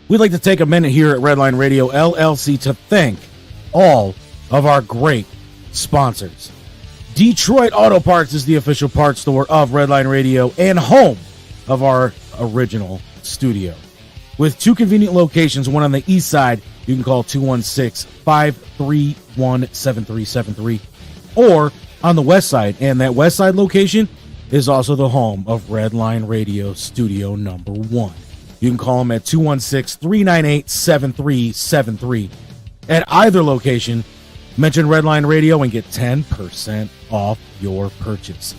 We'd like to take a minute here at Redline Radio LLC to thank all of our great sponsors. Detroit Auto Parts is the official parts store of Redline Radio and home of our original studio. With two convenient locations, one on the east side, you can call 216-531-7373, or on the west side, and that west side location is also the home of Redline Radio Studio number 1. You can call them at 216-398-7373. At either location, mention Redline Radio and get 10% off your purchase.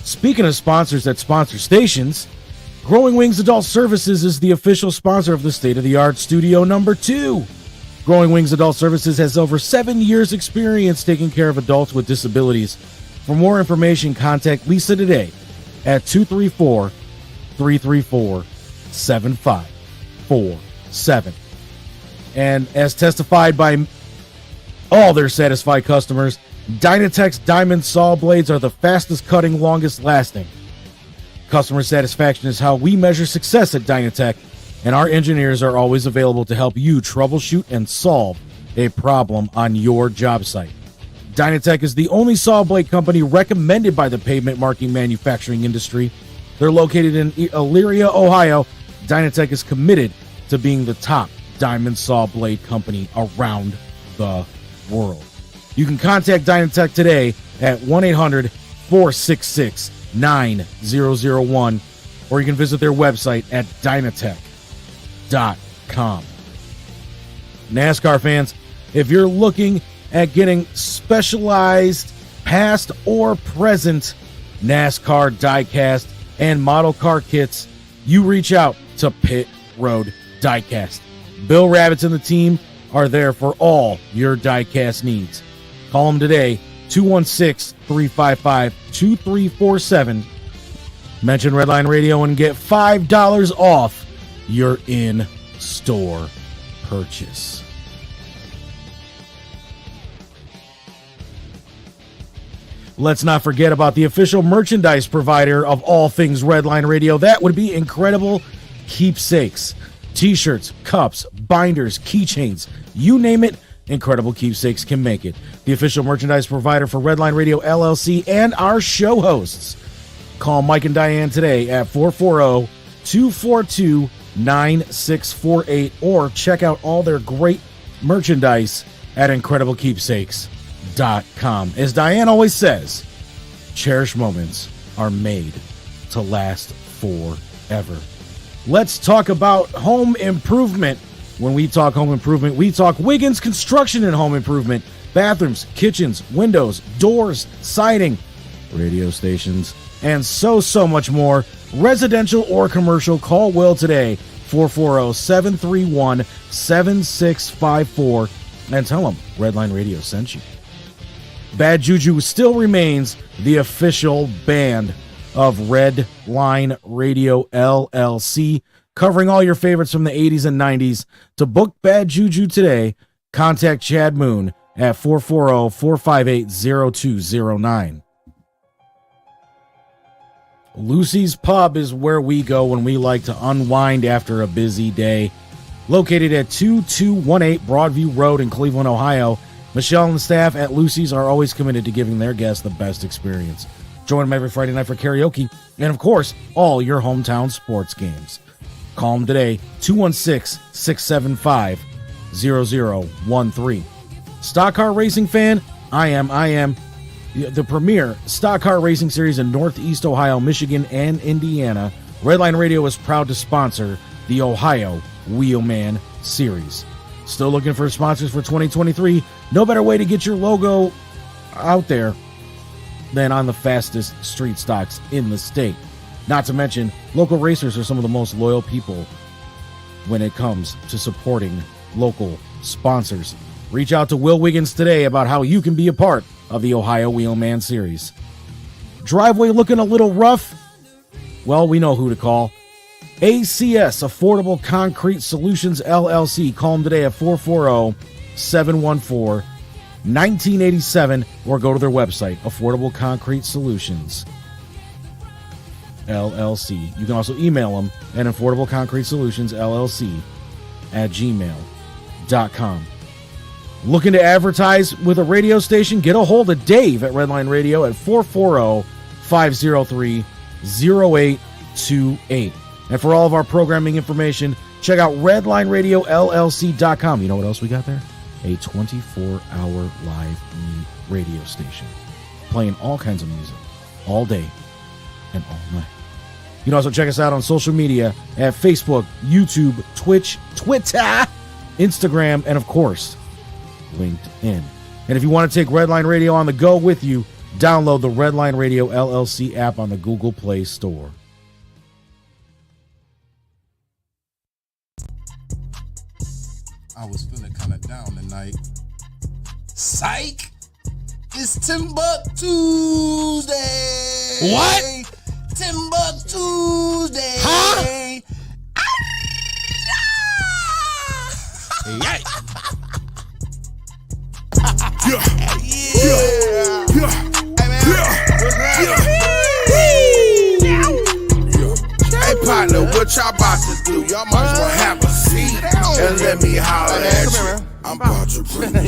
Speaking of sponsors that sponsor stations, Growing Wings Adult Services is the official sponsor of the state-of-the-art Studio number 2. Growing Wings Adult Services has over 7 years experience taking care of adults with disabilities. For more information, contact Lisa today at 234-334-7547. And as testified by all their satisfied customers, Dynatech's diamond saw blades are the fastest cutting, longest lasting. Customer satisfaction is how we measure success at Dynatech, and our engineers are always available to help you troubleshoot and solve a problem on your job site. Dynatech is the only saw blade company recommended by the pavement marking manufacturing industry. They're located in Elyria, Ohio. Dynatech is committed to being the top diamond saw blade company around the world. You can contact Dynatech today at 1-800-466-9001, or you can visit their website at dynatech.com. NASCAR fans, if you're looking at getting specialized past or present NASCAR diecast and model car kits, you reach out to Pit Road Diecast. Bill Rabbits and the team are there for all your diecast needs. Call them today, 216-355-2347. Mention Redline Radio and get $5 off your in-store purchase. Let's not forget about the official merchandise provider of all things Redline Radio. That would be Incredible Keepsakes. T-shirts, cups, binders, keychains, you name it, Incredible Keepsakes can make it. The official merchandise provider for Redline Radio LLC and our show hosts. Call Mike and Diane today at 440-242-9648 or check out all their great merchandise at IncredibleKeepsakes.com. As Diane always says, cherished moments are made to last forever. Let's talk about home improvement. When we talk home improvement, we talk Wiggins Construction and Home Improvement. Bathrooms, kitchens, windows, doors, siding, radio stations, and so much more. Residential or commercial, call Will today, 440-731-7654, and tell him Redline Radio sent you. Bad Juju still remains the official band of Redline Radio LLC, covering all your favorites from the 80s and 90s. To book Bad Juju today, contact Chad Moon at 440-458-0209. Lucy's Pub is where we go when we like to unwind after a busy day. Located at 2218 Broadview Road in Cleveland, Ohio, Michelle and the staff at Lucy's are always committed to giving their guests the best experience. Join them every Friday night for karaoke and, of course, all your hometown sports games. Call them today, 216-675-0013. Stock car racing fan? I am. The premier stock car racing series in Northeast Ohio, Michigan, and Indiana. Redline Radio is proud to sponsor the Ohio Wheelman Series. Still looking for sponsors for 2023? No better way to get your logo out there than on the fastest street stocks in the state. Not to mention, local racers are some of the most loyal people when it comes to supporting local sponsors. Reach out to Will Wiggins today about how you can be a part of the Ohio Wheelman Series. Driveway looking a little rough? Well, we know who to call. ACS, Affordable Concrete Solutions, LLC. Call them today at 440-714-1987 or go to their website, Affordable Concrete Solutions, LLC. You can also email them at Affordable Concrete Solutions, LLC redlineradiowllc@gmail.com. Looking to advertise with a radio station? Get a hold of Dave at Redline Radio at 440-503-0828. And for all of our programming information, check out redlineradiowllc.com. You know what else we got there? A 24-hour live radio station playing all kinds of music all day and all night. You can also check us out on social media at Facebook, YouTube, Twitch, Twitter, Instagram, and of course, LinkedIn. And if you want to take Redline Radio on the go with you, download the Redline Radio LLC app on the Google Play Store. I was feeling kind of down tonight. Psych! It's TimbukTuesday! What? TimbukTuesday! Huh? Hey partner, what y'all about to do? Y'all might as well have a seat and let me holler at you. I'm about to bring the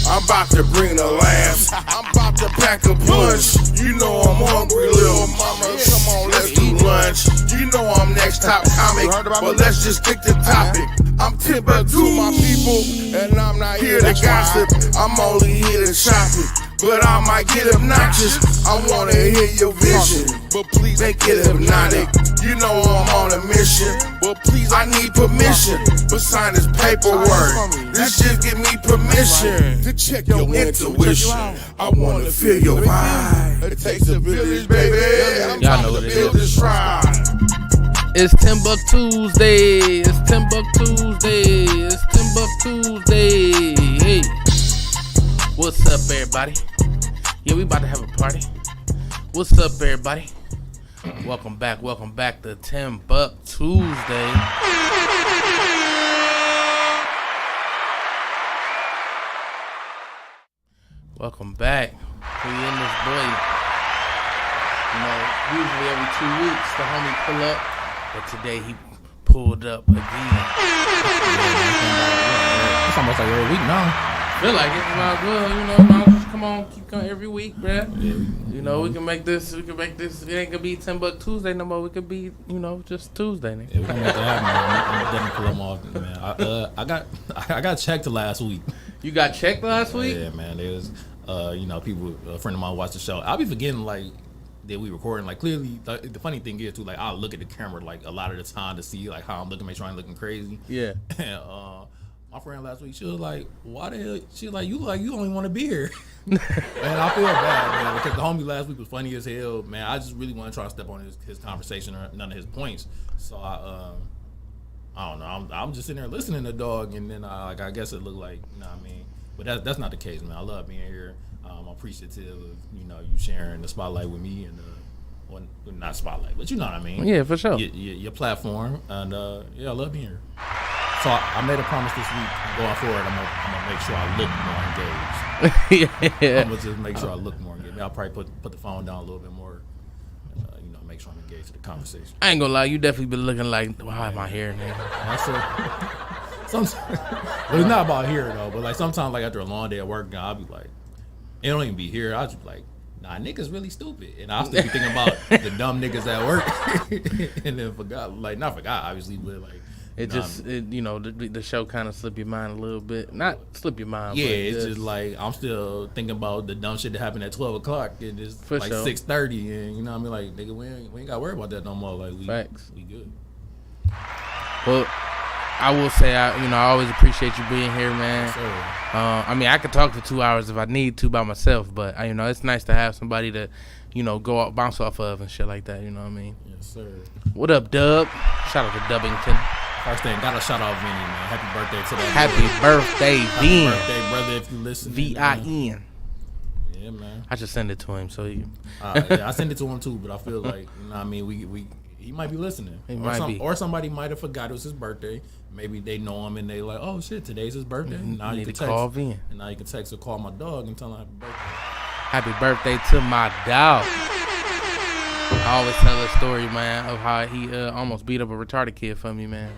I'm about to bring the laughs. I'm about to pack a punch. You know I'm hungry, little mama. Come on, let's do lunch. You know I'm next top comic, but let's just stick to topic. I'm Timbuktu, my people, and I'm not here to gossip. I'm only here to shop it, but I might get obnoxious. I wanna hear your vision, but please make it hypnotic. You know I'm on a mission, but please I need permission. But sign this paperwork. This just give me permission to check your intuition. I wanna feel your vibe. It takes a village, baby. I'm Y'all know trying what to it build is. this ride. It's TimbukTuesday. It's TimbukTuesday. It's TimbukTuesday. Hey, what's up, everybody? Yeah, we about to have a party. What's up, everybody? Welcome back to TimbukTuesday. Welcome back. We in this boy. You know, usually every 2 weeks the homie pull up, but today he pulled up again. It's almost like every week now. Feel like it, might as well, you know, just come on, keep coming every week, bruh. Yeah, You know, we can make this, it ain't gonna be TimbukTuesday no more, we could be, you know, just Tuesday, nigga. yeah, we can make that happen, man. I'm definitely pull them off, man. I got checked last week. You got checked last week? Yeah, man. There's, you know, people, a friend of mine watched the show. I'll be forgetting, like, that we recording. Like, clearly, the funny thing is, too, like, I'll look at the camera, like, a lot of the time to see, like, how I'm looking, make sure I'm looking crazy. Yeah. And, my friend last week, she was like, why the hell? She was like, you look like you only want a beer. And I feel bad, man, because the homie last week was funny as hell. Man, I just really want to try to step on his conversation or none of his points. So I don't know. I'm just sitting there listening to dog, and then I guess it looked like, you know what I mean? But that's not the case, man. I love being here. I'm appreciative of, you know, you sharing the spotlight with me and well, not spotlight, but you know what I mean. Yeah, for sure. Your platform, and yeah, I love being here. So I made a promise this week. Going forward, I'm gonna make sure I look more engaged. Yeah. I'm gonna just make sure I look more engaged. I'll probably put the phone down a little bit more. You know, make sure I'm engaged to the conversation. I ain't gonna lie, you definitely been looking like, why am I here, nigga? That's it. Sometimes, well, it's not about here though, but like sometimes, like after a long day at work, I'll be like, it don't even be here. I'll just be like, nah, niggas really stupid, and I'll still be thinking about the dumb niggas at work, and then not forgot, obviously, but like. You know, the show kind of slip your mind a little bit. Not slip your mind, Yeah, but it's just like I'm still thinking about the dumb shit that happened at 12 o'clock. And it's For like sure. 6:30, and you know what I mean? Like, nigga, we ain't got to worry about that no more. Like, Facts. We good. Well, I will say, I always appreciate you being here, man. So, I mean, I could talk for 2 hours if I need to by myself, but you know, it's nice to have somebody to, you know, go out, bounce off of and shit like that. You know what I mean? yes, sir. What up, Dub? Shout out to Dubbington. First thing, gotta shout out Vinny, man. Happy birthday to that. Happy birthday, Happy Vin. birthday, brother, if you listen. VIN. Yeah, man. I just send it to him, so he. Yeah, I sent it to him too, but I feel like, you know what I mean? He might be listening. Or somebody might have forgot it was his birthday. Maybe they know him and they like, oh shit, today's his birthday. Now you need can to text. call Vin. And now you can text or call my dog and tell him happy birthday. Happy birthday to my dog. I always tell a story, man, of how he almost beat up a retarded kid for me, man.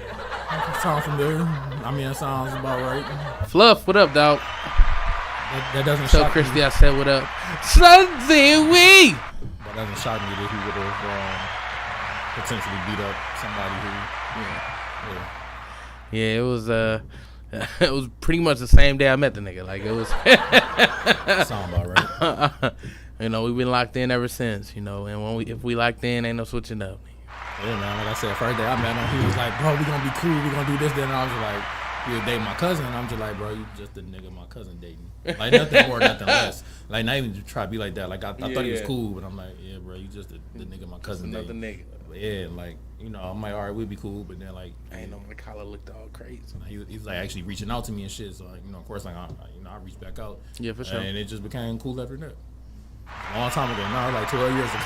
Sound familiar. I mean, that sounds about right. Fluff, what up, dog? That doesn't Tell shock Christy me. I said what up. Something we. That doesn't shock me that he would have potentially beat up somebody who. Yeah, it was it was pretty much the same day I met the nigga. Like it was. Sound about right. You know, we've been locked in ever since. You know, and if we locked in, ain't no switching up. Yeah, man. Like I said, first day I met him, he was like, "Bro, we gonna be cool. We gonna do this." Then I was like, "You dating my cousin?" And I'm just like, "Bro, you just the nigga my cousin dating. Like nothing more, nothing less. Like not even to try to be like that. Like I thought he was cool, but I'm like, yeah, bro, you just the nigga my cousin Another dating. nigga. But yeah, like you know, I'm like, all right, we'll be cool. But then like, I ain't know my collar looked all crazy. he's like actually reaching out to me and shit. So like, you know, of course, like I reached back out. Yeah, for sure. And it just became cool after that. A long time ago, now like 12 years ago.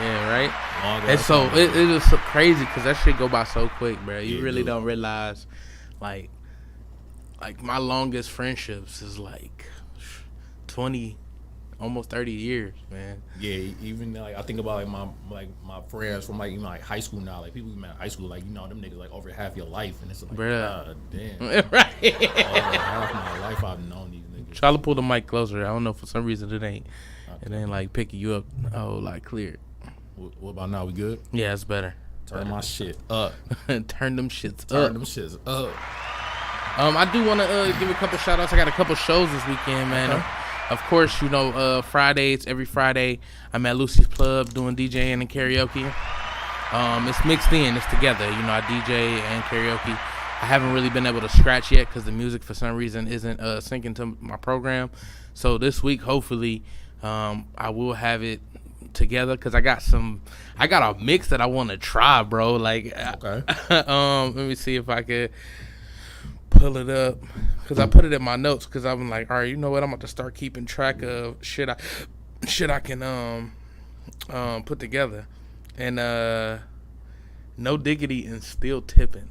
Yeah, right. Long And ass so time. it is so crazy because that shit go by so quick, bro. You Yeah, really dude. don't realize, like my longest friendships is like 20, almost 30 years, man. Yeah, even like I think about like my friends from like even like high school now, like people we met in high school, like you know them niggas like over half your life, and it's like, Bruh. God damn, Right. over half my life I've known these niggas. Try to pull the mic closer. I don't know, for some reason it ain't like picking you up. Oh, like clear. What about now? We good? Yeah, it's better. Turn my shit up. Turn them shits Turn up. them shits up. I do want to give a couple shout outs. I got a couple shows this weekend, man. Okay. Of course, you know, Fridays, every Friday, I'm at Lucy's Club doing DJing and karaoke. It's mixed in, it's together. You know, I DJ and karaoke. I haven't really been able to scratch yet because the music, for some reason, isn't syncing to my program. So this week, hopefully, I will have it together because I got a mix that I want to try, bro. Like, Okay. let me see if I could pull it up because I put it in my notes because I'm like, all right, you know what? I'm about to start keeping track of shit I can put together. And No Diggity and Still Tipping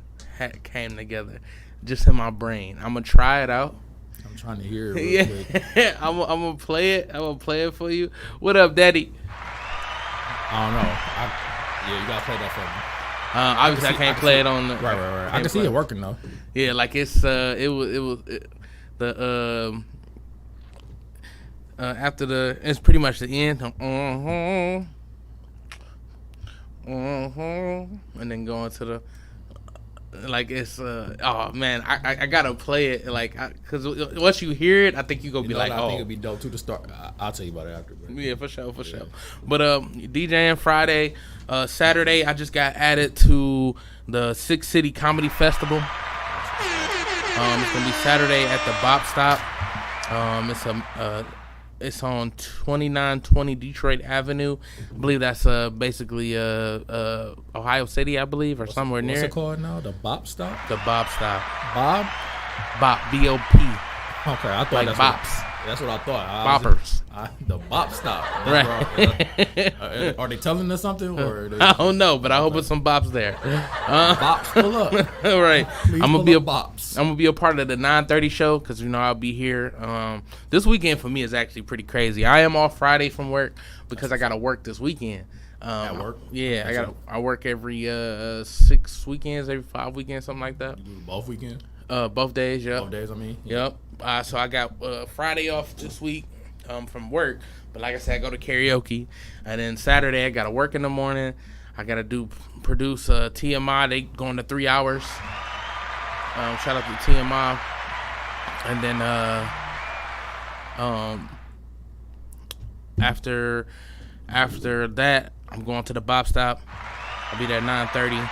came together just in my brain. I'm gonna try it out. I'm trying to hear it real quick. Yeah, I'm gonna play it. I'm gonna play it for you. What up, Daddy? I don't know. Yeah, you gotta play that for me. Obviously, I can't play it on the Right. I can see it working though. Yeah, like it's after it's pretty much the end. And then going to the like it's oh man, I gotta play it like because once you hear it, I think you gonna be like, I oh, think it'd be dope too to start. I'll tell you about it after. Bro. yeah, for sure. But DJing Friday, Saturday, I just got added to the Six City Comedy Festival. It's gonna be Saturday at the Bop Stop. It's on 2920 Detroit Avenue. I believe that's basically Ohio City, I believe, or somewhere near. What's it it. called now? The Bop Stop? The Bop Stop. Bob? Bop, B-O-P. Okay, I thought Like that's bops. That's what I thought. Boppers. The Bop Stop. Right. Are they telling us something or are they I don't know, but I hope it's some bops there. bops pull up? All right, Please I'm pull gonna be up bops. I'm gonna be a part of the 9:30 show because you know I'll be here. This weekend for me is actually pretty crazy. I am off Friday from work because I gotta work this weekend. At work? Yeah, I work every 6 weekends, every 5 weekends, something like that. You do both weekends? Both days, yep. Both days, I mean. Yep. So I got Friday off this week from work, but like I said, I go to karaoke, and then Saturday I gotta work in the morning. I gotta produce TMI. They going to 3 hours. Shout out to TMI, and then after that I'm going to the Bop Stop. I'll be there at 9:30,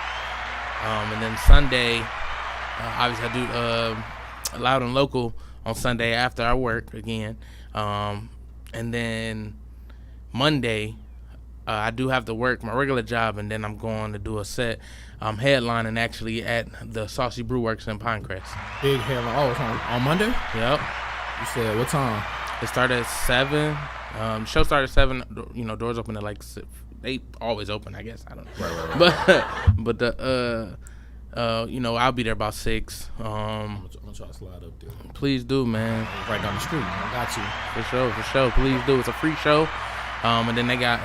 and then Sunday, obviously I do Loud and Local on Sunday after I work again. And then Monday, I do have to work my regular job, and then I'm going to do a set. I'm headlining actually at the Saucy Brew Works in Pinecrest. Big headline. Oh, it's on Monday? Yep. You said what time? It started at 7. Show started at 7. You know, doors open at like 6. They always open, I guess. I don't know. Right. But the you know, I'll be there about 6. I'm gonna try to slide up there. Please do, man. Right down the street. I got you. For sure. Please do. It's a free show. And then they got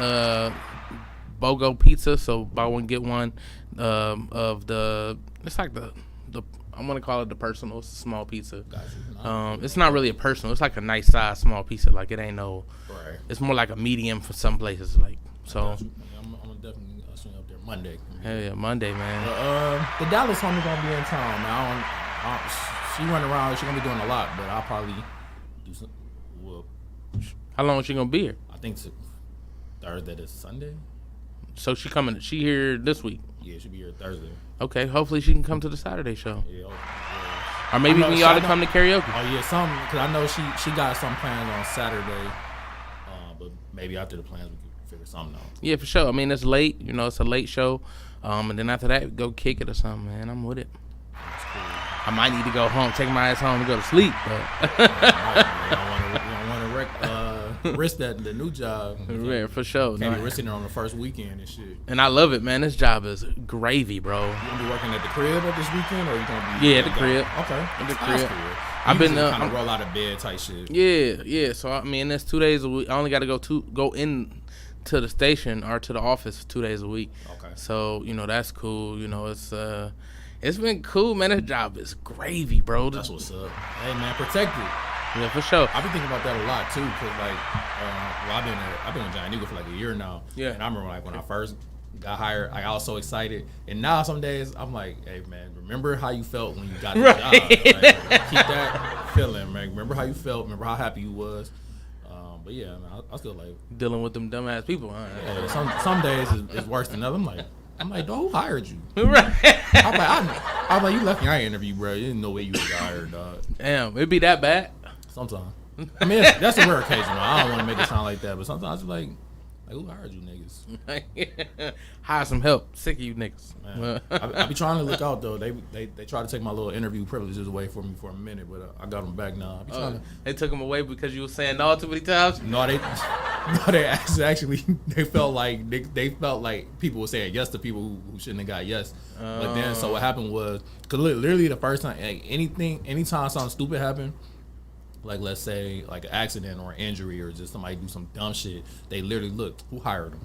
BOGO pizza, so buy one get one of the. It's like the I want to call it the personal. It's a small pizza. Gotcha. It's not really a personal. It's like a nice size small pizza. Like it ain't no. Right. It's more like a medium for some places. Like so. I'm gonna definitely swing up there Monday. Hell yeah, Monday, man. The Dallas homie gonna be in town, man. She running around. She gonna be doing a lot, but I'll probably do some. Well, How long is she gonna be here? I think it's Thursday to Sunday. So she coming. She here this week. Yeah, she'll be here Thursday. Okay, hopefully she can come to the Saturday show. Yeah. Or maybe I know- we ought to I know- come to karaoke. Oh yeah, something because I know she got some plans on Saturday, but maybe after the plans we can figure something out. Yeah, for sure. I mean, it's late. You know, it's a late show. And then after that, go kick it or something, man. I'm with it. That's cool. I might need to go home, take my ass home and go to sleep. But You don't want to risk the new job. yeah, for sure. Can't No, be risking it on the first weekend and shit. and I love it, man. This job is gravy, bro. You gonna be working at the crib at this weekend, or you gonna be? Yeah, at the crib. Okay, At the That's crib. cool. I've been, kind I'm- of roll out of bed type shit. Yeah. So I mean, that's 2 days a week. I only got to go in to the station or to the office 2 days a week. Okay. So that's cool. It's been cool, man. This job is gravy, bro. That's what's up. Hey man, protect it. Yeah, for sure. I've been thinking about that a lot too, cause like, I've been with Giant Eagle for like a year now. Yeah. And I remember like when I first got hired, like, I was so excited, and now some days I'm like, hey man, remember how you felt when you got the Right. job? Like, keep that feeling, man. Remember how you felt. Remember how happy you was. But yeah, man, I still like. Dealing with them dumbass people, huh? Yeah, some days is worse than others. I'm like, dog, who hired you? Right. I'm like, you left me out interview, bro. You didn't know where you was hired, dog. Damn, it be that bad? Sometimes. I mean, that's a rare occasion. I don't want to make it sound like that, but sometimes it's like who hired you niggas? Hire some help. Sick of you niggas. Man, I be trying to look out though. They try to take my little interview privileges away from me for a minute, but I got them back now. I be trying to. They took him away because you were saying no too many times? No, they actually they felt like people were saying yes to people who shouldn't have got yes. But then so what happened was, cause literally the first time, like, anytime something stupid happened, like let's say like an accident or an injury or just somebody do some dumb shit, they literally looked who hired them.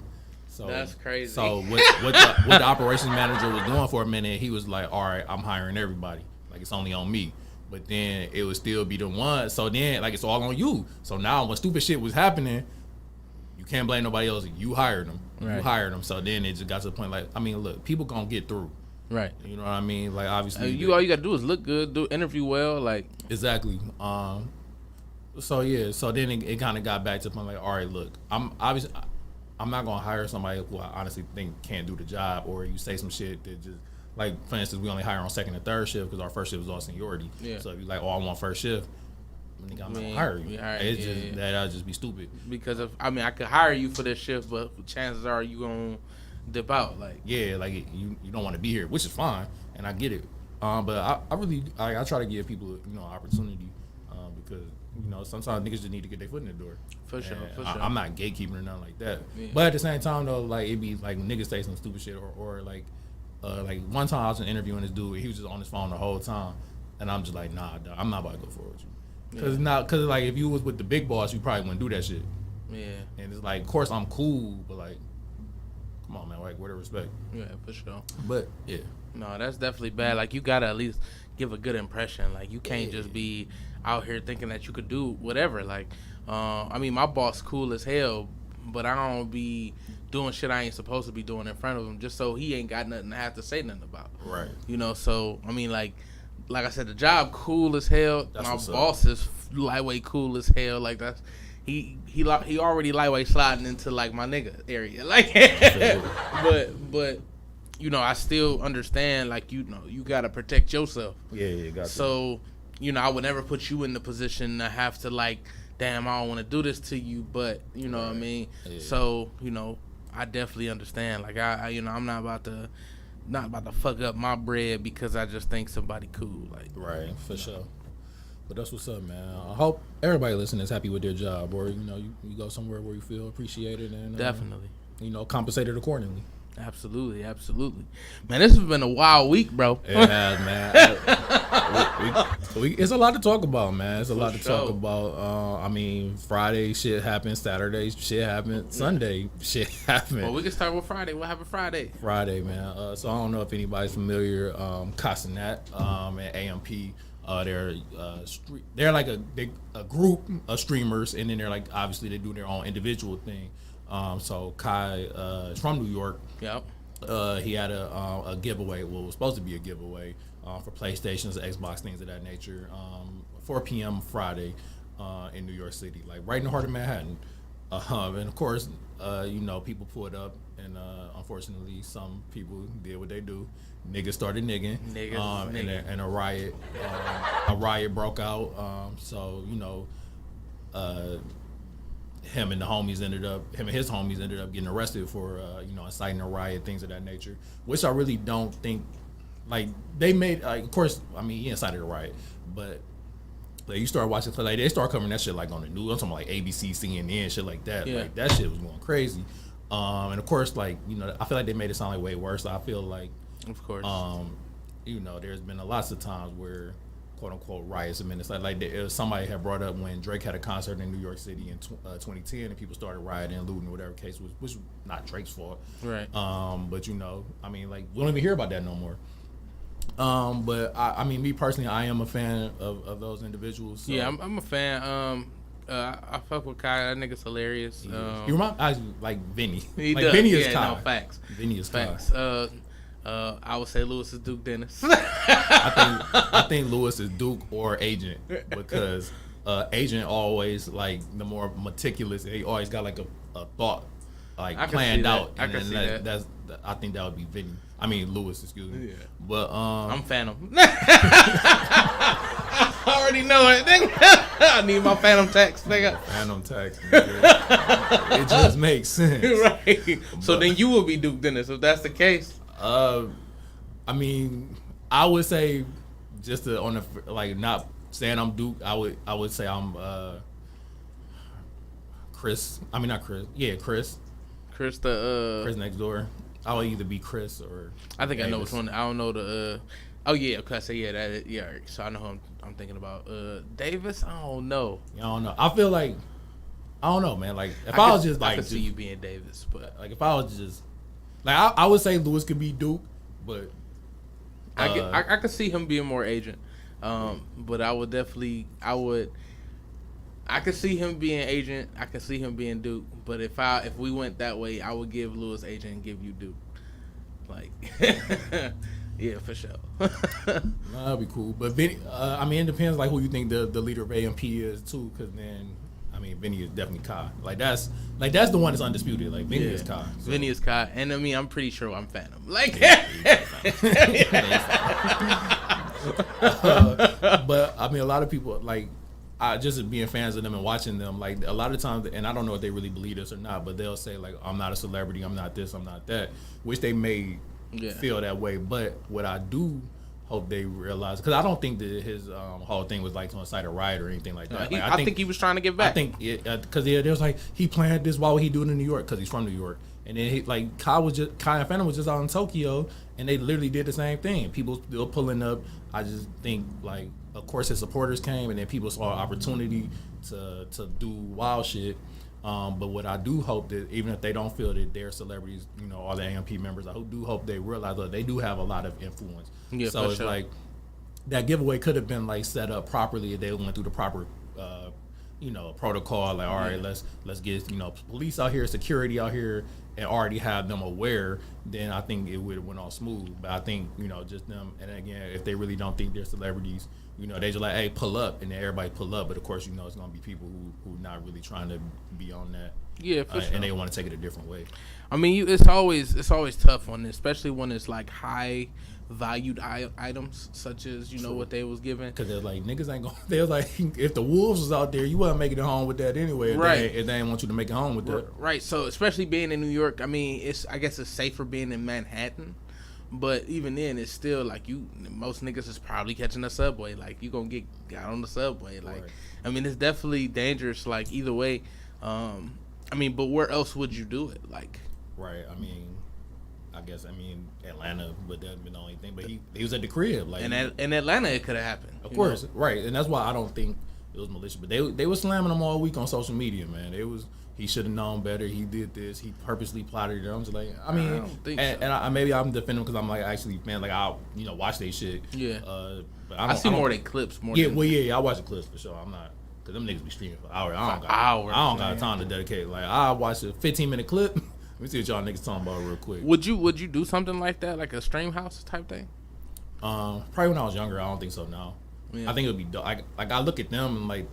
So That's crazy. So what the operations manager was doing for a minute, he was like, all right, I'm hiring everybody. Like it's only on me. But then it would still be the one. So then like it's all on you. So now when stupid shit was happening, you can't blame nobody else. You hired them. Right. You hired them. So then it just got to the point like, I mean, look, people gonna get through. Right. You know what I mean? Like obviously, All you gotta do is look good, do interview well, like. exactly. So yeah. So then it kind of got back to the point like, all right, look, I'm not gonna hire somebody who I honestly think can't do the job, or you say some shit that just like, for instance, we only hire on second and third shift because our first shift is all seniority. Yeah. So if you like, oh, I want first shift, I'm not gonna hire you. It's just that'll just be stupid. Because I could hire you for this shift, but chances are you gonna dip out. Like, Yeah, like you don't want to be here, which is fine, and I get it. But I really I try to give people opportunity because sometimes niggas just need to get their foot in the door. For sure, And for sure. I'm not gatekeeping or nothing like that. Yeah. But at the same time though, like it be like niggas say some stupid shit or like one time I was interviewing this dude, he was just on his phone the whole time, and I'm just like, nah, dog, I'm not about to go forward with you. Because like if you was with the big boss, you probably wouldn't do that shit. yeah, And it's like, of course I'm cool, but like, come on, man, like, where the respect? yeah, for sure. But yeah, No, that's definitely bad. Like, you gotta at least give a good impression. Like, you can't just be out here thinking that you could do whatever. Like, my boss cool as hell, but I don't be doing shit I ain't supposed to be doing in front of him just so he ain't got nothing to have to say nothing about. right. So like I said, the job cool as hell. That's My what's up. boss is lightweight cool as hell. Like, that's he already lightweight sliding into like my nigga area. Like, but I still understand, like, you gotta protect yourself. Yeah, got So, I would never put you in the position to have to, like, damn, I don't want to do this to you, but what I mean. Yeah. So, I definitely understand. Like, I'm not about to fuck up my bread because I just think somebody cool. Like, Right, for sure. But that's what's up, man. I hope everybody listening is happy with their job, or you go somewhere where you feel appreciated and definitely. compensated accordingly. Absolutely, absolutely, man. This has been a wild week, bro. It has, man. It's a lot to talk about, man. It's a lot to talk about. I mean, Friday shit happened, Saturday shit happened, Sunday shit happened. Well, we can start with Friday. What happened Friday? Friday, man. So I don't know if anybody's familiar. Casanat and AMP. They're like a group of streamers, and then they're like obviously they do their own individual thing. So Kai is from New York. Yep. He had a giveaway. Well, it was supposed to be a giveaway for PlayStations, Xbox, things of that nature. 4 p.m. Friday in New York City, like right in the heart of Manhattan. And of course, people pulled up, and unfortunately, some people did what they do. Niggas started nigging. And a riot broke out. Him and his homies ended up getting arrested for inciting a riot, things of that nature, which I really don't think, like, they made, like, of course, I mean, he incited a riot, but like, you start watching, like, they start covering that shit like on the news. I'm talking like ABC, CNN, shit like that. Like, that shit was going crazy. And of course, like, I feel like they made it sound like way worse. I feel like, of course, there's been lots of times where quote unquote riots have been. It's like somebody had brought up when Drake had a concert in New York City in 2010, and people started rioting and looting, whatever case was, which was not Drake's fault, right? But I mean, like, we don't even hear about that no more. But I mean, me personally, I am a fan of those individuals. So. Yeah, I'm a fan. I fuck with Kai. That nigga's hilarious. He reminds me like Vinny. He like does. Vinny is yeah, Kai. No, facts. Vinny is facts. Kai. I would say Lewis is Duke Dennis. I think Lewis is Duke or Agent, because Agent always, like, the more meticulous. He always got like a thought, like, planned out. I can see that. I think that would be Vinny. I mean Lewis, excuse me. Yeah. But I'm Phantom. I already know it. I need my Phantom text, nigga. Phantom text. Nigga. It just makes sense, right? So then you will be Duke Dennis if that's the case. I mean, I would say, just to, on the, like, not saying I'm Duke, I would say I'm Chris. I mean, not Chris. Yeah, Chris. Chris next door. I would either be Chris or I think Davis. I know which one. I don't know the oh yeah, okay, so yeah, that is, yeah. So I know who I'm thinking about. Davis. I don't know. I don't know. I feel like, I don't know, man. Like, if I was just like, I could see you being Davis, but like, if I was just like, I would say Lewis could be Duke, but I could see him being more Agent. But I could see him being Agent. I could see him being Duke. But if we went that way, I would give Lewis Agent and give you Duke. Like, yeah, for sure. That'd be cool. But Vinny, I mean, it depends, like, who you think the leader of AMP is too, because then, I mean, Vinny is definitely Kai. Like, that's the one that's undisputed. Like, Vinny is Kai. So. Vinny is Kai, and I mean, I'm pretty sure I'm Phantom. Like, but I mean, a lot of people, like, just being fans of them and watching them, like, a lot of times, and I don't know if they really believe this or not, but they'll say, like, I'm not a celebrity, I'm not this, I'm not that, which they may feel that way. But what I do hope they realize, because I don't think that his whole thing was like to incite a riot or anything like that. I think he was trying to get back. I think because there was like, he planned this. Why would he do it in New York? Because he's from New York. And then Kai and Phantom was just out in Tokyo, and they literally did the same thing. People still pulling up. I just think, like, of course his supporters came, and then people saw an opportunity to do wild shit. But what I do hope that, even if they don't feel that they're celebrities, all the AMP members, I do hope they realize that they do have a lot of influence. Yeah, so it's like, that giveaway could have been, like, set up properly if they went through the proper protocol. Like, all right, let's get police out here, security out here, and already have them aware. Then I think it would have went all smooth. But I think just them, and again, if they really don't think they're celebrities, they just like, hey, pull up, and then everybody pull up. But of course, it's gonna be people who not really trying to be on that. Yeah, for sure. And they want to take it a different way. I mean, it's always tough on it, especially when it's like high valued items, such as what they was given. Because they're like, niggas ain't gonna. They're like, if the wolves was out there, you wasn't making it home with that anyway. Right. If they ain't want you to make it home with that. Right. So especially being in New York, I mean, I guess it's safer being in Manhattan. But even then, it's still like most niggas is probably catching the subway. Like, you gonna get got on the subway. Like, right. I mean, it's definitely dangerous. Like, either way. I mean, but where else would you do it? Like, right. I mean, I guess Atlanta would have been the only thing, but he was at the crib. Like in Atlanta, it could have happened. Of course, right, and that's why I don't think it was malicious. But they were slamming him all week on social media, man. He should have known better. He did this. He purposely plotted it. I'm just like, I don't think so. And maybe I'm defending him because I'm like, actually, man, like I watch they shit. Yeah. But I see more of their clips. I watch the clips for sure. I'm not. Cause them niggas be streaming for hours. I don't got time to dedicate. Like I watch a 15-minute clip. Let me see what y'all niggas talking about real quick. Would you do something like that, like a stream house type thing? Probably when I was younger. I don't think so now. Yeah. I think it would be dope. Like I look at them and like,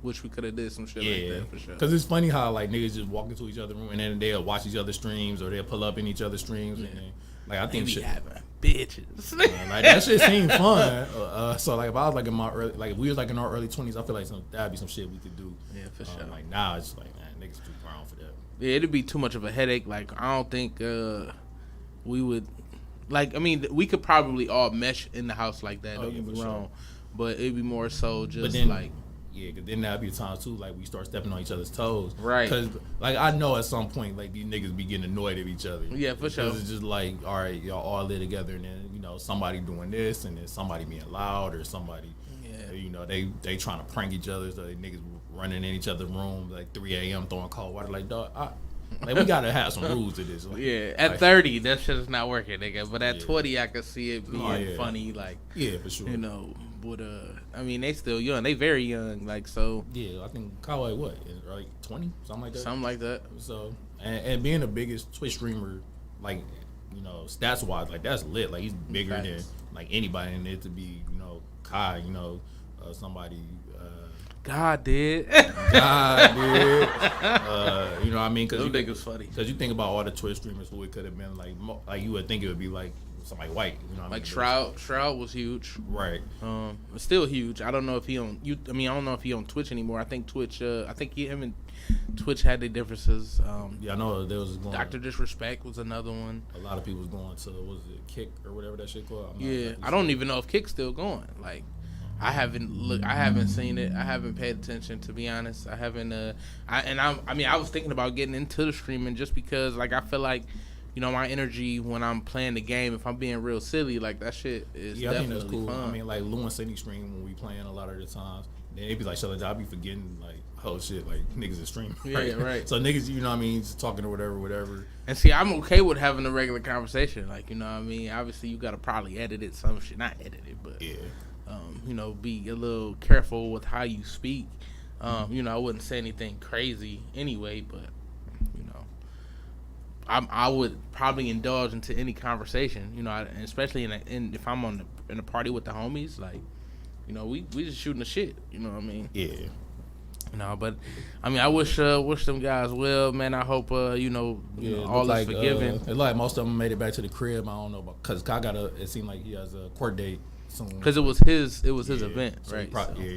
wish we could have did some shit like that for sure. Cause it's funny how like niggas just walk into each other's room and then they'll watch each other's streams or they'll pull up in each other's streams and then, like I think shit having bitches. Like that shit seemed fun. So like if I was like in my early, like if we was like in our early 20s, I feel like that'd be some shit we could do. Yeah, for sure. Like now it's like man, niggas too grown for that. Yeah, it'd be too much of a headache. Like I don't think we would. Like I mean, we could probably all mesh in the house like that. Don't get me wrong, but it'd be more so just like. Yeah, because then that'd be the time too, like we start stepping on each other's toes. Right. Because like I know at some point like these niggas be getting annoyed at each other. Yeah, for sure. It's just like, all right, y'all all live together, and then somebody doing this, and then somebody being loud, or somebody, they trying to prank each other, so they niggas running in each other's room like 3 a.m. throwing cold water. Like dog, like we gotta have some rules to this. Like, yeah, at 30, that shit is not working, nigga. But at 20, I could see it being funny. Like for sure. But I mean, they still young. They very young. Like so. Yeah, I think Kyle like 20, something like that. Something like that. So and being the biggest Twitch streamer, like stats wise, like that's lit. Like he's bigger than like anybody in it to be Kai. Somebody. God did. God did. You know what I mean? Because you think it's funny. Because you think about all the Twitch streamers who it could have been like you would think it would be like somebody white. You know what like I mean? Shroud was huge. Right. Still huge. I don't know if he on I don't know if he on Twitch anymore. I think Twitch. I think him and Twitch had their differences. Yeah, I know there was going. Dr. Disrespect was another one. A lot of people was going to Kick or whatever that shit called. I don't even know if Kick's still going. Like. I haven't seen it. I haven't paid attention, to be honest. I haven't. I was thinking about getting into the streaming just because, like, I feel like, my energy when I'm playing the game, if I'm being real silly, like that shit is definitely I think that's cool. fun. I mean, like Lou and Sydney stream when we playing a lot of the times. Then they be like, "Shut up!" I be forgetting like, oh shit, like niggas is streaming. Yeah, right. So niggas, just talking or whatever. And see, I'm okay with having a regular conversation. Like, obviously you gotta probably edit it. Some shit not edit it, but yeah. Be a little careful with how you speak. I wouldn't say anything crazy anyway, but I would probably indulge into any conversation. Especially if I'm in a party with the homies, like, we just shooting the shit. You know what I mean? Yeah. No, but I mean, I wish them guys well, man. I hope all is forgiven. It's like most of them made it back to the crib. I don't know because it seemed like he has a court date soon. Because it was his event, so right?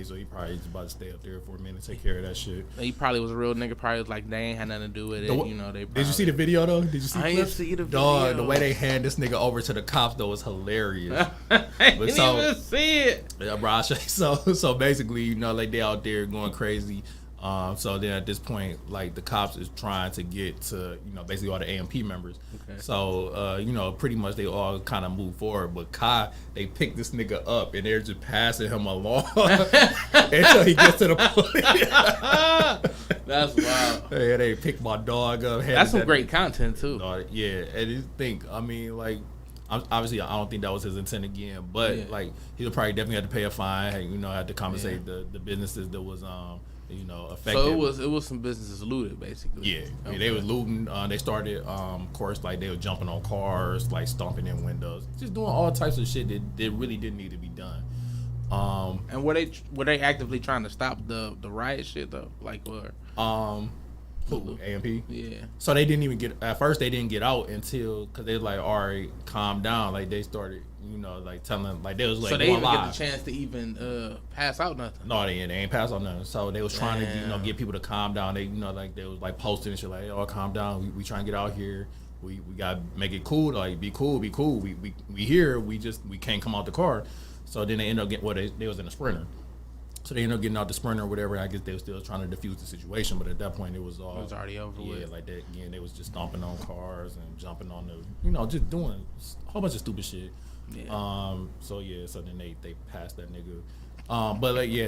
So he probably just about to stay up there for a minute, take care of that shit. He probably was a real nigga. Probably was like, they ain't had nothing to do with it. Did you see the video though? Did you see? I didn't see the video. Dog, the way they hand this nigga over to the cops though was hilarious. I didn't even see it. Yeah, bro. So basically, like they out there going crazy. So then at this point, like the cops is trying to get to, basically all the AMP members. Okay. So, pretty much they all kind of move forward. But Kai, they pick this nigga up and they're just passing him along until he gets to the police. That's wild. Yeah, they picked my dog up. That's some great content too. Yeah, and you think, obviously I don't think that was his intent again, but like he'll probably definitely have to pay a fine. Had to compensate the businesses that was affected. So it was some businesses looted basically. Yeah, they was looting. They started, of course, like they were jumping on cars, like stomping in windows, just doing all types of shit that really didn't need to be done. And were they actively trying to stop the riot shit though? Like or AMP? Yeah. So they didn't even at first they didn't get out until, because they was like, all right, calm down. Like they started, like telling, like they was like, so they didn't even get the chance to even pass out nothing. No, they ain't pass out nothing. So they was trying to, get people to calm down. They, like they was like posting and shit like, oh, calm down. We trying to get out here. We gotta make it cool. Like be cool. We here. We can't come out the car. So then they ended up getting they was in a Sprinter. So they ended up getting out the sprinter or whatever. I guess they were still trying to defuse the situation, but at that point it was already over with. Yeah, like that again. They was just stomping on cars and jumping on the, just doing a whole bunch of stupid shit. Yeah. So then they passed that nigga.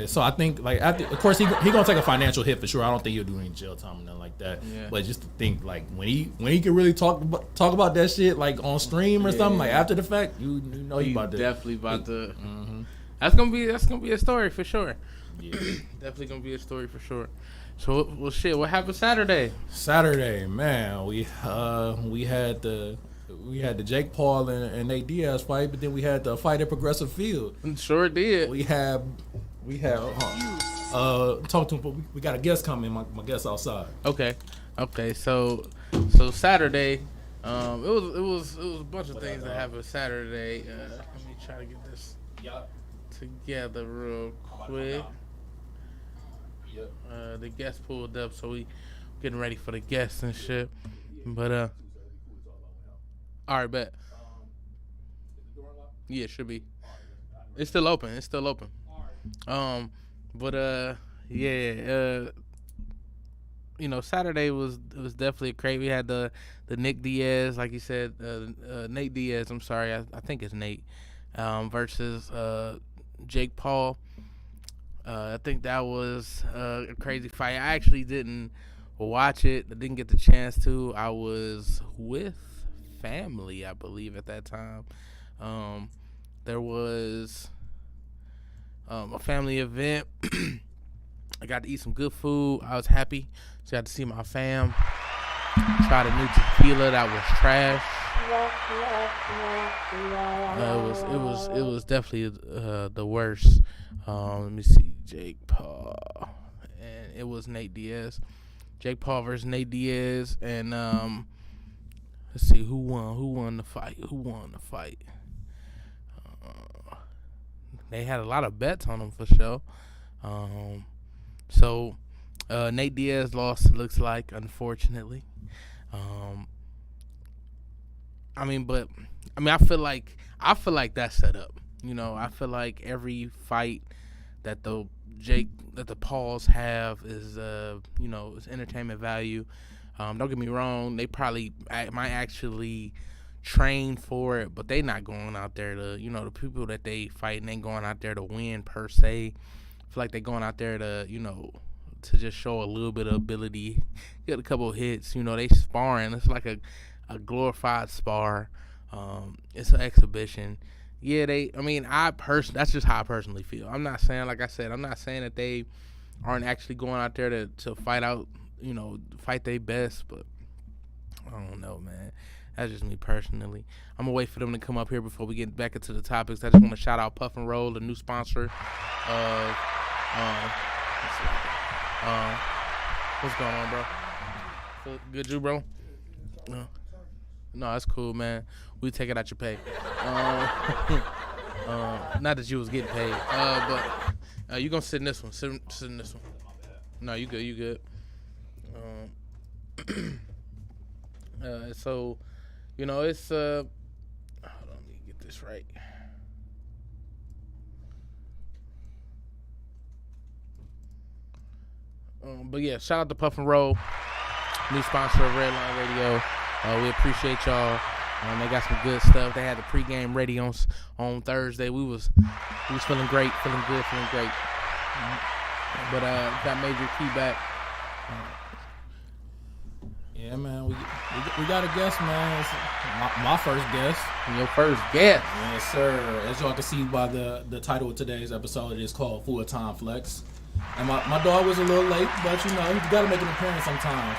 So I think like after, of course he gonna take a financial hit for sure. I don't think he'll do any jail time or nothing like that. Yeah. But just to think like when he can really talk about that shit like on stream or something like after the fact, you know he about to definitely about to. Mm-hmm. That's gonna be a story for sure. Yeah. Definitely gonna be a story for sure. So well shit, what happened Saturday? Saturday, man, we had the Jake Paul and Nate Diaz fight, but then we had the fight at Progressive Field. Sure did. We had talk to him. We got a guest coming. My guest outside. Okay. So Saturday, it was a bunch of things that happened Saturday. Let me try to get this together real quick. The guest pulled up, so we getting ready for the guests and shit. But all right, bet. Yeah, it should be. It's still open. Saturday was definitely great. We had the Nick Diaz, like you said, Nate Diaz. I'm sorry, I think it's Nate, versus Jake Paul. I think that was a crazy fight. I actually didn't watch it. I didn't get the chance to. I was with family, I believe, at that time. There was a family event. I got to eat some good food. I was happy. So I got to see my fam. Tried a new tequila that was trash. It was definitely the worst. Let me see, Jake Paul, and it was Nate Diaz. Jake Paul versus Nate Diaz, and let's see who won the fight. They had a lot of bets on them for sure. So Nate Diaz lost, it looks like, unfortunately. I feel like that's set up. I feel like every fight that the Pauls have is is entertainment value. Don't get me wrong, they probably might actually train for it, but they not going out there to, the people that they fighting ain't going out there to win per se. I feel like they going out there to, to just show a little bit of ability, get a couple of hits. They sparring. It's like a glorified spar. It's an exhibition. Yeah, that's just how I personally feel. I'm not saying, like I said, I'm not saying that they aren't actually going out there to fight out, fight their best, but I don't know, man. That's just me personally. I'm going to wait for them to come up here before we get back into the topics. I just want to shout out Puff and Roll, the new sponsor of, what's going on, bro? Feel good, you, bro? No, that's cool, man. We take it out your pay. Not that you was getting paid, but you gonna sit in this one. Sit in this one. No, you good. You good. So, it's hold on, let me get this right. But yeah, shout out to Puff and Roll, new sponsor of Redline Radio. We appreciate y'all. They got some good stuff. They had the pregame ready on Thursday. We was feeling great, feeling good, feeling great. But got Major Key back. Yeah, man, we got a guest, man. It's my first guest. Your first guest. Yes, sir. As y'all can see by the title of today's episode, it is called Full Time Flex. And my dog was a little late, but you got to make an appearance sometime.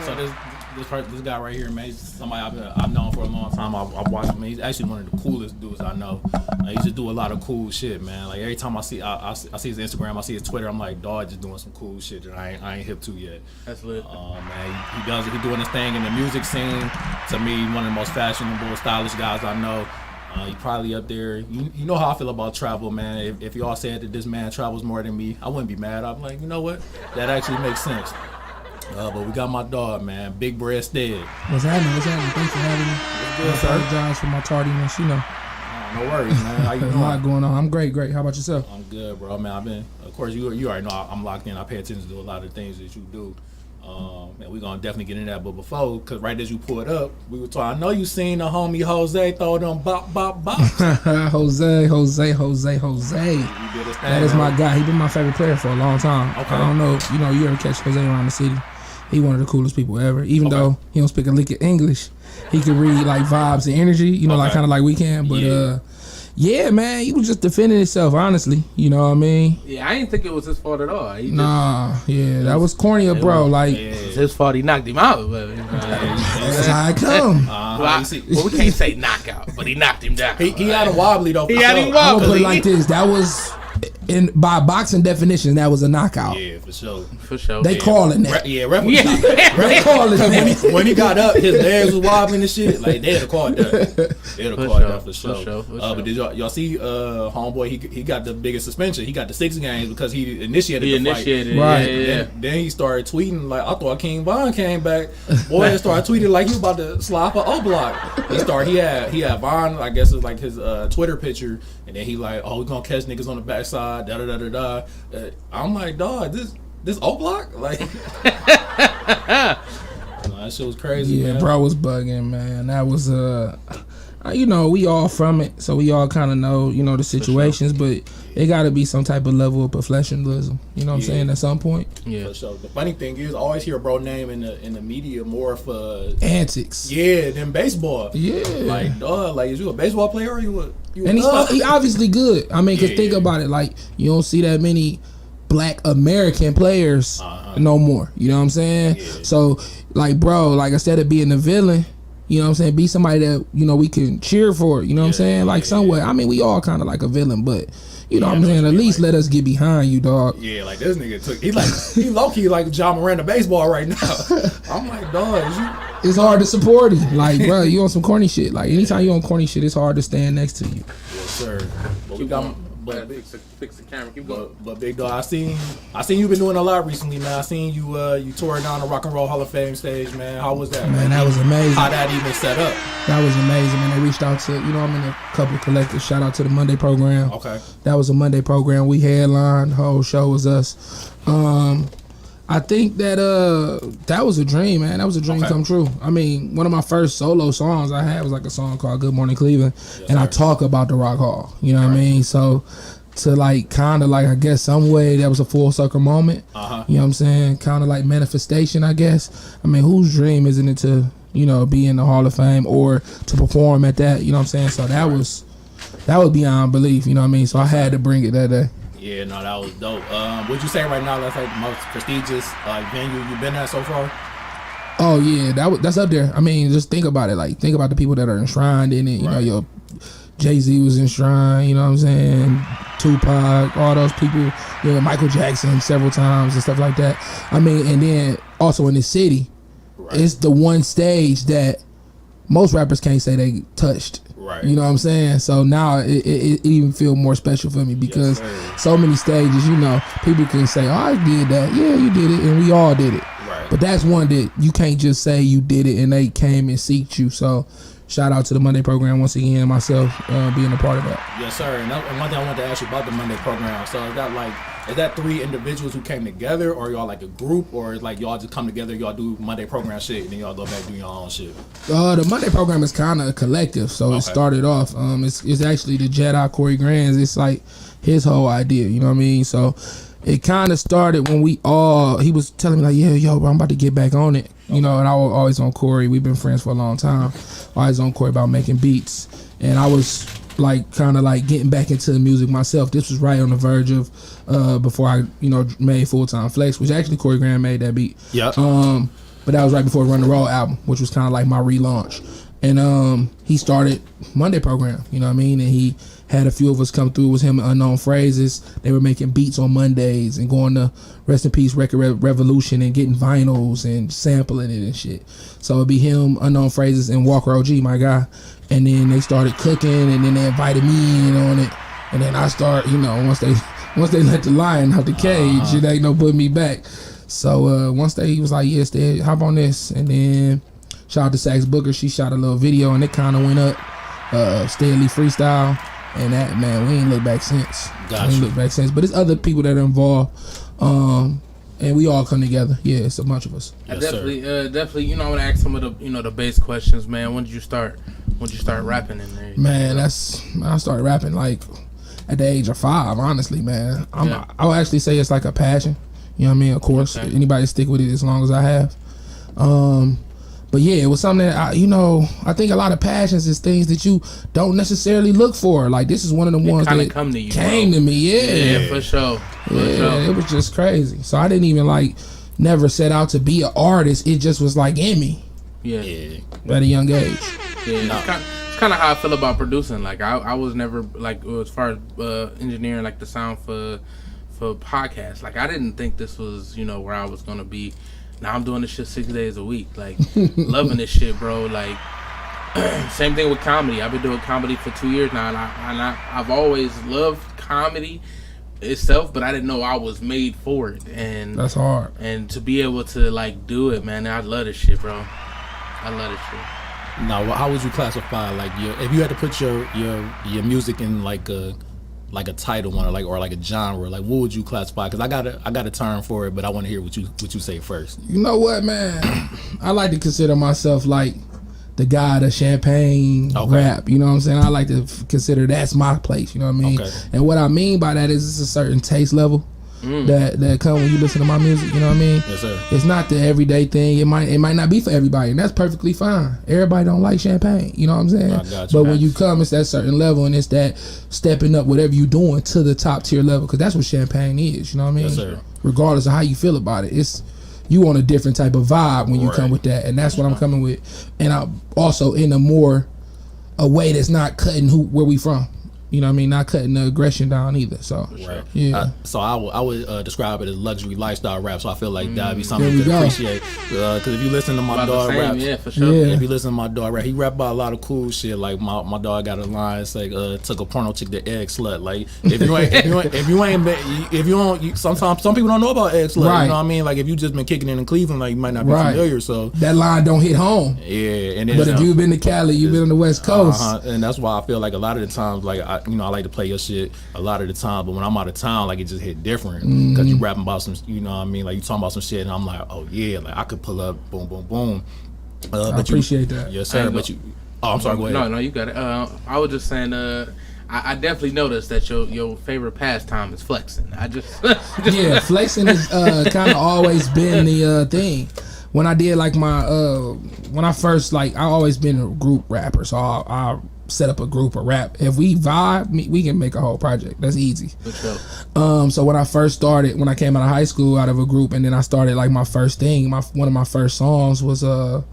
So this guy right here, man, he's somebody I've known for a long time. I've watched him. He's actually one of the coolest dudes I know. He just do a lot of cool shit, man. Like every time I see his Instagram, I see his Twitter, I'm like, dog, just doing some cool shit that I ain't hip to yet. That's lit. Man, he doing his thing in the music scene. To me, one of the most fashionable, stylish guys I know. He probably up there. You know how I feel about travel, man. If y'all said that this man travels more than me, I wouldn't be mad. I'm like, you know what? That actually makes sense. But we got my dog, man, Big Bread Stead. What's happening? Thanks for having me. What's good, sir? I apologize for my tardiness, No worries, man. How you There's a doing? lot going on. I'm great. Great. How about yourself? I'm good, bro. Man, of course, you already know I'm locked in. I pay attention to a lot of things that you do. And we're gonna definitely get into that. But before, cause right as you pulled up, we were talking. I know you seen the homie Jose throw them bop. Jose. You did his thing, That is my guy. He been my favorite player for a long time. Okay. I don't know. You ever catch Jose around the city? He one of the coolest people ever. Even though he don't speak a lick of English, he can read like vibes and energy. Like kind of like we can. But yeah, man, he was just defending himself. Honestly, you know what I mean? Yeah, I didn't think it was his fault at all. That was corny, bro. Like It was his fault. He knocked him out. But, that's how I come. well, we can't say knockout, but he knocked him down. He had a wobbly though. He had him I'm gonna put wobbly. it like this. That was, by boxing definition, that was a knockout. Yeah, for sure. For sure. They calling that. Ref was They calling that. when he got up, his legs was wobbling and shit. Like they'd have called that. They'd have called that for sure. But did y'all see homeboy? He got the biggest suspension. He got the 6 games because he initiated the fight. Right. Yeah. Then he started tweeting like, I thought King Von came back. Boy, he started tweeting like he was about to slap a O block. He had Von, I guess it's like his Twitter picture, and then he like, oh, we gonna catch niggas on the backside. Da da da da da. I'm like, dog, this O block, like, that shit was crazy. Yeah, man. bro was bugging, man. That was we all from it, so we all kind of know, the situations, but it got to be some type of level of professionalism. You know what I'm saying? At some point. Yeah. For sure. The funny thing is, I always hear bro name in the media more for Antics. Yeah, than baseball. Yeah. Like, dog, like, is you a baseball player or you a And he obviously good. I mean, cause think about it, like you don't see that many Black American players no more. You know what I'm saying? Yeah. So, like, bro, like instead of being the villain, you know what I'm saying, be somebody that we can cheer for. You know what I'm saying? Like somewhere. I mean, we all kind of like a villain, but you know what I'm saying. At least let us get behind you, dog. Yeah, like this nigga he low key like John Miranda baseball right now. I'm like, dog, It's hard to support him. Like, bro, you on some corny shit. Like anytime you on corny shit, it's hard to stand next to you. Yes, sir. But we got. Fix the camera. Keep going. But big dog, I seen you been doing a lot recently, man. I seen you tore down the Rock and Roll Hall of Fame stage, man. How was that? Man, that was amazing. How that even set up? That was amazing, man. They reached out to, I'm in a couple of collectives. Shout out to the Monday program. Okay. That was a Monday program. We headlined. The whole show was us. I think that that was a dream, man. That was a dream come true. I mean, one of my first solo songs I had was like a song called Good Morning Cleveland. And I talk about the Rock Hall. You know what I mean? So to like kind of like, I guess some way that was a full circle moment. You know what I'm saying? Kind of like manifestation, I guess. I mean, whose dream isn't it to, be in the Hall of Fame or to perform at that? You know what I'm saying? So that was beyond belief, you know what I mean? So I had to bring it that day. Yeah, no, that was dope. What'd you say right now? That's like the most prestigious venue you've been at so far? Oh yeah, that's up there. I mean, just think about it. Like, think about the people that are enshrined in it. You know, your Jay-Z was enshrined. You know what I'm saying? Tupac, all those people. Michael Jackson several times and stuff like that. I mean, and then also in the city, it's the one stage that most rappers can't say they touched. Right. You know what I'm saying? So now it even feel more special for me because so many stages, people can say, oh, I did that. Yeah, you did it. And we all did it. Right. But that's one that you can't just say you did it and they came and seeked you. So shout out to the Monday program once again and myself being a part of that. Yes, sir. And one thing I wanted to ask you about the Monday program. So is that 3 individuals who came together, or y'all like a group, or is like y'all just come together, y'all do Monday program shit, and then y'all go back and do your own shit? The Monday program is kind of a collective, so it started off. It's actually the Jedi Corey Grands. It's like his whole idea, you know what I mean? So it kind of started when he was telling me like, yo, bro, I'm about to get back on it, and I was always on Corey. We've been friends for a long time. Always on Corey about making beats, and I was like kind of like getting back into the music myself. This was right on the verge of before I made Full Time Flex, which actually Corey Graham made that beat. Yeah. But that was right before Run the Roll album, which was kind of like my relaunch. And he started Monday program, you know what I mean? And he had a few of us come through. It was him and Unknown Phrases. They were making beats on Mondays and going to Rest in Peace Record Revolution and getting vinyls and sampling it and shit. So it'd be him, Unknown Phrases, and Walker OG, my guy. And then they started cooking, and then they invited me in on it. And then I start, once they let the lion out the cage, it ain't no putting me back. So once he was like, yes, Dad, hop on this. And then shout out to Sax Booker. She shot a little video, and it kind of went up. Stanley Freestyle, and that, man, we ain't look back since. Gotcha. We ain't look back since. But it's other people that are involved, and we all come together. Yeah, it's a bunch of us. Yes, definitely. You know, I want to ask some of the the base questions, man. When did you start? When did you start rapping in there? Man, I started rapping like at the age of 5. Honestly, man, I would actually say it's like a passion. You know what I mean? Of course, anybody stick with it as long as I have. But yeah, it was something that I think a lot of passions is things that you don't necessarily look for. Like this is one of the ones that come to you, came to me. Yeah, for sure. It was just crazy. So I didn't even never set out to be an artist. It just was like in me. Yeah. At a young age. Yeah. It's kind of how I feel about producing. Like I was never as far as engineering the sound for podcasts. Like I didn't think this was where I was gonna be. Now I'm doing this shit 6 days a week, loving this shit, bro. Like, same thing with comedy. I've been doing comedy for 2 years now, and I've always loved comedy itself, but I didn't know I was made for it. And that's hard. And to be able to do it, man, I love this shit, bro. I love this shit. Now, how would you classify if you had to put your music in a title one or a genre, what would you classify? Because I got a term for it, but I want to hear what you say first. You know what, man? I like to consider myself like the god of champagne rap. You know what I'm saying? I like to consider that's my place. You know what I mean? Okay. And what I mean by that is it's a certain taste level that come when you listen to my music. You know what I mean? Yes, sir. It's not the everyday thing. It might not be for everybody, and that's perfectly fine. Everybody don't like champagne. You know what I'm saying? I got you, but when you come, it's that certain level, and it's that stepping up whatever you're doing to the top tier level, because that's what champagne is. You know what I mean? Yes, sir. Regardless of how you feel about it, it's you on a different type of vibe when you come with that, and that's what I'm coming with. And I'm also in a way that's not cutting where we from. You know what I mean? Not cutting the aggression down either. So, yeah. So I would describe it as luxury lifestyle rap. So I feel like that'd be something you could appreciate. Because if you listen to my dog rap, yeah, for sure. If you listen to my dog rap, he rap about a lot of cool shit. Like my dog got a line it's like took a porno chick to egg slut. Like if you don't, sometimes some people don't know about egg slut. Right. You know what I mean? Like if you just been kicking in Cleveland, you might not be familiar. So that line don't hit home. Yeah, but if you've been to Cali, you've been on the West Coast, and that's why I feel like a lot of the times, I like to play your shit a lot of the time, but when I'm out of town, it just hit different because you rapping about some, you know what I mean? You talking about some shit, and I'm like, oh yeah, I could pull up, boom, boom, boom. I appreciate that. Yes, sir. But you, I'm sorry. Go ahead. No, you got it. I was just saying, I definitely noticed that your favorite pastime is flexing. Yeah, flexing has kind of always been the thing. When I did when I first I always been a group rapper, so I set up a group of rap. If we vibe, we can make a whole project. That's easy. For sure. So when I first started, when I came out of high school, out of a group, and then I started my first thing. One of my first songs was what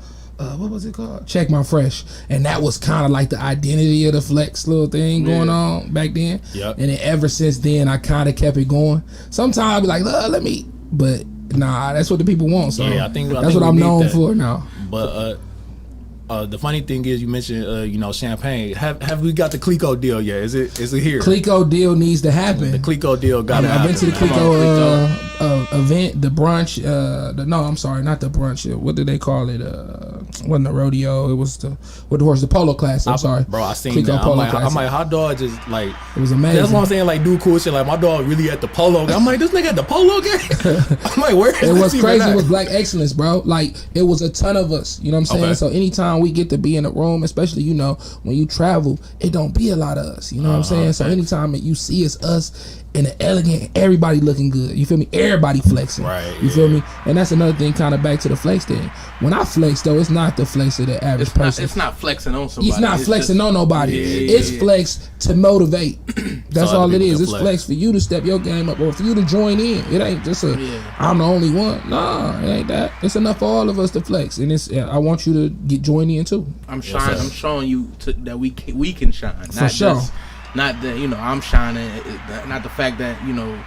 was it called? Check My Fresh, and that was kind of the identity of the flex little thing going on back then. Yep. And then ever since then, I kind of kept it going. Sometimes I'll be like, let me, but nah, that's what the people want. So yeah, I think that's what I'm known for now. But the funny thing is, you mentioned champagne. Have we got the Clico deal yet? Is it here? Clico deal needs to happen. The Clico deal got to happen. I've been to the Clico event, the brunch. No, I'm sorry, not the brunch. What did they call it? Wasn't the rodeo? It was the polo class. I'm sorry, bro. I seen Clico that. Polo I'm like, hot dog just it was amazing. That's what I'm saying. Do cool shit. My dog really at the polo game. I'm like, this nigga at the polo game. I'm like, where is it? Was crazy. At? It was Black Excellence, bro. It was a ton of us. You know what I'm saying? Okay. So anytime we get to be in a room, especially when you travel, it don't be a lot of us. You know what I'm saying? So anytime you see us in an elegant, everybody looking good. You feel me? Everybody flexing. Right. You feel me? And that's another thing, kind of back to the flex thing. When I flex though, it's not the flex of the average person. It's not flexing on somebody. It's not flexing on nobody. It's flex to motivate. That's all it is. It's flex for you to step your game up or for you to join in. It ain't just I'm the only one. Nah, it ain't that. It's enough for all of us to flex, and I want you to join in too. I'm showing you that we can shine. For sure. Not that I'm shining, not the fact that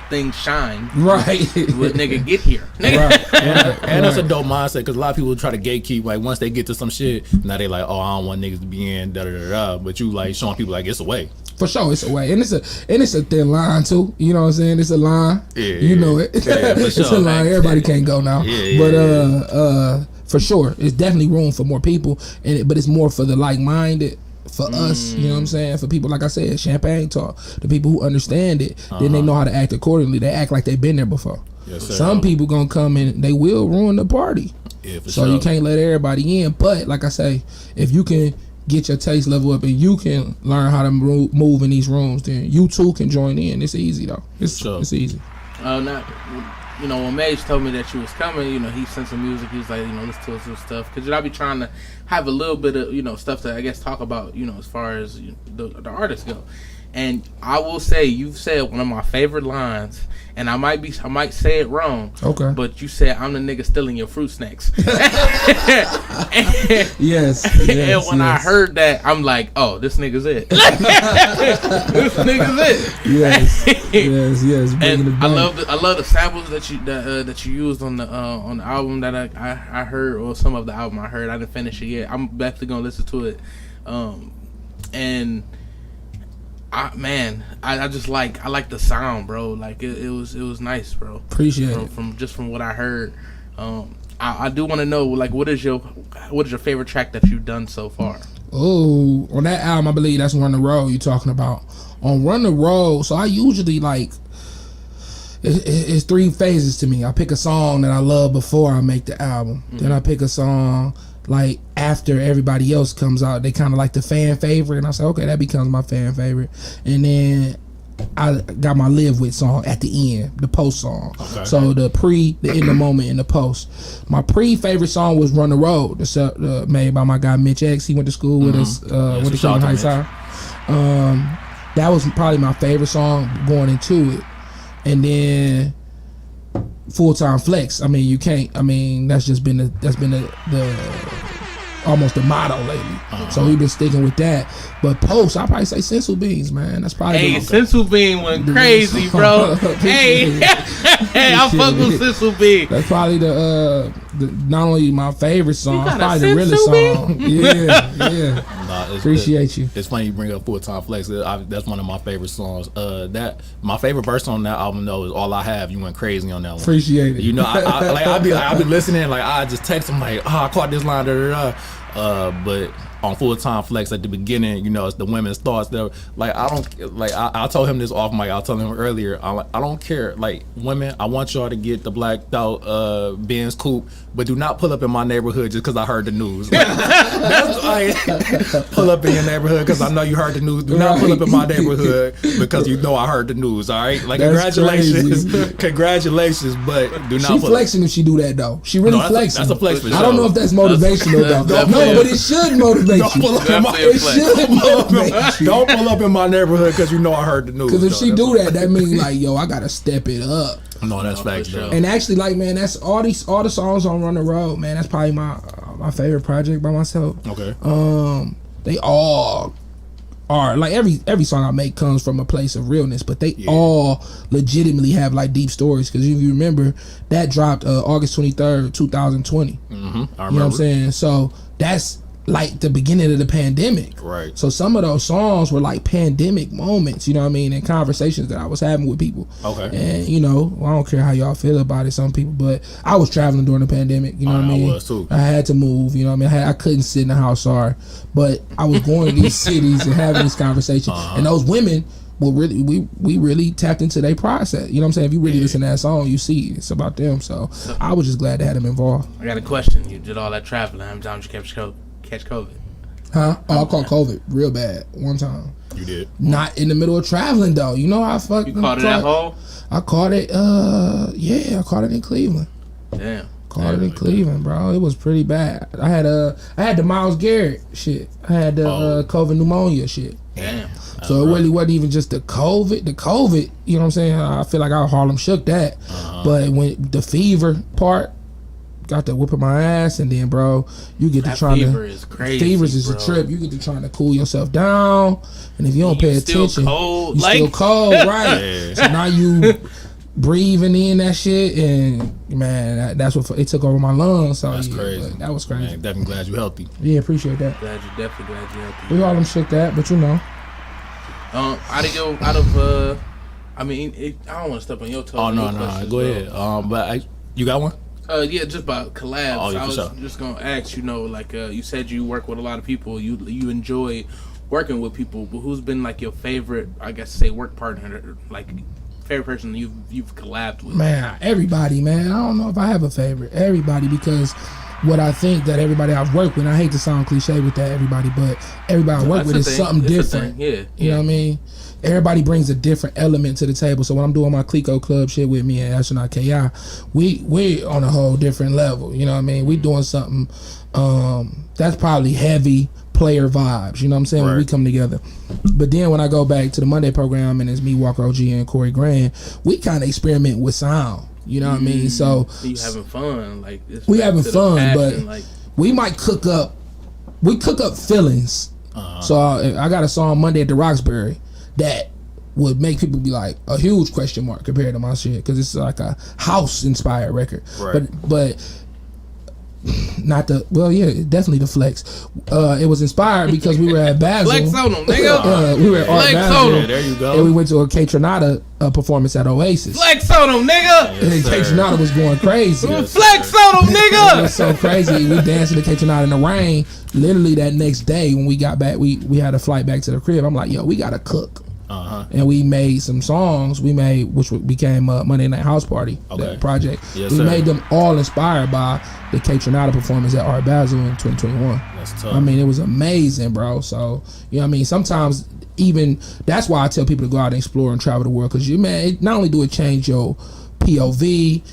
things shine. Right. What nigga get here? Right. And that's a dope mindset because a lot of people try to gatekeep. Once they get to some shit, now they like, oh, I don't want niggas to be in da da da da. But you showing people it's a way. For sure, it's a way, and it's a thin line too. You know what I'm saying? It's a line. Yeah, you know it. Yeah, for it's sure, a line. man. Everybody can't go now. Yeah, but for sure, it's definitely room for more people, but it's more for the like-minded. for us, you know what I'm saying? For people, like I said, champagne talk. The people who understand it, then they know how to act accordingly. They act like they've been there before. Yes, sir. Some people gonna come in, they will ruin the party. Yeah, for So sure. you can't let everybody in. But like I say, if you can get your taste level up and you can learn how to move in these rooms, then you too can join in. It's easy though. It's easy. Not, you know, when Mage told me that you was coming, you know, he sent some music. He was like, you know, let's do some stuff. Because, you know, I be trying to have a little bit of, you know, stuff to, I guess, talk about, you know, as far as the artists go. And I will say, you've said one of my favorite lines, and I might say it wrong. Okay. But you said, I'm the nigga stealing your fruit snacks. Yes. And when I heard that, I'm like, oh, this nigga's it. This nigga's it. Yes. And I love the samples that you used on the album that I heard, or some of the album I heard. I didn't finish it yet. I'm definitely gonna listen to it. And I just like the sound, bro. Like it was nice, bro. Appreciate it. From what I heard. I do want to know, like, what is your favorite track that you've done so far? Oh, on that album, I believe that's Run the Road you're talking about. On Run the Road, so I usually like it's 3 phases to me. I pick a song that I love before I make the album. Then I pick a song like after everybody else comes out. They kind of like the fan favorite, and I say, okay, that becomes my fan favorite. And then I got my live with song at the end, the post song. Okay. So the in the moment, and the post. My favorite song was Run the Road, made by my guy Mitch X. He went to school with us, went to Cleveland Heights High. That was probably my favorite song going into it. And then Full Time Flex. I mean, you can't. I mean, that's been the almost the motto lately. So we've been sticking with that. But post, I'll probably say Sensu Beans, man. That's probably Sensu Bean went crazy, bro. Hey, I fuck with Sensu Bean. That's probably the not only my favorite song, probably the realest song. Yeah. Appreciate you. It's funny you bring up Full Time Flex. That's one of my favorite songs. My favorite verse on that album though is All I Have. You went crazy on that one. Appreciate it. You know, I be listening, like I just text him like, I caught this line, but on Full Time Flex at the beginning, you know, it's the women's thoughts that like I told him this off mic. I told him earlier. I don't care. Like, women, I want y'all to get the blacked out Benz coupe, but do not pull up in my neighborhood just because I heard the news. Like, that's like, pull up in your neighborhood because I know you heard the news. Do not pull up in my neighborhood because you know I heard the news. All right, like that's congratulations, crazy. Congratulations, but do not. She flexing if she do that though. She really flexing. That's a flex for sure. I don't know if that's motivational though. No, but it should motivate you. Don't pull up in my neighborhood because you know I heard the news. Because if she do that means like, yo, I gotta step it up. No, that's facts, though. And actually, like, man, that's all the songs on Run the Road, man. That's probably my favorite project by myself. Okay. They all are like every song I make comes from a place of realness, but they all legitimately have like deep stories. Because if you remember, that dropped August 23rd, 2020. I remember. You know what I'm saying? So that's like the beginning of the pandemic. Right. So some of those songs were like pandemic moments, you know what I mean, and conversations that I was having with people. Okay. And, you know, I don't care how y'all feel about it, some people, but I was traveling during the pandemic, you know what I mean? I was too. I had to move, you know what I mean? I couldn't sit in the house, sorry. But I was going to these cities and having these conversations. And those women were really, we really tapped into their process. You know what I'm saying? If you really listen to that song, you see it's about them. So I was just glad to have them involved. I got a question. You did all that traveling. How many times you catch COVID? Huh? Oh, I caught COVID real bad one time. You did? Not in the middle of traveling though. You know how I fucking You caught it at home? I caught it. I caught it in Cleveland. Damn. Caught it in Cleveland, bro. It was pretty bad. I had the Myles Garrett shit. I had the COVID pneumonia shit. Damn. So it really wasn't even just the COVID. The COVID, you know what I'm saying? I feel like I Harlem shook that. But when the fever part got to whooping my ass, and then, bro, you get to trying to. Fever is crazy. Fevers is a trip. You get to trying to cool yourself down, and if you don't pay attention, cold. you still cold, right? So now you breathing in that shit, and man, that's what it took over my lungs. So that's crazy. That was crazy. Man, definitely glad you're healthy. Yeah, appreciate that. Definitely glad you're healthy. We all them shook that, but you know. I don't want to step on your toes. Oh no, go ahead. But you got one? Yeah, just about collabs. Oh, yeah, I was sure. just gonna ask, you know, like you said, you work with a lot of people. You enjoy working with people, but who's been like your favorite, I guess, say work partner, like favorite person you've collabed with? Man, everybody, man. I don't know if I have a favorite. Everybody, because what I think that everybody I've worked with, and I hate to sound cliche with that, everybody, but everybody I work with is something different. Yeah. You know what I mean? Everybody brings a different element to the table. So when I'm doing my Clico Club shit with me and Astronaut KI, we on a whole different level. You know what I mean? We doing something that's probably heavy player vibes. You know what I'm saying? When we come together. But then when I go back to the Monday program and it's me, Walker OG, and Corey Grand, we kind of experiment with sound. You know what I mean? So you having fun, like we having fun, passion, but we might cook up feelings. So I got a song Monday at the Roxbury that would make people be like a huge question mark compared to my shit, because it's like a house inspired record. But not the definitely the flex. It was inspired because we were at Basel. Flex on them, nigga. We were at Art Flex Basel. on them. There you go. And we went to a K Tronada performance at Oasis. Flex on them, nigga. And K Tronada was going crazy. Flex on them, It nigga. was so crazy. We danced to the K Tronada in the rain. Literally that next day when we got back, we had a flight back to the crib. I'm like, yo, we gotta cook. And we made some songs. We made, which became Monday Night House Party, that project. Yes, we sir. made them all inspired by the K Tronada performance at Art Basel in 2021. That's tough. I mean, it was amazing, bro. So, you know what I mean? Sometimes even, that's why I tell people to go out and explore and travel the world, because not only do it change your POV,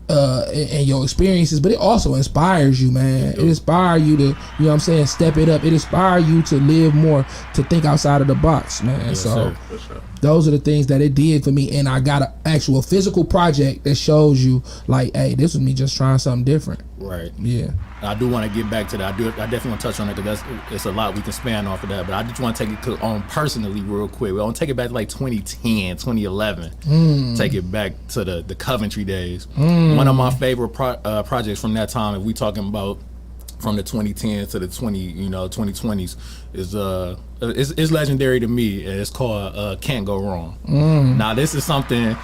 and your experiences, but it also inspires you, man. It inspires you to, you know what I'm saying, step it up. It inspires you to live more, to think outside of the box, man. Yes, so sir. those are the things that it did for me, and I got an actual physical project that shows you, like, hey, this was me just trying something different. Right. Yeah. I do want to get back to that. I definitely want to touch on it, because it's a lot we can span off of that. But I just want to take it on personally real quick. I want to take it back to like 2010, 2011. Take it back to the Coventry days. One of my favorite projects from that time, if we talking about from the 2010s to the 2020s, is it's legendary to me. It's called Can't Go Wrong. Now this is something.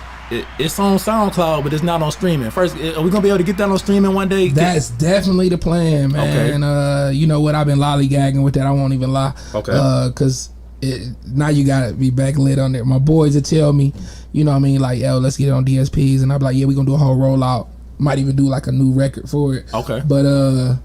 It's on SoundCloud, but it's not on streaming. First, are we gonna be able to get that on streaming one day? That's definitely the plan, man. Okay. You know what? I've been lollygagging with that. I won't even lie. Okay. Because now you gotta be backlit on there. My boys will tell me, you know what I mean, like, yo, let's get it on DSPs, and I'm like, yeah, we gonna do a whole rollout. Might even do like a new record for it. Okay. But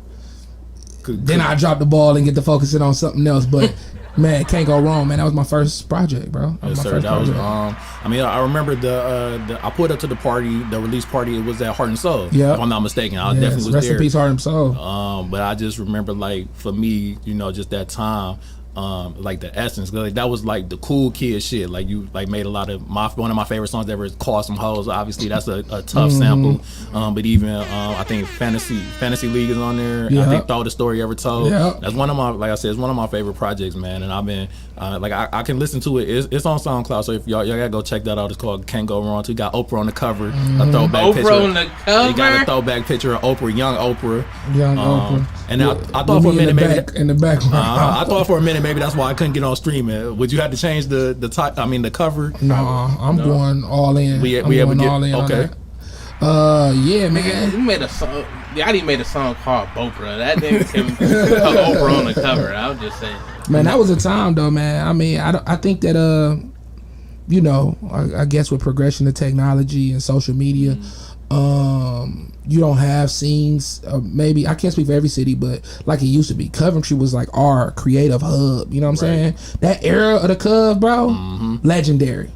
then I drop the ball and get to focusing on something else. But man, Can't Go Wrong, man. That was my first project, bro. Yes, sir. That was I mean, I remember the I pulled up to the party, the release party. It was at Heart and Soul. Yeah. If I'm not mistaken, I definitely was rest there. in peace, Heart and Soul. But I just remember, like, for me, just that time, like the essence, like that was like the cool kid shit. Like you like made a lot of one of my favorite songs ever is Call Some Hoes. Obviously that's a tough sample. But even I think Fantasy League is on there. Yeah. I think Throw the Story Ever Told. Yeah. That's one of my, like I said, it's one of my favorite projects, man. And I've been like I can listen to it. It's on SoundCloud, so if y'all gotta go check that out. It's called Can't Go Wrong. We got Oprah on the cover, a throwback picture. Oprah on the cover. You got a throwback picture of Oprah, young Oprah. Oprah. And I thought for a minute maybe in the background. I thought for a minute maybe that's why I couldn't get on streaming. Would you have to change the top? I mean the cover? No, I'm going all in. We I'm ever going get all in on okay? that. Yeah, man. You made a song. Yeah, I didn't made a song called Oprah. That nigga can put Oprah on the cover. I was just saying. Man, that was a time though, man. I mean, I think that you know, I guess with progression of technology and social media, you don't have scenes. Maybe I can't speak for every city, but like it used to be, Coventry was like our creative hub. You know what I'm saying? That era of the Cov, bro, legendary.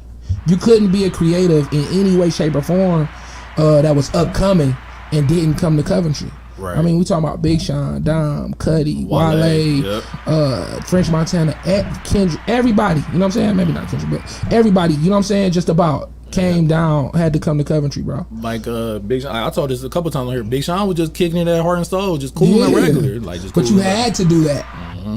You couldn't be a creative in any way, shape, or form that was upcoming and didn't come to Coventry. Right. I mean, we talking about Big Sean, Dom, Cuddy, Wale, French Montana, Kendrick, everybody. You know what I'm saying? Maybe not Kendrick, but everybody. You know what I'm saying? Just about came down, had to come to Coventry, bro. Like Big Sean, I told this a couple times on here. Big Sean was just kicking it at Heart and Soul, just cool and regular, like just. Cool but you had to do that.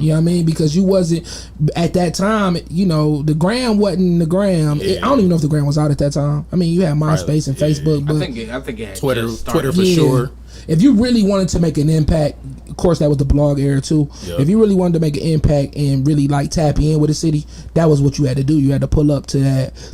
You know what I mean? Because you wasn't at that time. You know, the gram wasn't the gram. I don't even know if the gram was out at that time. I mean, you had MySpace and Facebook, but I think it had Twitter just started. for sure. If you really wanted to make an impact, of course, that was the blog era too. Yep. If you really wanted to make an impact and really like tap in with a city, that was what you had to do. You had to pull up to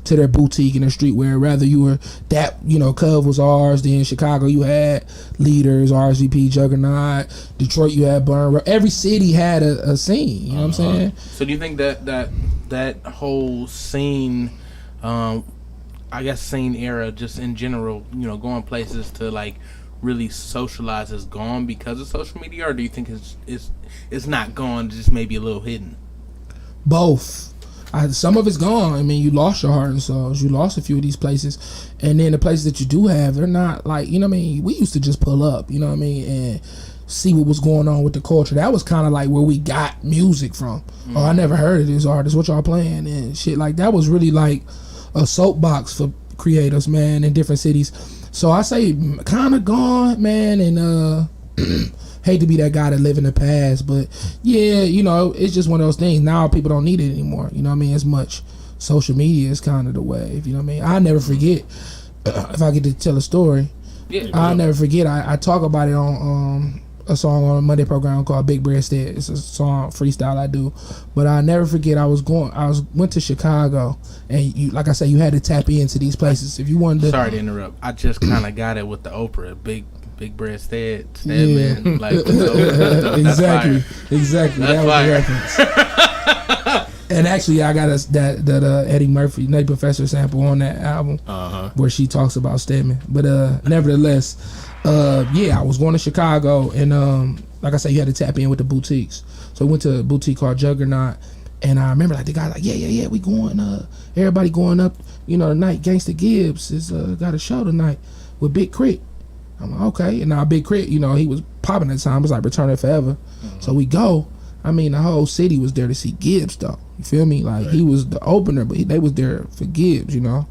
their boutique in their streetwear. Rather you were that, you know, Cove was ours. Then Chicago, you had Leaders, RSVP, Juggernaut. Detroit, you had Burn. Every city had a scene. You know what I'm saying? So do you think that whole scene, I guess scene era, just in general, you know, going places to like really socialize is gone because of social media, or do you think it's not gone, just maybe a little hidden? Both. Some of it's gone. I mean, you lost your heart and souls. You lost a few of these places, and then the places that you do have, they're not like, you know what I mean. We used to just pull up, you know what I mean, and see what was going on with the culture. That was kind of like where we got music from. Oh, I never heard of this artist. What y'all playing and shit like that was really like a soapbox for creators, man, in different cities. So I say kind of gone, man, and hate to be that guy that live in the past, but yeah, you know, it's just one of those things. Now people don't need it anymore, you know what I mean, as much. Social media is kind of the wave, you know what I mean. I never forget, if I get to tell a story, I'll never forget, I talk about it on a song on a Monday program called Big Breadstead. It's a song freestyle I do, but I'll never forget. Went to Chicago, and you, like I said, you had to tap into these places if you wanted to. Sorry to interrupt. I just kind of got it with the Oprah, Big Breadstead, man. Like exactly. That's That was the reference. And actually, I got that Eddie Murphy, Nutty Professor sample on that album, where she talks about Stedman. But nevertheless. I was going to Chicago, and like I said, you had to tap in with the boutiques. So we went to a boutique called Juggernaut, and I remember like the guy like, yeah, we going, everybody going up, you know, tonight. Gangsta Gibbs is got a show tonight with Big Crit. I'm like, okay, and now Big Crit, you know, he was popping at the time. It was like Returning Forever. So we go. I mean, the whole city was there to see Gibbs, though. You feel me? Like, he was the opener, but they was there for Gibbs, you know?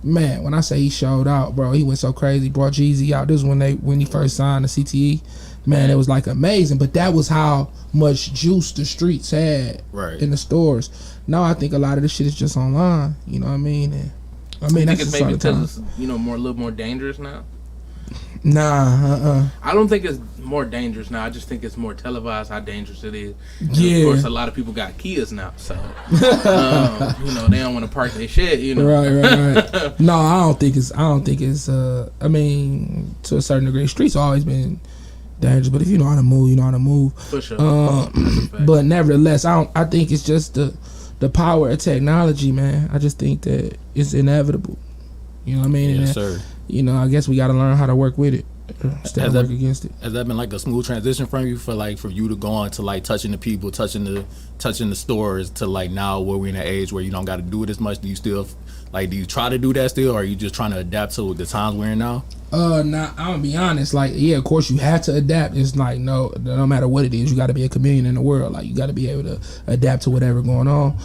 Man, when I say he showed out, bro, he went so crazy. Brought Jeezy out. This is when he first signed the CTE. Man, it was, like, amazing. But that was how much juice the streets had in the stores. Now I think a lot of this shit is just online, you know what I mean? And, I mean, that's it's maybe because it's, you know, a little more dangerous now? Nah, I don't think it's more dangerous now. I just think it's more televised how dangerous it is. And yeah. Of course, a lot of people got Kias now, so you know, they don't want to park their shit. You know, right. No, I don't think it's. I mean, to a certain degree, streets always been dangerous. But if you know how to move, you know how to move. For sure. But nevertheless, I think it's just the power of technology, man. I just think that it's inevitable. You know what I mean? Yes, sir. You know, I guess we got to learn how to work with it. Instead of work against it. Has that been like a smooth transition from you for you to go on to like touching the people, touching the stores to like now where we're in an age where you don't got to do it as much? Do you still like, do you try to do that still, or are you just trying to adapt to the times we're in now? Nah, I'm gonna be honest. Like, yeah, of course you have to adapt. It's like no matter what it is, you got to be a chameleon in the world. Like, you got to be able to adapt to whatever going on.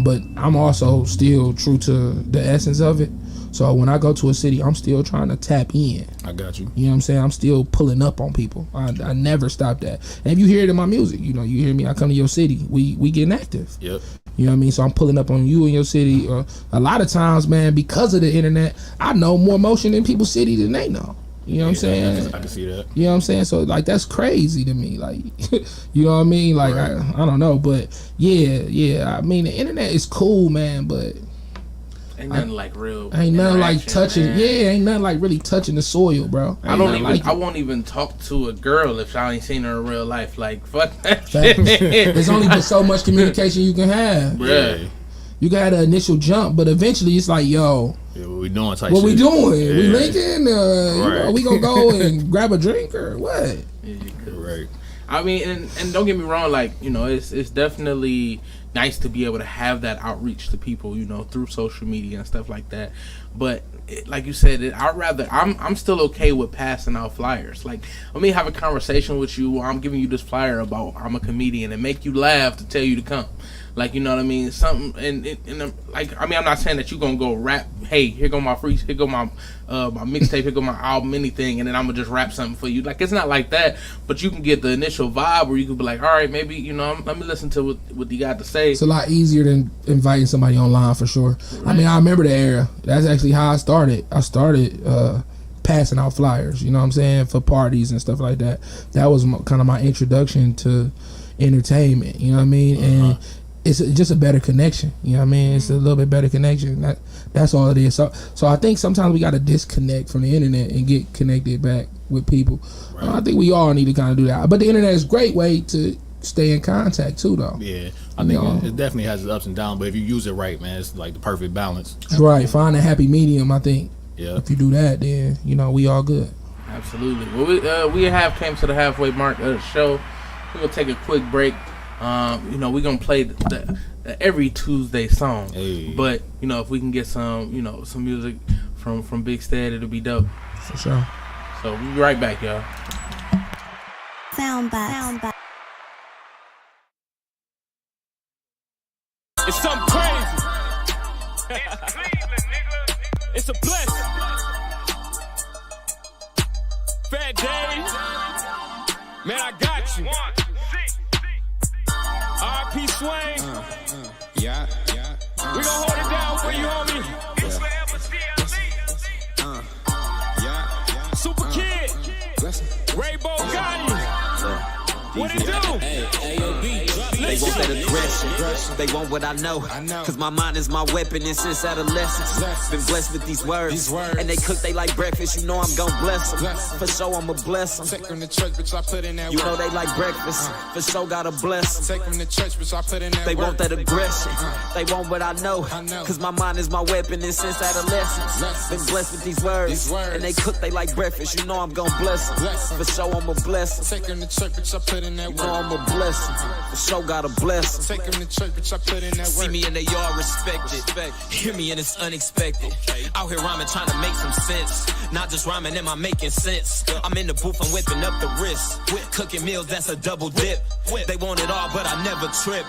But I'm also still true to the essence of it. So when I go to a city, I'm still trying to tap in. I got you. You know what I'm saying? I'm still pulling up on people. I never stop that. And if you hear it in my music, you know, you hear me, I come to your city, we getting active. Yep. You know what I mean? So I'm pulling up on you in your city. A lot of times, man, because of the internet, I know more motion in people's city than they know. You know what I'm saying? I can see that. You know what I'm saying? So, like, that's crazy to me. Like, you know what I mean? Like, right. I don't know. But, yeah. I mean, the internet is cool, man, but... Ain't nothing like real. Ain't nothing like touching. Man. Yeah, ain't nothing like really touching the soil, bro. I won't even talk to a girl if I ain't seen her in real life. Like, fuck that shit. There's only but so much communication you can have. Yeah. You got an initial jump, but eventually it's like, yo, yeah, what we doing? What we doing? Yeah. We linking? Are we gonna go and grab a drink or what? Yeah, right. I mean, and don't get me wrong. Like, you know, it's definitely nice to be able to have that outreach to people, you know, through social media and stuff like that. But like you said, I'm still okay with passing out flyers. Like, let me have a conversation with you. I'm giving you this flyer about I'm a comedian and make you laugh to tell you to come. Like, you know what I mean? Something, and like, I mean, I'm not saying that you gonna go rap. Hey, here go my here go my mixtape, here go my album, anything, and then I'm gonna just rap something for you. Like, it's not like that, but you can get the initial vibe where you can be like, all right, maybe, you know, let me listen to what you got to say. It's a lot easier than inviting somebody online for sure. Right. I mean, I remember the era. That's actually how I started. I started passing out flyers, you know what I'm saying, for parties and stuff like that. That was kind of my introduction to entertainment, you know what I mean? And it's just a better connection, you know what I mean? It's a little bit better connection. That's all it is. So I think sometimes we got to disconnect from the internet and get connected back with people. Right. I think we all need to kind of do that. But the internet is a great way to stay in contact too, though. Yeah, I think it definitely has its ups and downs, but if you use it right, man, it's like the perfect balance. Right, find a happy medium, I think. Yeah. If you do that, then, you know, we all good. Absolutely. Well, we came to the halfway mark of the show. We're going to take a quick break. You know, we're going to play the every Tuesday song. Hey. But, you know, if we can get some, you know, some music from Big Stead, it'll be dope. For sure. So we'll be right back, y'all. Soundbox. It's something crazy. It's Cleveland, nigga. It's a blessing. Fat Dave. Man, I got you. R.P. Swain. Yeah. We gon' hold it down for you, homie. Super Kid. Rainbow Gotti. What it do? They want that aggression. They want what I know. Cause my mind is my weapon, and since adolescence, been blessed with these words. And they cook they like breakfast, you know I'm gon' bless them. For sure I'ma bless them. Take them to church, bitch, I put in that You work. know they like breakfast, for sure gotta bless them. Take them to church, bitch, I put in that They work. want that aggression. They want what I know. Cause my mind is my weapon, and since adolescence, been blessed with these words. And they cook they like breakfast, you know I'm gon' bless them. For sure I'ma bless them. Take them to church, bitch, I put in that You work. know I'ma bless them. For sure gotta bless them. Take them to church, bitch, I put in that work. See me in the yard, respect it. Hear me and it's unexpected. Out here rhyming, trying to make some sense. Not just rhyming, am I making sense? I'm in the booth, I'm whipping up the wrist. Cooking meals, that's a double dip. They want it all, but I never trip.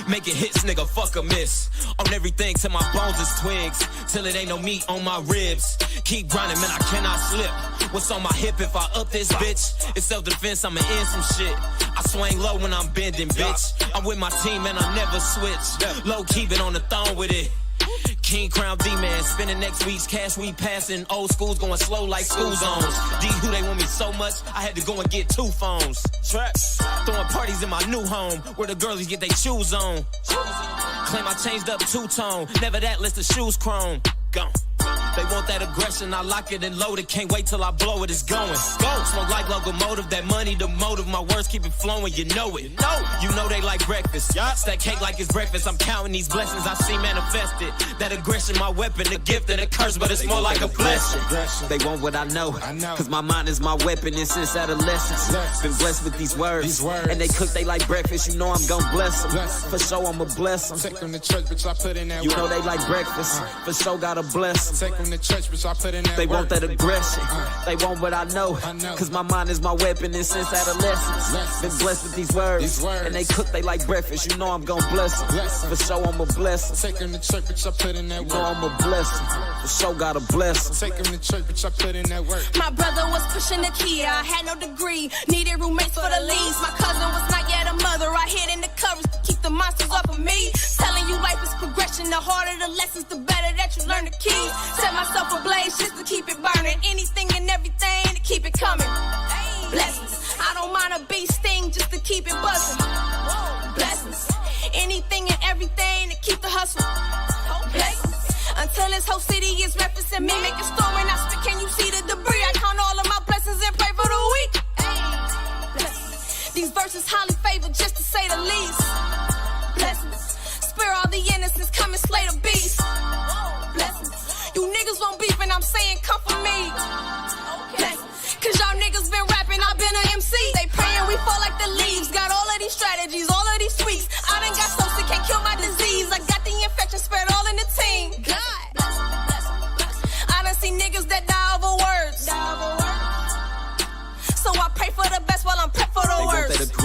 Making hits, nigga, fuck a miss. On everything till my bones is twigs. Till it ain't no meat on my ribs. Keep grinding, man, I cannot slip. What's on my hip if I up this bitch? It's self-defense, I'ma end some shit. I swing low when I'm bending, bitch. I'm with my team and I never switch. Low key, been on the throne with it. King Crown D-Man, spending next week's cash we passing. Old school's going slow like school zones. D who they want me so much, I had to go and get 2 phones. Trap, throwing parties in my new home, where the girlies get their shoes on. Claim I changed up 2-tone, never that list of shoes chrome. Gone. They want that aggression, I lock it and load it. Can't wait till I blow it, it's going. Go, smoke like locomotive, that money the motive. My words keep it flowing, you know it. You know they like breakfast. Stack cake like it's breakfast. I'm counting these blessings I see manifested. That aggression, my weapon, a gift and a curse, but it's more like a blessing. They want what I know, cause my mind is my weapon, and since adolescence, been blessed with these words. And they cook they like breakfast, you know I'm gon' bless them. For sure I'ma bless them. Take them to church, bitch, I put in that You work. know they like breakfast, for sure gotta bless them. Take them to church, bitch, I put in that They work. want that aggression. They want what I know. Cause my mind is my weapon, and since adolescence, been blessed with these words. And they cook they like breakfast, you know I'm gon' bless them. For sure I'ma bless them. Take them to church, bitch, I put in that You know work. I'ma bless them. For sure gotta bless them. Take them to church, bitch, I put in that work. My brother was pushing the Kia, I had no degree. Needed roommates for the leads. My cousin was not yet a mother. I hid in the covers to keep the monsters off of me. Telling you life is progression. The harder the lessons, the better that you learn the keys. Set myself ablaze just to keep it burning. Anything and everything to keep it coming. Blessings. I don't mind a bee sting just to keep it buzzing. Blessings. Anything and everything to keep the hustle. Blessings. Until this whole city is referencing me. Make a storm and I spit. Can you see the debris? I count all of my blessings and pray for the weak. Blessings. These verses highly favored just to say the least. Blessings. Spare all the innocents, come and slay the beast. Blessings. You niggas won't beef and I'm saying come for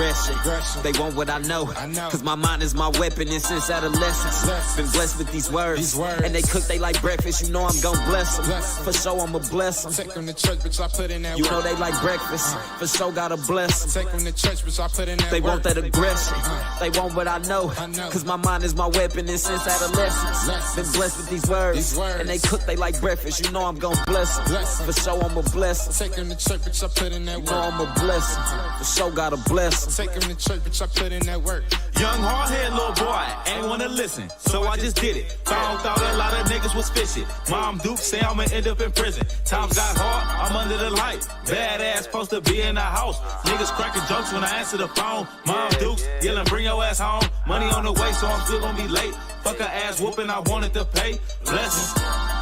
aggression. They want what I know. Cause my mind is my weapon, and since adolescence, been blessed with these words. And they cook, they like breakfast, you know I'm gon' bless them. For sure, I'ma bless them. Take them to church, bitch, I put in that You work. know they like breakfast, for sure gotta bless them. Take them to church, bitch, I put in that They work. want that aggression, they want what I know. Cause my mind is my weapon, and since adolescence, been blessed with these words. And they cook, they like breakfast, you know I'm gon' bless them. For sure, I'ma bless them. Take them to church, bitch, I put in that You work. know I'ma bless them. For sure gotta bless them. Take them to church, bitch, I put in that work. Young hard-head little boy, ain't wanna listen, so I just did it. Found out a lot of niggas was fishy. Mom Duke say I'ma end up in prison. Times got hard, I'm under the light. Badass supposed to be in the house. Niggas cracking jokes when I answer the phone. Mom Dukes yelling, bring your ass home. Money on the way, so I'm still gonna be late. Fuck a ass whooping, I wanted to pay. Blessings,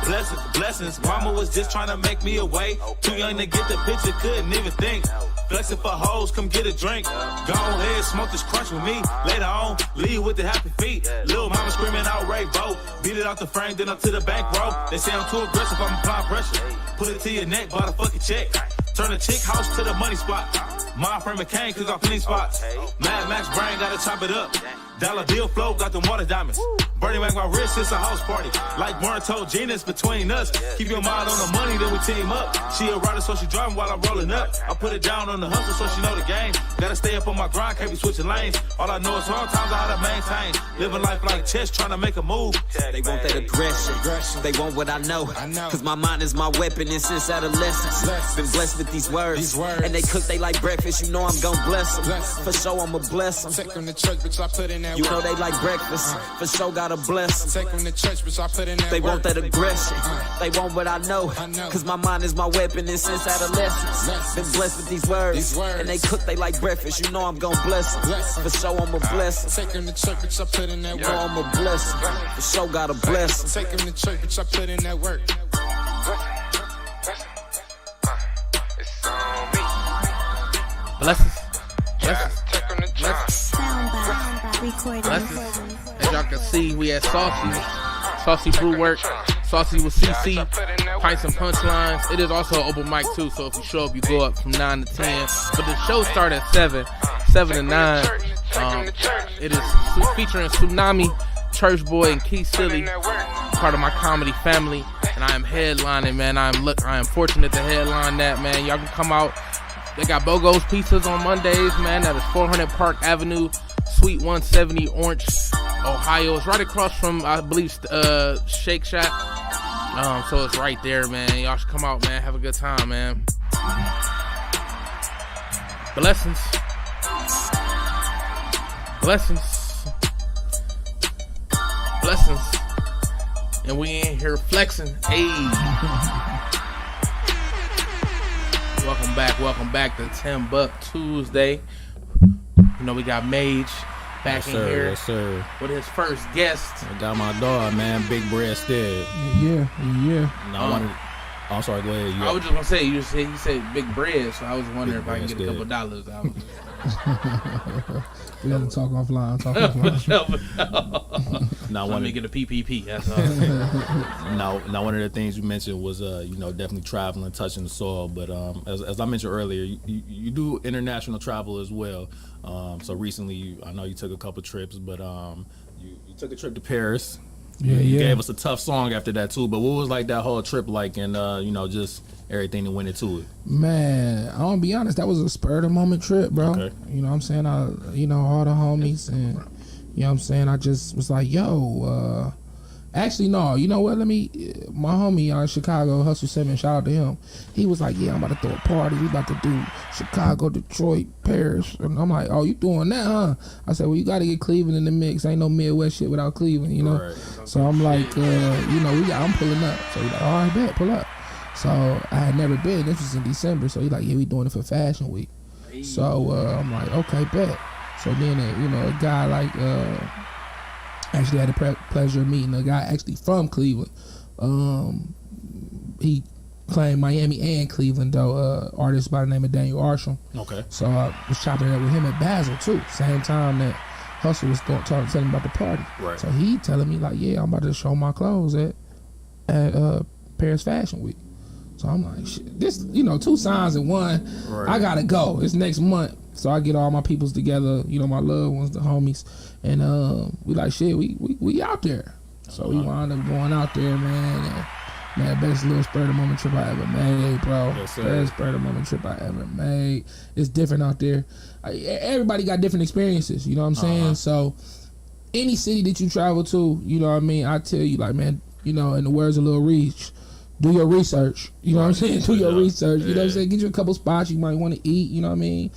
blessings, blessings. Mama was just trying to make me away. Too young to get the picture, couldn't even think. Flexing for hoes, come get a drink. Go ahead, smoke this crunch with me. Later on, leave with the happy feet. Lil' mama screaming out rainbow. Beat it out the frame, then up to the bank row. They say I'm too aggressive, I'm applying pressure. Put it to your neck, buy the fucking check. Turn the chick house to the money spot. My frame of cane, cause I'm plenty spots. Mad Max brain, gotta chop it up. Dollar bill flow, got them water diamonds. Bernie Mac my wrist, it's a house party. Like Warren told Gina, it's between us. Keep your mind on the money, then we team up. She a rider, so she driving while I'm rolling up. I put it down on the hustle, so she know the game. Gotta stay up on my grind, can't be switching lanes. All I know is hard times I how to maintain. Living life like chess, trying to make a move. They want that aggression, they want what I know. Cause my mind is my weapon, and since adolescence, been blessed with these words. And they cook, they like breakfast, you know I'm gon' bless them. For sure, I'ma bless them. Take them to church, bitch, I put in that You work. know they like breakfast, for sure gotta bless them. Take them to church, bitch, I put in that They work. want that aggression, they want what I know. Cause my mind is my weapon, and since adolescence, been blessed with these words. And they cook, they like breakfast, you know I'm gon' bless them. For sure, I'ma bless them. Take them to church, bitch, I put in that You know work. I'ma bless them. For sure gotta bless them. Take them to church, bitch, I put in that work. It's on me. Blessings. Yeah, take them to church. Blessings. As y'all can see, we at Saucy Brew Work. Saucy with CC, Pints and Punchlines. It is also an open mic too, so if you show up, you go up from 9 to 10. But the show starts at 7 to 9. It is featuring Tsunami, Church Boy, and Key Silly, part of my comedy family. And I am headlining, man. I am fortunate to headline that, man. Y'all can come out. They got BOGO's Pizzas on Mondays, man. That is 400 Park Avenue, Suite 170, Orange, Ohio. It's right across from, I believe, Shake Shack. So it's right there, man. Y'all should come out, man. Have a good time, man. Blessings. Blessings. Blessings. And we in here flexing. Hey. Welcome back to TimbukTuesday. You know, we got Mage back in here. Yes, sir. With his first guest. I got my dog, man, Big Breasted. Yeah. I'm sorry, go ahead. I was just gonna say, you said big bread, so I was wondering if I can get a couple dollars out. We gotta talk offline. Now, Let me get a PPP. That's all. Now, one of the things you mentioned was, definitely traveling, touching the soil. But as I mentioned earlier, you do international travel as well. So recently, I know you took a couple trips, but you took a trip to Paris. You gave us a tough song after that too. But what was like that whole trip like, and just everything that went into it? Man, I'm gonna be honest, that was a spur of the moment trip, bro. Okay. You know what I'm saying? All the homies, and you know what I'm saying? I just was like, yo, actually, no, you know what? My homie out in Chicago, Hustle 7, shout out to him. He was like, yeah, I'm about to throw a party. We about to do Chicago, Detroit, Paris. And I'm like, oh, you doing that, huh? I said, well, you got to get Cleveland in the mix. Ain't no Midwest shit without Cleveland, you know? Right. So I'm like, I'm pulling up. So he's like, all right, bet, pull up. So I had never been. This was in December. So he's like, yeah, we doing it for Fashion Week. So I'm like, okay, bet. So then, a guy like, actually had the pleasure of meeting a guy actually from Cleveland. He claimed Miami and Cleveland, though, artist by the name of Daniel Arsham. Okay. So I was chopping it up with him at Basel, too. Same time that Hustle was telling him about the party. Right. So he telling me, like, yeah, I'm about to show my clothes at Paris Fashion Week. So I'm like, shit, this, 2 signs in one. Right. I gotta go. It's next month. So I get all my peoples together, you know, my loved ones, the homies, and we like shit. We out there. So we wound up going out there, man. And, man, best little spur of the moment trip I ever made, bro. Yes, sir. Best spur of the moment trip I ever made. It's different out there. Everybody got different experiences, you know what I'm saying? So any city that you travel to, you know what I mean, I tell you, like, man, you know, in the words of Lil Reach, do your research. You know what I'm saying? Do your research. You know what I'm saying? Get you a couple spots you might want to eat, you know what I mean?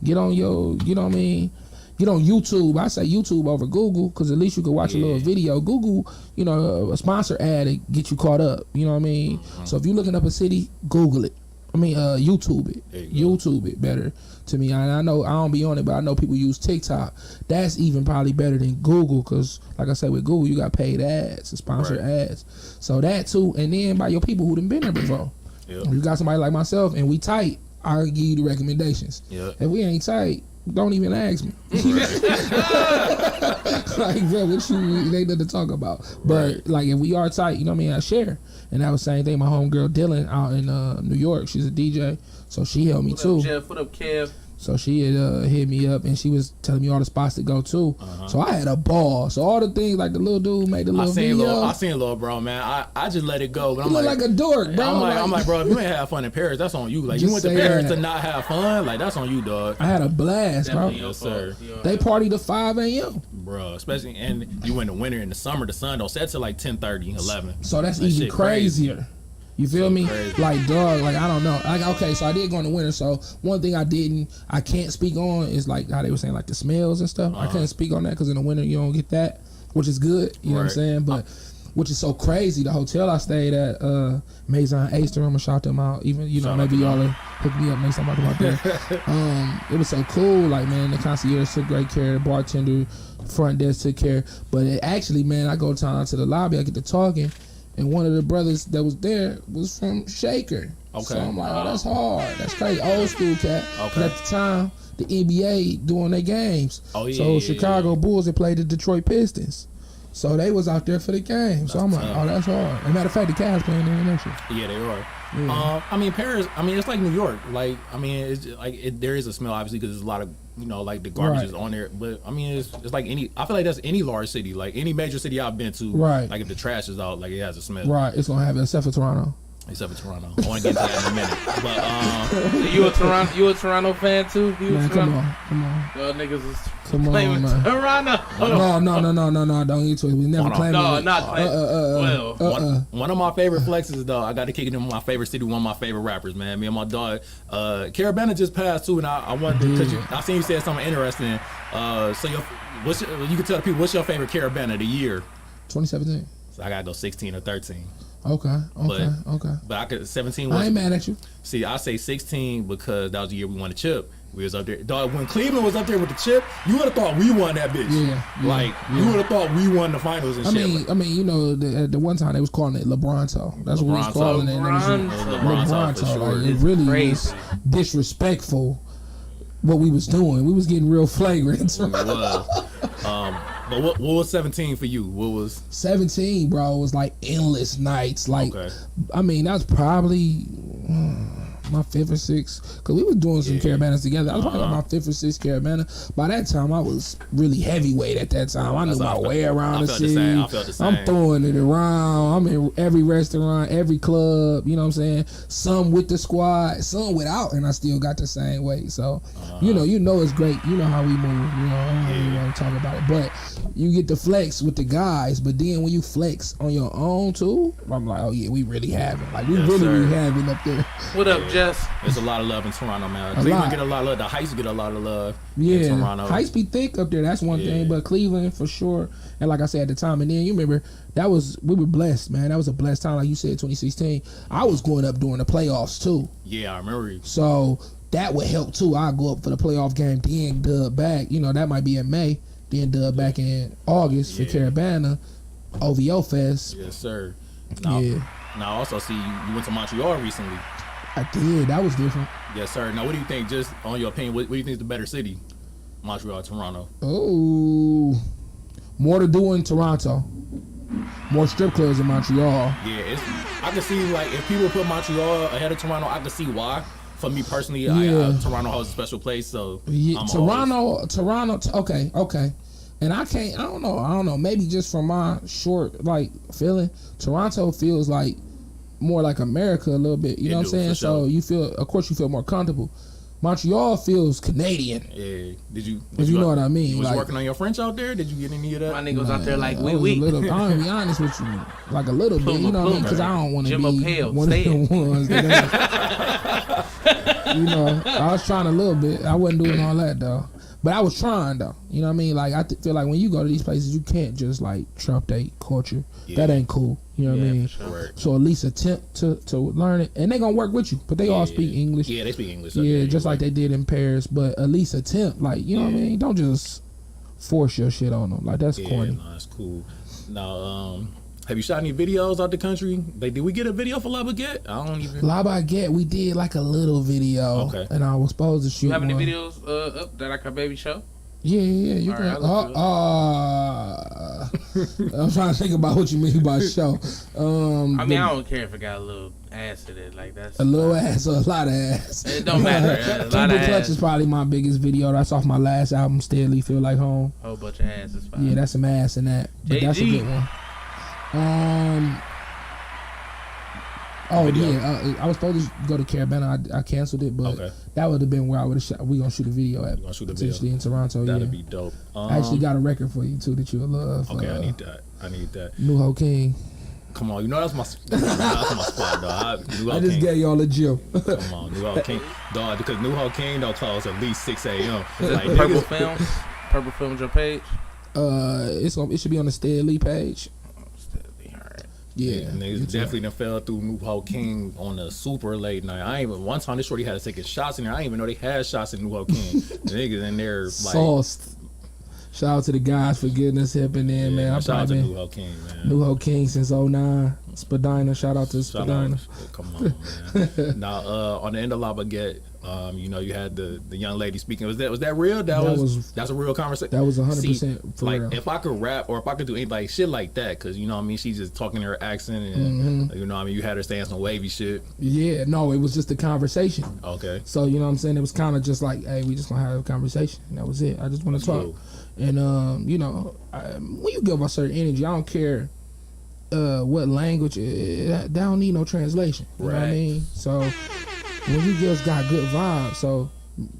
Get on your, you know what I mean? Get on YouTube. I say YouTube over Google because at least you can watch a little video. Google, you know, a sponsor ad to get you caught up. You know what I mean? So if you're looking up a city, Google it. I mean, YouTube it. YouTube it better to me. I know I don't be on it, but I know people use TikTok. That's even probably better than Google because, like I said, with Google, you got paid ads and sponsored ads. So that too. And then by your people who done been there before. If you got somebody like myself and we tight, I'll give you the recommendations. If we ain't tight, don't even ask me. Like, bro, what you, it ain't nothing to talk about. But, like, if we are tight, you know what I mean, I share. And that was the same thing. My homegirl Dylan out in New York, she's a DJ. So she helped me too. Jeff, what up, Kev? So she had hit me up and she was telling me all the spots to go to. So I had a ball. So all the things like the little dude made the little video. I seen little bro, man. I just let it go. But I'm like a dork, bro. I'm like, bro, if you ain't have fun in Paris, that's on you. Like you went to Paris to not have fun, like that's on you, dog. I had a blast, bro. Yes, sir. They partied to 5 a.m. Bro, especially and you in the winter and the summer, the sun don't set till like 10:30, 11. So that's even crazier. You feel me? Crazy. Like, dog, like, I don't know. Like, okay, so I did go in the winter. So one thing I can't speak on is like how they were saying, like the smells and stuff. I can't speak on that because in the winter you don't get that, which is good. You know what I'm saying? But which is so crazy. The hotel I stayed at, Maison Ace, I'm gonna shout them out. Even, you know, maybe y'all will hook me up next time I come out there. It was so cool. Like, man, the concierge took great care. The bartender, front desk took care. But it actually, man, I go down to the lobby. I get to talking. And one of the brothers that was there was from Shaker. Okay. So I'm like, oh, that's hard. That's crazy. Old school cat. Okay. But at the time, the NBA doing their games. Oh, yeah. So Chicago Bulls, they played the Detroit Pistons. So they was out there for the game. So I'm like, oh, that's hard. As a matter of fact, the Cavs playing there next year. Yeah, they are. Yeah. I mean, Paris, I mean, it's like New York. Like, I mean, it's like there is a smell, obviously, because there's a lot of, you know, like the garbage is on there. But, I mean, it's like I feel like that's any large city. Like, any major city I've been to, like, if the trash is out, like, it has a smell. Right. It's going to have it, except for Toronto. Except for Toronto. I want to get into that in a minute. But, you a Toronto fan, too? Man, come on. Y'all niggas is claiming Toronto. No, don't get to it. We never claimed it. No, not claiming. One of my favorite flexes, though, I got to kick it in my favorite city, one of my favorite rappers, man. Me and my dog, Carabana just passed, too, and I wanted to, because I seen you said something interesting. So you can tell the people, what's your favorite Carabana, the year? 2017. So I got to go 16 or 13. Okay. But I could 17. I ain't mad at you. See, I say 16 because that was the year we won the chip. We was up there, dog. When Cleveland was up there with the chip, you would have thought we won that bitch. You would have thought we won the finals and shit. I mean, you know, the one time they was calling it LeBronto. That's what we was calling it. LeBronto. Sure. Like, it really was disrespectful what we was doing. We was getting real flagrant. It was. But what was 17 for you? What was 17, bro? Was like endless nights. Like, I mean, that's probably my 5th or 6th, because we were doing some Carabanas together. I was probably my 5th or 6th Caravana. By that time, I was really heavyweight at that time. I knew my way around the city. I felt the same. I'm throwing it around. I'm in every restaurant, every club, you know what I'm saying? Some with the squad, some without, and I still got the same weight. So, you know it's great. You know how we move. You know, I don't really want to talk about it. But you get the flex with the guys, but then when you flex on your own, too, I'm like, oh, yeah, we really have it. Like, we really have it up there. What up, Jess? There's a lot of love in Toronto, man. Cleveland get a lot of love. The Heights get a lot of love in Toronto. Heights be thick up there. That's one thing. But Cleveland, for sure. And like I said at the time, and then you remember, we were blessed, man. That was a blessed time. Like you said, 2016. I was going up during the playoffs, too. Yeah, I remember you. So that would help, too. I go up for the playoff game, then dub back. You know, that might be in May. Then dub back in August for Carabana. OVO Fest. Yes, sir. Now I also see you went to Montreal recently. I did. That was different. Yes, sir. Now, what do you think, just on your opinion, what do you think is the better city? Montreal or Toronto? Oh, more to do in Toronto. More strip clubs in Montreal. Yeah, I can see, like, if people put Montreal ahead of Toronto, I can see why. for me personally, Toronto holds a special place. So yeah, I'm Toronto. Okay. And I don't know. Maybe just from my short like feeling, Toronto feels like more like America a little bit. You know what I'm saying? So you feel, of course, you feel more comfortable. Montreal feels Canadian. Yeah. Did you? If you know what I mean. You was like, working on your French out there? Did you get any of that? My niggas out there like, I'm gonna be honest with you, like a little bit. You know what I mean? Because I don't want to be one of the ones that, you know, I was trying a little bit. I wasn't doing all that though. But I was trying though, you know what I mean? Like I feel like when you go to these places, you can't just like trump their culture. That ain't cool. You know what I mean? Sure. So at least attempt to learn it, and they gonna work with you. But they all speak English. Yeah, they speak English. Yeah, just like they did in Paris. But at least attempt, like you know what I mean? Don't just force your shit on them. Like that's corny. No, that's cool. Now, have you shot any videos out the country? Like, did we get a video for La Baguette? I don't even. La Baguette, we did like a little video. Okay. And I was supposed to shoot. You have any videos up that I can maybe show? Yeah. You all can. Right, I'm trying to think about what you mean by show. I mean, I don't care if it got a little ass in it. Like that's a little ass or a lot of ass. It don't matter. A lot of Clutch ass. is probably my biggest video. That's off my last album, Steadily Feel Like Home. Whole bunch of ass is fine. Yeah, that's some ass in that. But that's a good one. I was supposed to go to Carabana. I canceled it, but that would have been where I would have shot. We gonna shoot a video at. Potentially in Toronto. That'd be dope. I actually got a record for you too that you'll love. Okay, I need that. New Ho King. Come on, you know that's my spot, dog. I just gave y'all a gym. Come on, New Ho King, dog. Because New Ho King don't close at least 6 a.m. Like Purple Film. Purple Film's your page. It should be on the Steadily page. Yeah, niggas definitely done fell through New Ho King on a super late night. One time this shorty had to take his shots in there. I didn't even know they had shots in New Ho King. The niggas in there like sauced. Shout out to the guys for getting us hip in there, man. Shout out to New Ho King, man. New Ho King since 09. Spadina, shout out to Spadina. Come on, man. Now, on the end of La Baguette, you know, you had the young lady speaking. Was that real? That's a real conversation. That was 100% for like real. if I could rap or if I could do anything like shit like that, because you know what I mean, she's just talking her accent and you know what I mean, you had her saying some wavy shit. Yeah, no, it was just a conversation. Okay. So you know what I'm saying, it was kind of just like, hey, we just gonna have a conversation, and that was it. I just want to talk. Cool. And you know, when you give a certain energy, I don't care what language, they don't need no translation. You know what I mean? So when you girls got good vibes, so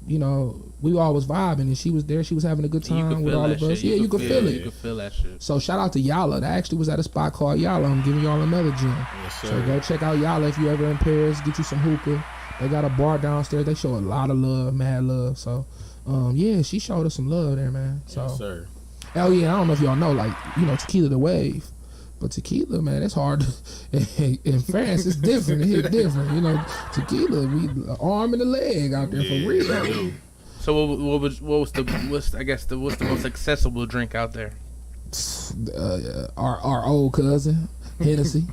you know, we always vibing, and she was there, she was having a good time with all of us. Yeah, you could feel it. You could feel that shit. So shout out to Yala. That actually was at a spot called Yala. I'm giving y'all another gym. Yes, sir. So go check out Yala if you ever in Paris. Get you some hookah. They got a bar downstairs. They show a lot of love, mad love. So yeah, she showed us some love there, man. So yes, sir. Hell yeah, I don't know if y'all know, like, you know, tequila the wave. But tequila, man, it's hard. In France, it's different. It's different. You know, tequila, we arm and a leg out there for real. So what's the most accessible drink out there? Our old cousin, Hennessy.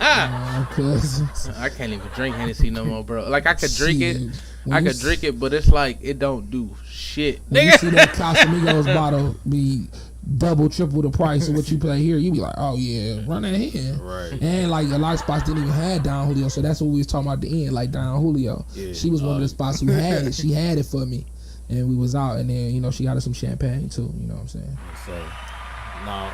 Our cousins. I can't even drink Hennessy no more, bro. Like I could drink it, but it's like it don't do shit. When you see that Casamigos bottle be double, triple the price of what you pay here, you be like, oh yeah, run that in. Right. And like a lot of spots didn't even have Don Julio, so that's what we was talking about at the end, like Don Julio. Yeah. She was one of the spots who had it. She had it for me, and we was out, and then you know she got us some champagne too. You know what I'm saying? So now,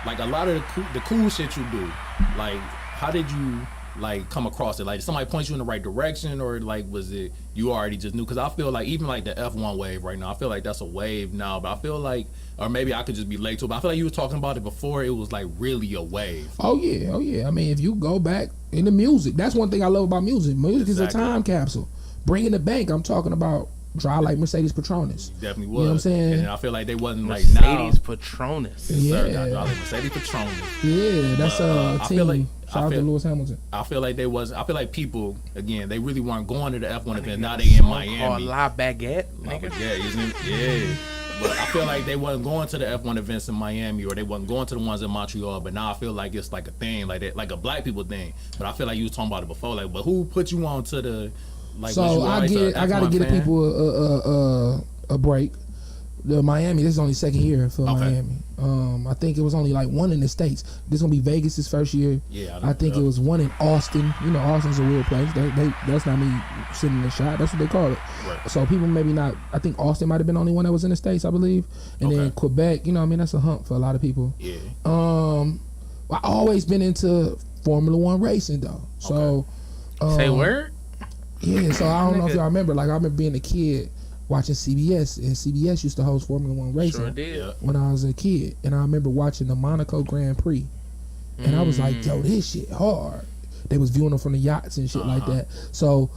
like a lot of the cool shit you do, like how did you like come across it? Like, did somebody point you in the right direction, or like was it you already just knew? Because I feel like even like the F1 wave right now, I feel like that's a wave now, but I feel like, or maybe I could just be late to it, but I feel like you were talking about it before it was like really a wave. Oh yeah. I mean, if you go back in the music, that's one thing I love about music. Music is a time capsule. Bringing the bank, I'm talking about dry like Mercedes Patronus. Definitely was. You know what I'm saying? And I feel like they wasn't Mercedes like now. Patronus. Yeah. Sir, dry like Mercedes Patronus. Yeah, that's a team. Shout out to Lewis Hamilton. I feel like I feel like people, again, they really weren't going to the F1 event. Now they in Miami. La Baguette. La Baguette, isn't it? Yeah. But I feel like they wasn't going to the F1 events in Miami, or they wasn't going to the ones in Montreal. But now I feel like it's like a thing, like that, like a black people thing. But I feel like you was talking about it before. Like, but who put you on to the? Like, so I got to give people a break. The Miami, this is only second year for Miami. I think it was only like one in the States. This gonna be Vegas' first year. Yeah, I think it was one in Austin. You know, Austin's a weird place. That's not me sitting in the shot. That's what they call it. Right. So people maybe not. I think Austin might have been the only one that was in the States, I believe. And then Quebec. You know, what I mean, that's a hump for a lot of people. Yeah. I always been into Formula One racing though. So say word. Yeah. So I don't know if y'all remember. Like I remember being a kid watching CBS, and CBS used to host Formula One racing Sure did. when I was a kid, and I remember watching the Monaco Grand Prix, and I was like, "Yo, this shit hard." They was viewing them from the yachts and shit like that. So,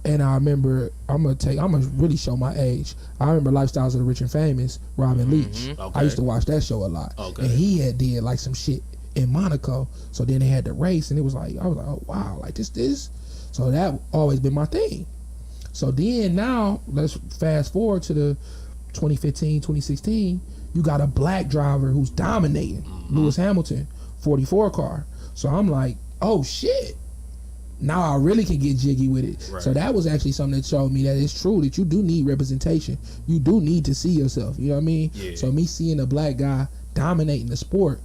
and I remember, I'm gonna really show my age. I remember Lifestyles of the Rich and Famous, Robin Leach. I used to watch that show a lot, and he had did like some shit in Monaco. So then they had the race, and it was like, I was like, "Oh wow, like this." So that always been my thing. So then now, let's fast forward to the 2015, 2016, you got a black driver who's dominating, Lewis Hamilton, 44 car. So I'm like, oh shit. Now I really can get jiggy with it. Right. So that was actually something that showed me that it's true that you do need representation. You do need to see yourself. You know what I mean? Yeah. So me seeing a black guy dominating the sport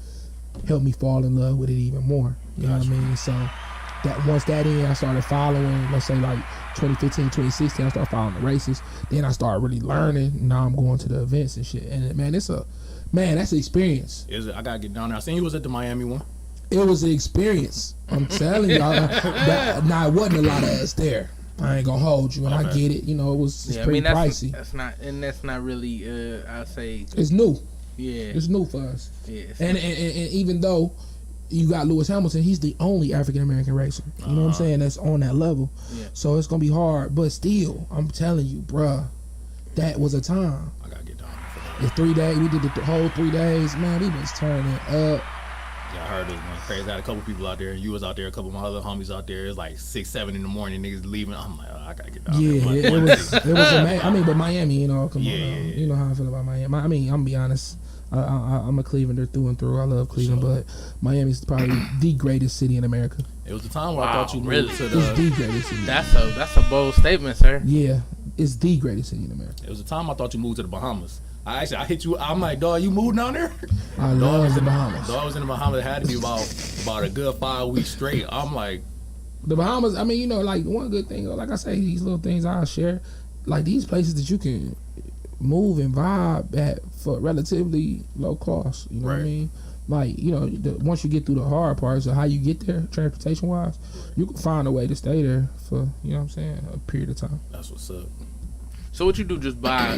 helped me fall in love with it even more. You know what I mean? So that once that in, I started following, let's say like 2015, 2016, I started following the races. Then I started really learning. Now I'm going to the events and shit. And man, that's an experience. Is it? I gotta get down there. I seen you was at the Miami one. It was an experience. I'm telling y'all. Now it wasn't a lot of us there. I ain't gonna hold you, and I get it. You know, it's pretty pricey. That's not really. I say it's new. Yeah, it's new for us. Yeah, and even though you got Lewis Hamilton, he's the only African American racer. You know what I'm saying? That's on that level. Yeah. So it's gonna be hard, but still, I'm telling you, bruh, that was a time. I gotta get down for that. The 3 days, we did the whole 3 days. Man, we was turning up. Yeah, I heard it was going crazy. I had a couple people out there, and you was out there, a couple of my other homies out there. It was like 6, 7 in the morning, niggas leaving. I'm like, I gotta get down there. Yeah, it was amazing. I mean, but Miami, you know, come on. You know how I feel about Miami. I mean, I'm gonna be honest. I'm a Clevelander through and through. I love Cleveland, but Miami's probably the greatest city in America. It was the time where I thought you moved to the... It's the greatest city. That's a bold statement, sir. Yeah, it's the greatest city in America. It was the time I thought you moved to the Bahamas. I hit you. I'm like, dog, you moved down there? I love the Bahamas. Dog was in the Bahamas. It had to be about a good 5 weeks straight. I'm like... The Bahamas, I mean, you know, like one good thing, like I say, these little things I share, like these places that you can move and vibe at for relatively low cost. You know what I mean? Like, you know, once you get through the hard parts of how you get there, transportation wise, you can find a way to stay there for, you know what I'm saying, a period of time. That's what's up. So what you do? Just buy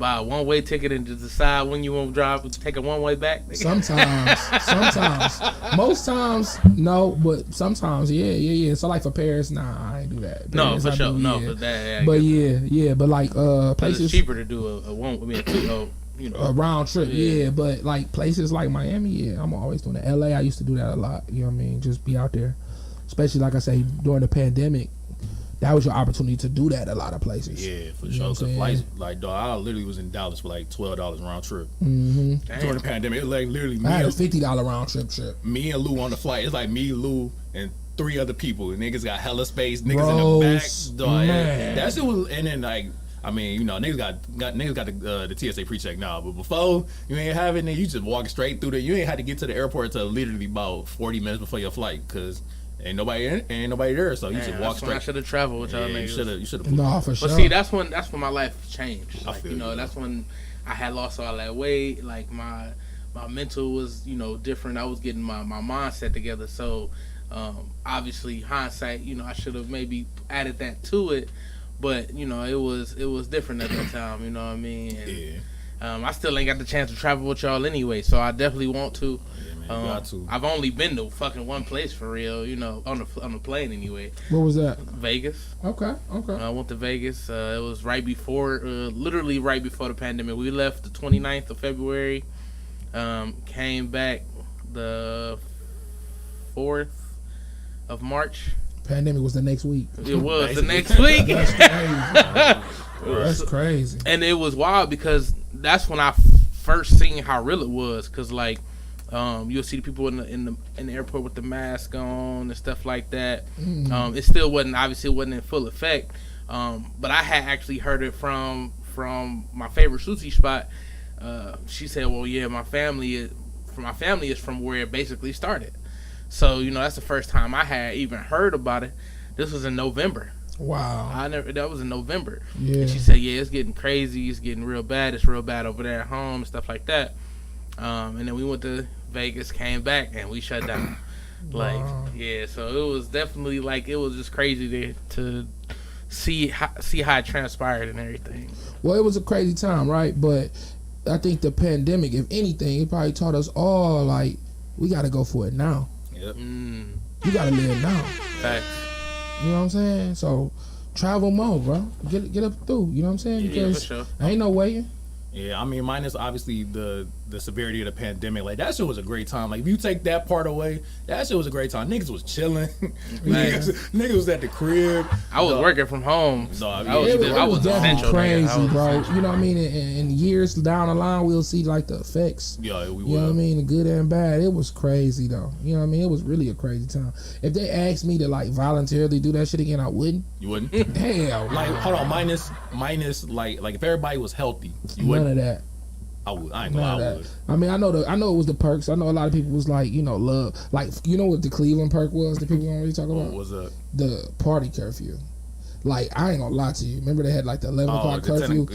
a one-way ticket and just decide when you want to drive, take a one-way back? Sometimes. Most times, no, but sometimes, yeah. So like for Paris, nah, I ain't do that. No, for sure. But like places, it's cheaper to do a round trip, but like places like Miami, I'm always doing that. LA, I used to do that a lot. You know what I mean? Just be out there, especially like I say during the pandemic. That was your opportunity to do that a lot of places. Yeah, for sure. Cause flights, like, dog, I literally was in Dallas for like $12 round trip. Mm-hmm. During the pandemic, it was like literally me. I had a $50 round trip. Me and Lou on the flight. It's like me, Lou, and 3 other people. And niggas got hella space. Niggas in the back. Dog, that shit was, and then like, I mean, you know, niggas got the TSA pre-check now, but before you ain't have it, you just walk straight through there. You ain't had to get to the airport until literally about 40 minutes before your flight, cause ain't nobody there, so you just walk straight. I should have traveled with y'all niggas. You should have. No, for sure. But see, that's when my life changed. Like, you know, that's when I had lost all that weight. Like my mental was, you know, different. I was getting my mindset together. So obviously, hindsight, you know, I should have maybe added that to it. But you know, it was different at that time. You know what I mean? And, I still ain't got the chance to travel with y'all anyway, so I definitely want to. Got to. I've only been to fucking one place for real, you know, on the plane anyway. What was that? Vegas. Okay. I went to Vegas. It was literally right before the pandemic. We left the 29th of February. Came back the 4th of March. Pandemic was the next week. It was the next week. That's crazy. That's crazy. And it was wild because that's when I first seen how real it was. Cause like, you'll see the people in the airport with the mask on and stuff like that. It still wasn't in full effect. But I had actually heard it from from my favorite sushi spot. She said, "Well, yeah, my family is from where it basically started." So that's the first time I had even heard about it. This was in November. Wow. That was in November. Yeah. And she said, "Yeah, it's getting crazy. It's getting real bad. It's real bad over there at home and stuff like that." And then we went to Vegas, came back, and we shut down. Wow. So it was definitely it was just crazy to see how it transpired and everything. Well, it was a crazy time, right? But I think the pandemic, if anything, it probably taught us all we got to go for it now. Yep. You got to live now. Facts. You know what I'm saying? So travel more, bro. Get up through. You know what I'm saying? Because for sure. ain't no waiting. Yeah, I mean, minus obviously the severity of the pandemic. That shit was a great time. If you take that part away, that shit was a great time. Niggas was chilling. niggas was at the crib. I was working from home. No, I mean, I was definitely essential, crazy, nigga. bro. You know what I mean? In years down the line, we'll see the effects. Yeah, we You know what I mean? The good and bad. It was crazy though. You know what I mean? It was really a crazy time. If they asked me to voluntarily do that shit again, I wouldn't. You wouldn't? Hell, hold on, minus if everybody was healthy, you none wouldn't. of that. I would. I ain't gonna lie, I would. I mean, I know it was the perks. I know a lot of people was love. What the Cleveland perk was that people don't really talk about? What was that? The party curfew. I ain't gonna lie to you. Remember they had the 11 o'clock curfew?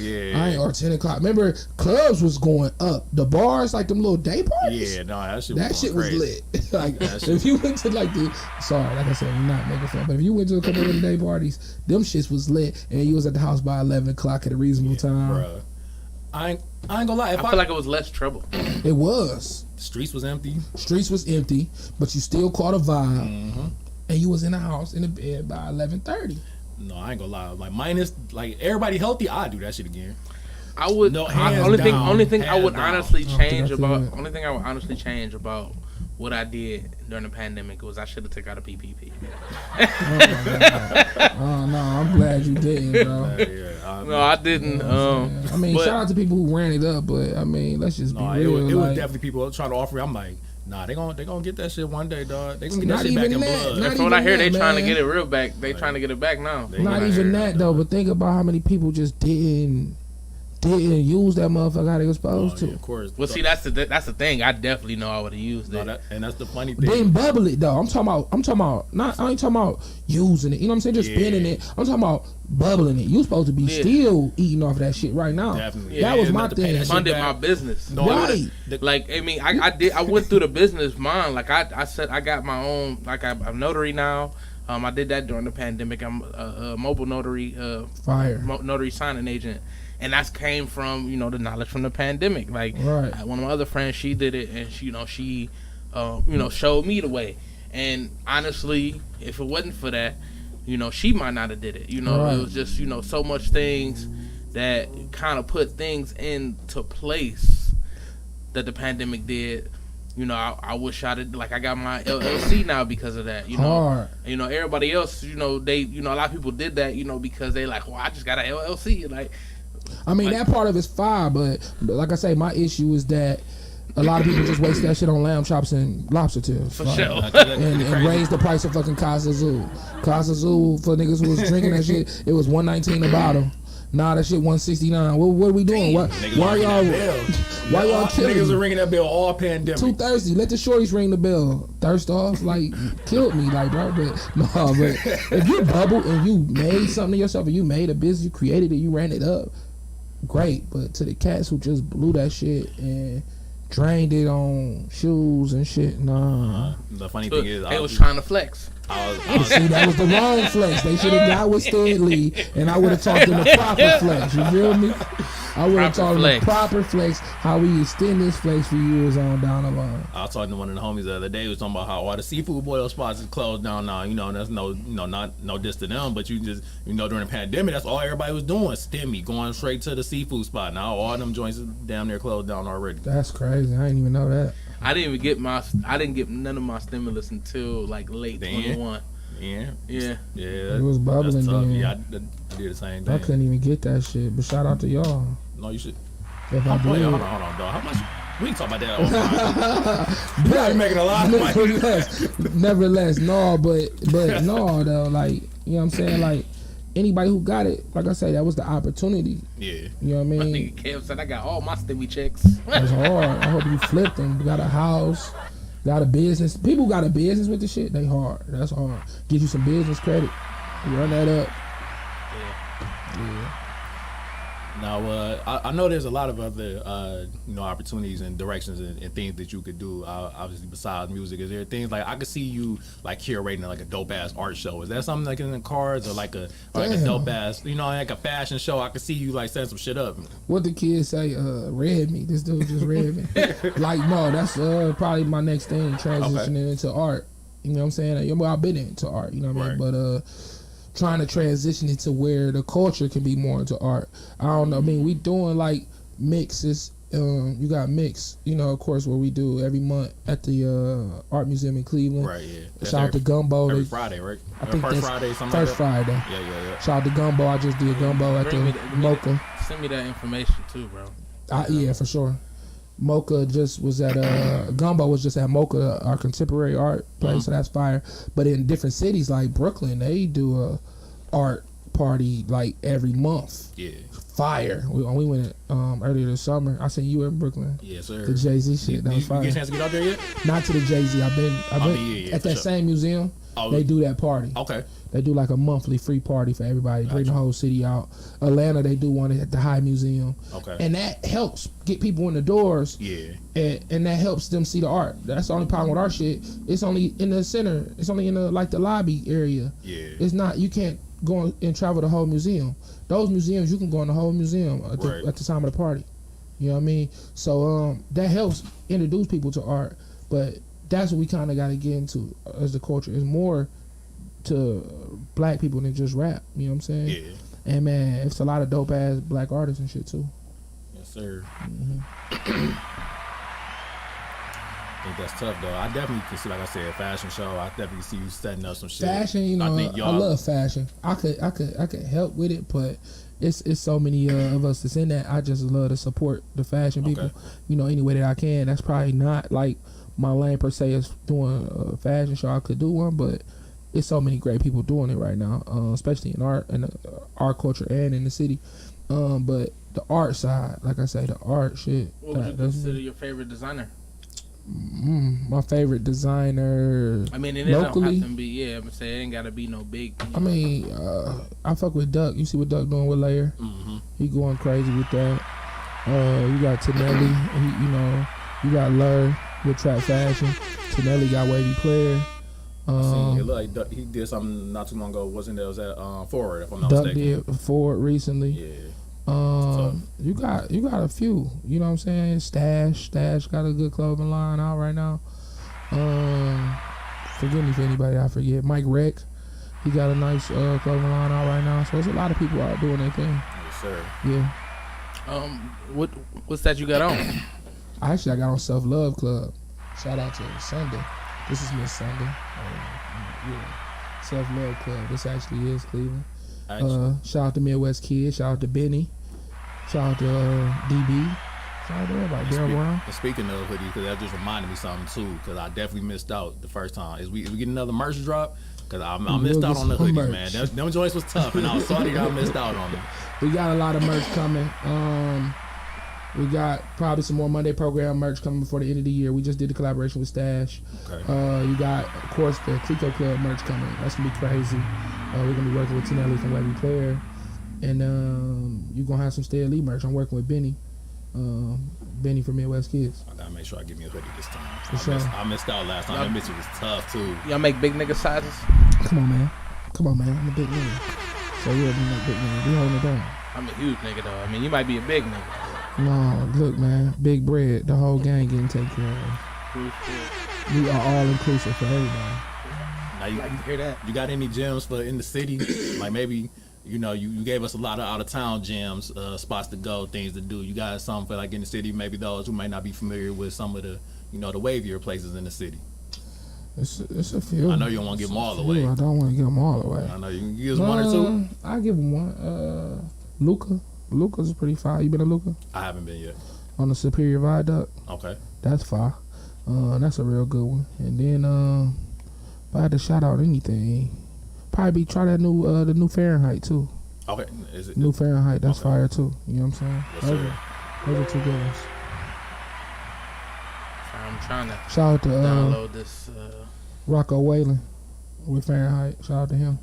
Or 10 o'clock. Remember clubs was going up. The bars, them little day parties. Yeah, no, that shit was lit. If you went to sorry, like I said, we're not making fun, but if you went to a couple of the day parties, them shits was lit, and you was at the house by 11 o'clock at a reasonable time. Bruh. I ain't gonna lie. I feel like it was less trouble. It was. Streets was empty, but you still caught a vibe, and you was in the house in the bed by 11:30. No, I ain't gonna lie. Minus everybody healthy, I'd do that shit again. I would. No, only thing I would down. honestly change about what I did during the pandemic was I should have took out a PPP. Oh no, I'm glad you didn't, bro. No, I didn't. I mean, shout out to people who ran it up, but I mean, let's just be real. It was definitely people trying to offer. I'm like, nah, they gonna get that shit one day, dog. They gonna get that shit back in blood. From what I hear, they trying to get it real back. They trying to get it back now. Not even that though, but think about how many people just didn't use that motherfucker how they was supposed to. Of course. Well, see, that's the thing. I definitely know I would have used it. And that's the funny thing. Didn't bubble it though. I'm talking about. I ain't talking about using it. You know what I'm saying? Just spinning it. I'm talking about bubbling it. You supposed to be still eating off of that shit right now. Definitely. That was my thing. Funded my business. Right. I went through the business mind. I said, I got my own. I'm a notary now. I did that during the pandemic. I'm a mobile notary. Notary signing agent. And that came from the knowledge from the pandemic. One of my other friends, she did it, and she showed me the way. And honestly, if it wasn't for that, she might not have did it. It was just so much things that kind of put things into place that the pandemic did. I wish I did. I got my LLC now because of that. Everybody else, they, a lot of people did that, because they well, I just got an LLC, that part of it's fine, but like I say, my issue is that a lot of people just waste that shit on lamb chops and lobster tails. For sure. And raise the price of fucking Casa Azul. Casa Azul, for niggas who was drinking that shit, it was $119 a bottle. Nah, that shit $169. What are we doing? Why y'all killing niggas me? are ringing that bell all pandemic? Too thirsty. Let the shorties ring the bell. Thirst off, killed me, bro. But if you bubble and you made something of yourself, and you made a business, you created it, you ran it up, great. But to the cats who just blew that shit and drained it on shoes and shit, nah. The funny thing is, they was trying to flex. See, that was the wrong flex. They should have got with Stanley, and I would have taught them the proper flex. You feel me? I would have taught them the proper flex, how we extend this flex for years on down the line. I was talking to one of the homies the other day. He was talking about how all the seafood boil spots is closed down now. And that's no diss to them, but you just during the pandemic, that's all everybody was doing. Stimmy, going straight to the seafood spot. Now all them joints is damn near closed down already. That's crazy. I didn't even know that. I didn't get none of my stimulus until late 21. Yeah. It was bubbling. That's tough. Then. Yeah, I did the same thing. I couldn't even get that shit, but shout out to y'all. No, you should. If I did. Hold on, dog. How much? We can talk about that all the time. You ain't making a lot of money. Nevertheless, no, but no, though. You know what I'm saying? anybody who got it, like I say, that was the opportunity. Yeah. You know what I My mean? nigga Kev said I got all my stimmy checks. It's hard. I hope you flip them. Got a house, got a business. People got a business with the shit. They hard. That's hard. Get you some business credit. You run that up. Yeah. Now, I know there's a lot of other, opportunities and directions and things that you could do. Obviously, besides music, is there things like I could see you like curating like a dope ass art show? Is that something like in the cards or like a dope ass, like a fashion show? I could see you like setting some shit up. What the kids say? Read me. This dude just read me. Like no, that's probably my next thing. Transitioning into art. You know what I'm saying? Well, I've been into art. You know what I mean? But trying to transition it to where the culture can be more into art. I don't know. I mean, we doing like mixes. You got mix, of course, what we do every month at the Art Museum in Cleveland. Right, yeah. Shout out to Gumbo. Every Friday, right? I think first that's Friday, something first like that. Friday. Yeah. Shout out to Gumbo. I just did Gumbo at the Mocha. Send me that information too, bro. Yeah, for sure. Mocha just was at Gumbo was just at Mocha, our contemporary art place, so that's fire. But in different cities like Brooklyn, they do a art party like every month. Yeah. Fire. We went earlier this summer. I seen you in Brooklyn. Yes, sir. The Jay-Z shit. That was fire. You get a chance to get out there yet? Not to the Jay-Z. I've been at that same museum. They do that party. Okay. They do like a monthly free party for everybody. Bring the whole city out. Atlanta, they do one at the High Museum. Okay. And that helps get people in the doors. Yeah. And that helps them see the art. That's the only problem with our shit. It's only in the center. It's only in the lobby area. Yeah. It's not. You can't go and travel the whole museum. Those museums, you can go in the whole museum at the time of the party. You know what I mean? So that helps introduce people to art. But that's what we kind of got to get into as the culture. It's more to black people than just rap. You know what I'm saying? Yeah. And man, it's a lot of dope ass black artists and shit too. Yes, sir. Mm-hmm. I think that's tough though. I definitely can see, like I said, a fashion show. I definitely see you setting up some shit. Fashion, I love fashion. I could help with it, but it's so many of us that's in that. I just love to support the fashion people. Any way that I can. That's probably not like my lane per se is doing a fashion show. I could do one, but it's so many great people doing it right now, especially in art and art culture and in the city. But the art side, like I say, the art shit. What would you consider your favorite designer? My favorite designer. I mean, it locally, don't have to be. I'm saying it ain't gotta be no big. I mean, I fuck with Duck. You see what Duck doing with Layer? Mm-hmm. He going crazy with that. You got Tonelli. You got Lur with Trap Fashion. Tonelli got Wavy Player. It looked like Duck, he did something not too long ago. Wasn't there? Was that Forward? If I'm not Duck mistaken. did Forward recently. Yeah. You got a few. You know what I'm saying? Stash got a good clothing line out right now. Forgive me for anybody I forget. Mike Reck, he got a nice clothing line out right now. So there's a lot of people out doing their thing. Yes, sir. Yeah. What's that you got on? I got on Self Love Club. Shout out to Sunday. This is Miss Sunday. Self Love Club. This actually is Cleveland. Shout out to Midwest Kids. Shout out to Benny. Shout out to DB. Shout out to everybody. Darryl Brown. And speaking of hoodies, because that just reminded me something too, because I definitely missed out the first time. Is we get another merch drop? Because I missed out on the hoodies, man. Them joints was tough, and I was sorry I missed out on them. We got a lot of merch coming. We got probably some more Monday program merch coming before the end of the year. We just did the collaboration with Stash. Okay. You got, of course, the Clico Club merch coming. That's going to be crazy. We're going to be working with Tonelli from Wavy Player. And you're going to have some Stay Lee merch. I'm working with Benny. Benny from Midwest Kids. I got to make sure I give me a hoodie this time. I missed out last time. That bitch was tough, too. Y'all make big nigga sizes? Come on, man. I'm a big nigga. So you're a big nigga. We holding it down. I'm a huge nigga, though. I mean, you might be a big nigga. No, look, man. Big bread. The whole gang getting taken care of. We are all inclusive for everybody. Now you hear that? You got any gems for in the city? Like maybe, you gave us a lot of out of town gems, spots to go, things to do. You got something for like in the city? Maybe those who might not be familiar with some of the, the wavier places in the city. It's a few. I know you don't want to give them all away. I don't want to give them all away. I know you can give us one or two. I'll give them one. Luca's pretty fire. You been to Luca? I haven't been yet. On the Superior Viaduct. Okay. That's fire. That's a real good one. And then if I had to shout out anything, probably try that new the new Fahrenheit too. Okay, is it New Fahrenheit, that's Okay. fire too. You know what I'm saying? Yes, those, sir. those are two good ones. I'm trying to Shout out to download this. Rocco Whalen with Fahrenheit. Shout out to him.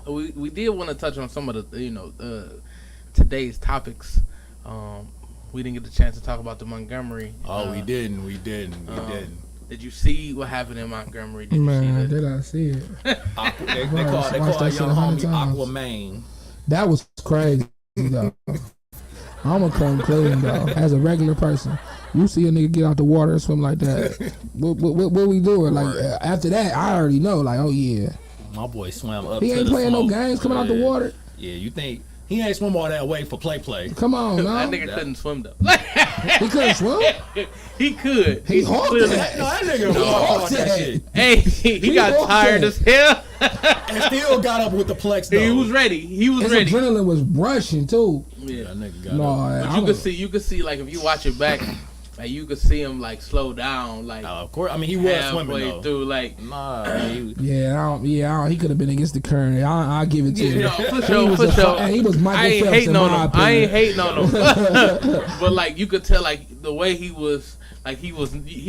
We did want to touch on some of the today's topics. We didn't get the chance to talk about the Montgomery. Oh, we didn't. Didn't. Did you see what happened in Montgomery? Did you Man, see did I see it? They Watched call that a shit young 100 homie times. Aquaman. That was crazy, though. I'm gonna come clean, though. As a regular person, you see a nigga get out the water and swim like that. What we doing? Like after that, I already know. Like, oh yeah, My boy swam up. he to ain't the playing smoke. no games coming out the water. Yeah, you think he ain't swim all that way for play? Come on, no. that nigga couldn't swim though. He couldn't swim. He could. He hawked clearly- that. No, that nigga hawked hawked that that. shit. Hey, he got hawked tired that. as hell. And still got up with the plex though. He was ready. He was His ready. adrenaline was rushing too. Yeah. That nigga got No, up. But you could see like if you watch it back, like you could see him like slow down, like Of course, I mean he was swimming halfway though. through, like Nah, I mean, He could have been against the current. I'll give it to you. no, for He sure, was for a sure. and he was Michael I ain't Phelps hating in on my him. I ain't opinion. hating on him. But like you could tell, like the way he was, like he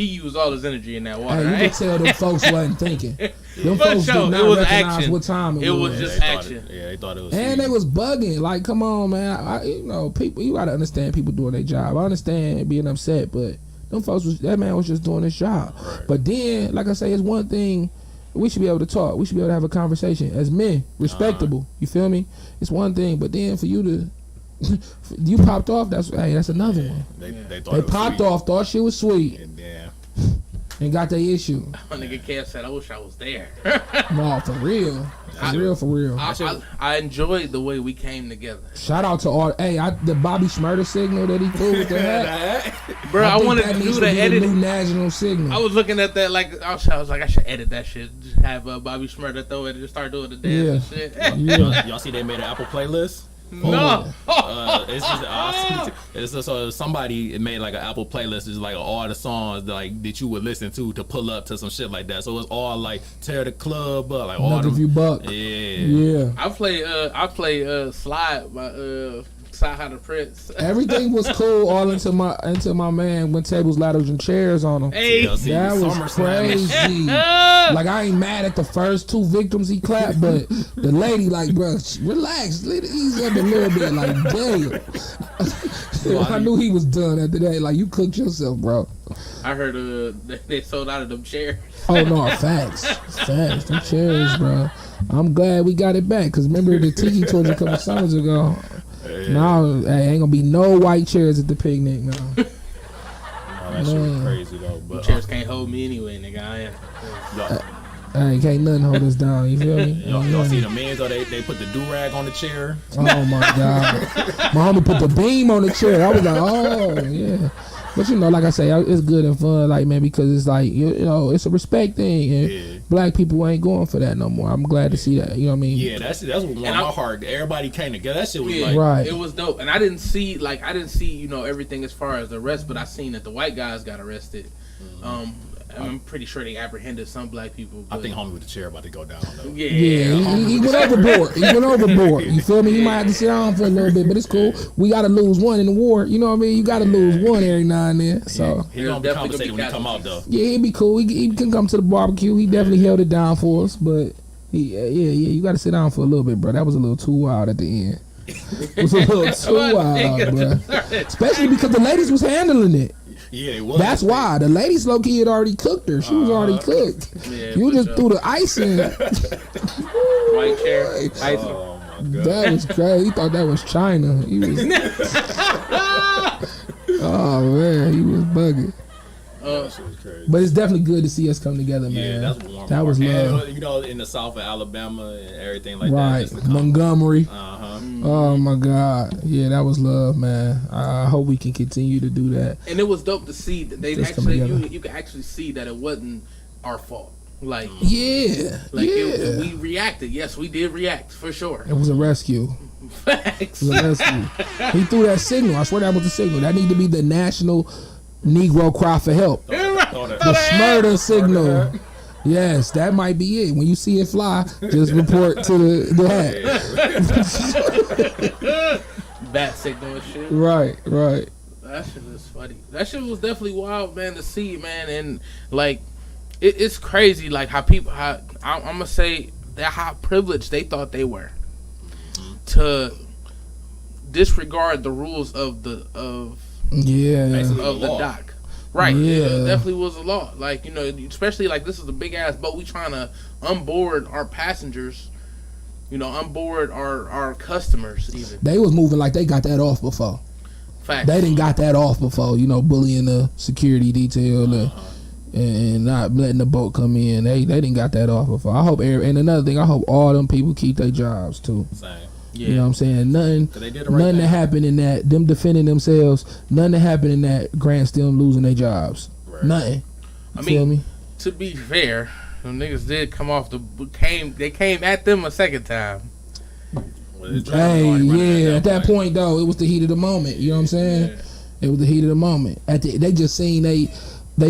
used all his energy in that water. Hey, you right? could tell them folks wasn't thinking. Them For folks sure, did not it was recognize action. what time it It was. was just they thought action. they thought it was. And they was bugging. Like, come on, man. People, you gotta understand people doing their job. I understand being upset, but them folks that man was just doing his job. Right. But then, like I say, it's one thing. We should be able to talk. We should be able to have a conversation as men, respectable. You feel me? It's one thing, but then for you to you popped off. That's another one. They thought They it was popped sweet. off, thought shit was sweet, And damn. and got their issue. My nigga Kev said, "I wish I was there." No, for real. For real. I enjoyed the way we came together, Shout out to all. Hey, the Bobby Schmurder signal that he threw with the hat. bro. I think wanted that to needs do the be edit. new national signal. I was looking at that like I was like I should edit that shit. Just have Bobby Schmurder throw it and just start doing the dance and shit. Yeah. Y'all see they made an Apple playlist? No. It's just so somebody made like an Apple playlist. It's like all the songs that you would listen to pull up to some shit like that. So it's all like tear the club up, like all Another them. few buck. Yeah. Yeah. I play Slide by Side the Prince. Everything was cool all until my man went tables, ladders, and chairs on him. Hey, TLC, That was SummerSlam. crazy. Like, I ain't mad at the first two victims he clapped, but the lady, like, bro, relax, let it ease up a little bit. Like, damn. I knew he was done after that. Like, you cooked yourself, bro. I heard they sold out of them chairs. Oh no, facts. Them chairs, bro. I'm glad we got it back, because remember the Tiki told you a couple summers ago. Now, hey, ain't gonna be no white chairs at the picnic now. Oh, that shit was crazy though. But Chairs can't hold me anyway, nigga. I am. Hey, can't nothing hold us down. You feel me? y'all see the men though? They put the do-rag on the chair. Oh my god, my homie put the beam on the chair. I was like, oh yeah. But like I say, it's good and fun, like, man, because it's like you know, it's a respect thing, and black people ain't going for that no more. I'm glad to see that. You know what I mean? Yeah, that's what warmed my heart. Everybody came together. That shit was like right. It was dope, and I didn't see everything as far as the arrest, but I seen that the white guys got arrested. I'm pretty sure they apprehended some black people. I think homie with the chair about to go down though. Yeah, he went overboard. He went overboard. You feel me? He might have to sit down for a little bit, but it's cool. We got to lose one in the war. You know what I mean? You got to lose one every now and then. So He gonna be compensated when he come out though. yeah, he'd be cool. He can come to the barbecue. He definitely held it down for us, but you got to sit down for a little bit, bro. That was a little too wild at the end. It was a little too wild, bro. Especially because the ladies was handling it. Yeah, it was. That's why the ladies low key had already cooked her. She was already cooked. Yeah, You for just sure. threw the ice in. White chair. Ice. Oh my god. That was crazy. He thought that was China. He was. Oh man, he was bugging. That shit was crazy. But it's definitely good to see us come together, man. Yeah, that's warm. That was love. And, you know, in the south of Alabama and everything like Right, that. just to come- Montgomery. Uh-huh. Oh my God, yeah, that was love, man. I hope we can continue to do that. And it was dope to see that they Just come actually together. you could actually see that it wasn't our fault. Like Yeah, we reacted. Yes, we did react for sure. It was a rescue. Facts. It was a rescue. He threw that signal. I swear that was the signal. That need to be the national Negro cry for help. Throw that- The Smurder signal. Yes, that might be it. When you see it fly, just report to the hat. Bat signal and shit. Right. That shit was funny. That shit was definitely wild, man, to see, man. And like, it's crazy, like how I'm gonna say that how privileged they thought they were to disregard the rules of the dock. Right. Yeah. It definitely was a law. Like, especially like this is a big ass boat. We trying to onboard our passengers, onboard our customers even. They was moving like they got that off before. Facts. They didn't got that off before, bullying the security detail and not letting the boat come in. They didn't got that off before. I hope and another thing, I hope all them people keep their jobs too. Same. Yeah. You know what I'm saying? Nothing that happened in that, them defending themselves, nothing that happened in that Grant still losing their jobs. Right. Nothing. Feel me? To be fair, them niggas did come off they came at them a second time. At that point though, it was the heat of the moment. You know what I'm saying? Yeah. It was the heat of the moment. They just seen they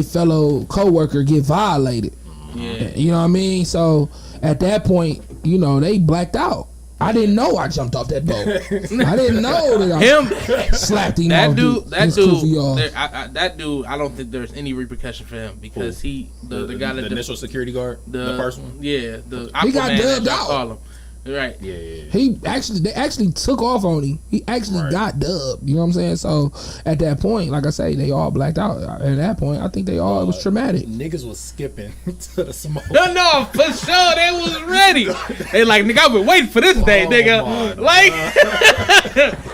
fellow coworker get violated. Yeah. You know what I mean? So at that point, they blacked out. I didn't know I jumped off that boat. I didn't know that I slapped him. That dude, that dude. I don't think there's any repercussion for him because the guy that the initial security guard, the first one. Yeah, the he got dubbed out. Call him. Right. Yeah. They actually took off on him. He actually got dubbed. You know what I'm saying? So at that point, like I say, they all blacked out. At that point, I think it was traumatic. Niggas was skipping to the smoke. No, for sure they was ready. They like, nigga, I've been waiting for this day, nigga. Like,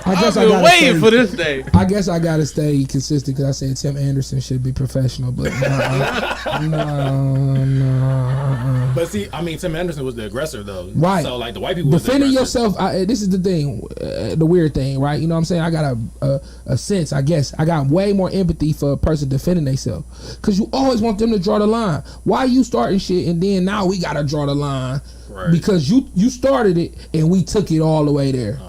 I've been waiting for this day. I guess I gotta stay consistent because I said Tim Anderson should be professional, but no. But see, I mean, Tim Anderson was the aggressor though, right? So like the white people defending yourself. This is the thing, the weird thing, right? You know what I'm saying? I got a sense. I guess I got way more empathy for a person defending themselves because you always want them to draw the line. Why you starting shit and then now we gotta draw the line because you started it and we took it all the way there.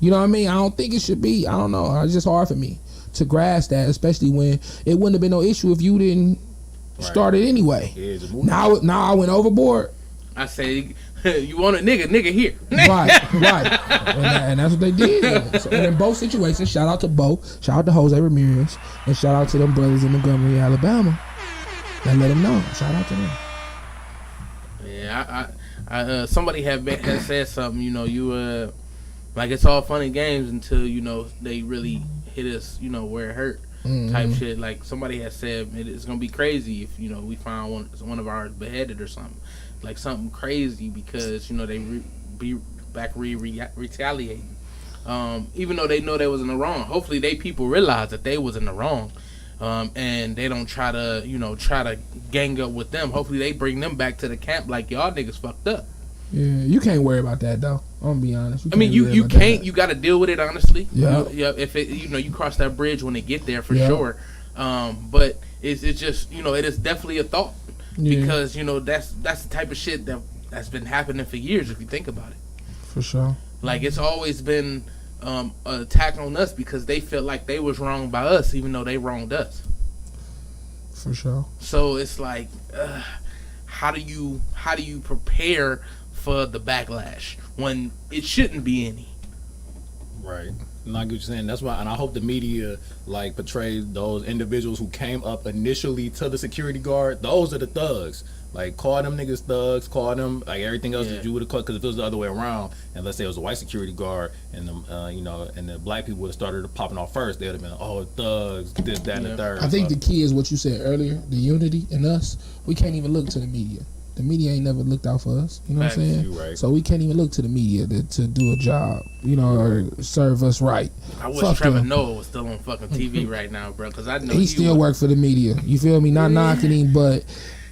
You know what I mean? I don't think it should be. I don't know. It's just hard for me to grasp that, especially when it wouldn't have been no issue if you didn't start it anyway. Yeah, now I went overboard. I say, you want a nigga here. Right. And that's what they did. So, and in both situations, shout out to Bo, shout out to Jose Ramirez, and shout out to them brothers in Montgomery, Alabama. And let them know. Shout out to them. Yeah, I somebody had said something, like it's all fun and games until, they really hit us, where it hurt. Type shit. Like somebody has said, it's gonna be crazy if we find one of ours beheaded or something, like something crazy because they be back retaliating. Even though they know they was in the wrong, hopefully they people realize that they was in the wrong, and they don't try to gang up with them. Hopefully they bring them back to the camp like y'all niggas fucked up. Yeah, you can't worry about that though. I'm gonna be honest. You can't. You got to deal with it honestly. Yeah. If it, you cross that bridge when they get there for sure. But it's just it is definitely a thought because that's the type of shit that's been happening for years if you think about it. For sure. Like it's always been an attack on us because they felt like they was wronged by us even though they wronged us. For sure. So it's like, how do you prepare for the backlash when it shouldn't be any? Right. And I get what you're saying. That's why, and I hope the media portrays those individuals who came up initially to the security guard. Those are the thugs. Like, call them niggas thugs. Call them everything else that you would have caught. Because if it was the other way around, and let's say it was a white security guard, and and the black people would have started popping off first, they would have been thugs, this, that, and the third. I think the key is what you said earlier: the unity in us. We can't even look to the media. The media ain't never looked out for us. You know what I'm saying? Right. So we can't even look to the media to do a job, or serve us right. I wish Trevor Noah was still on fucking TV right now, bro, because I know he still work for the media. You feel me? Not knocking him, but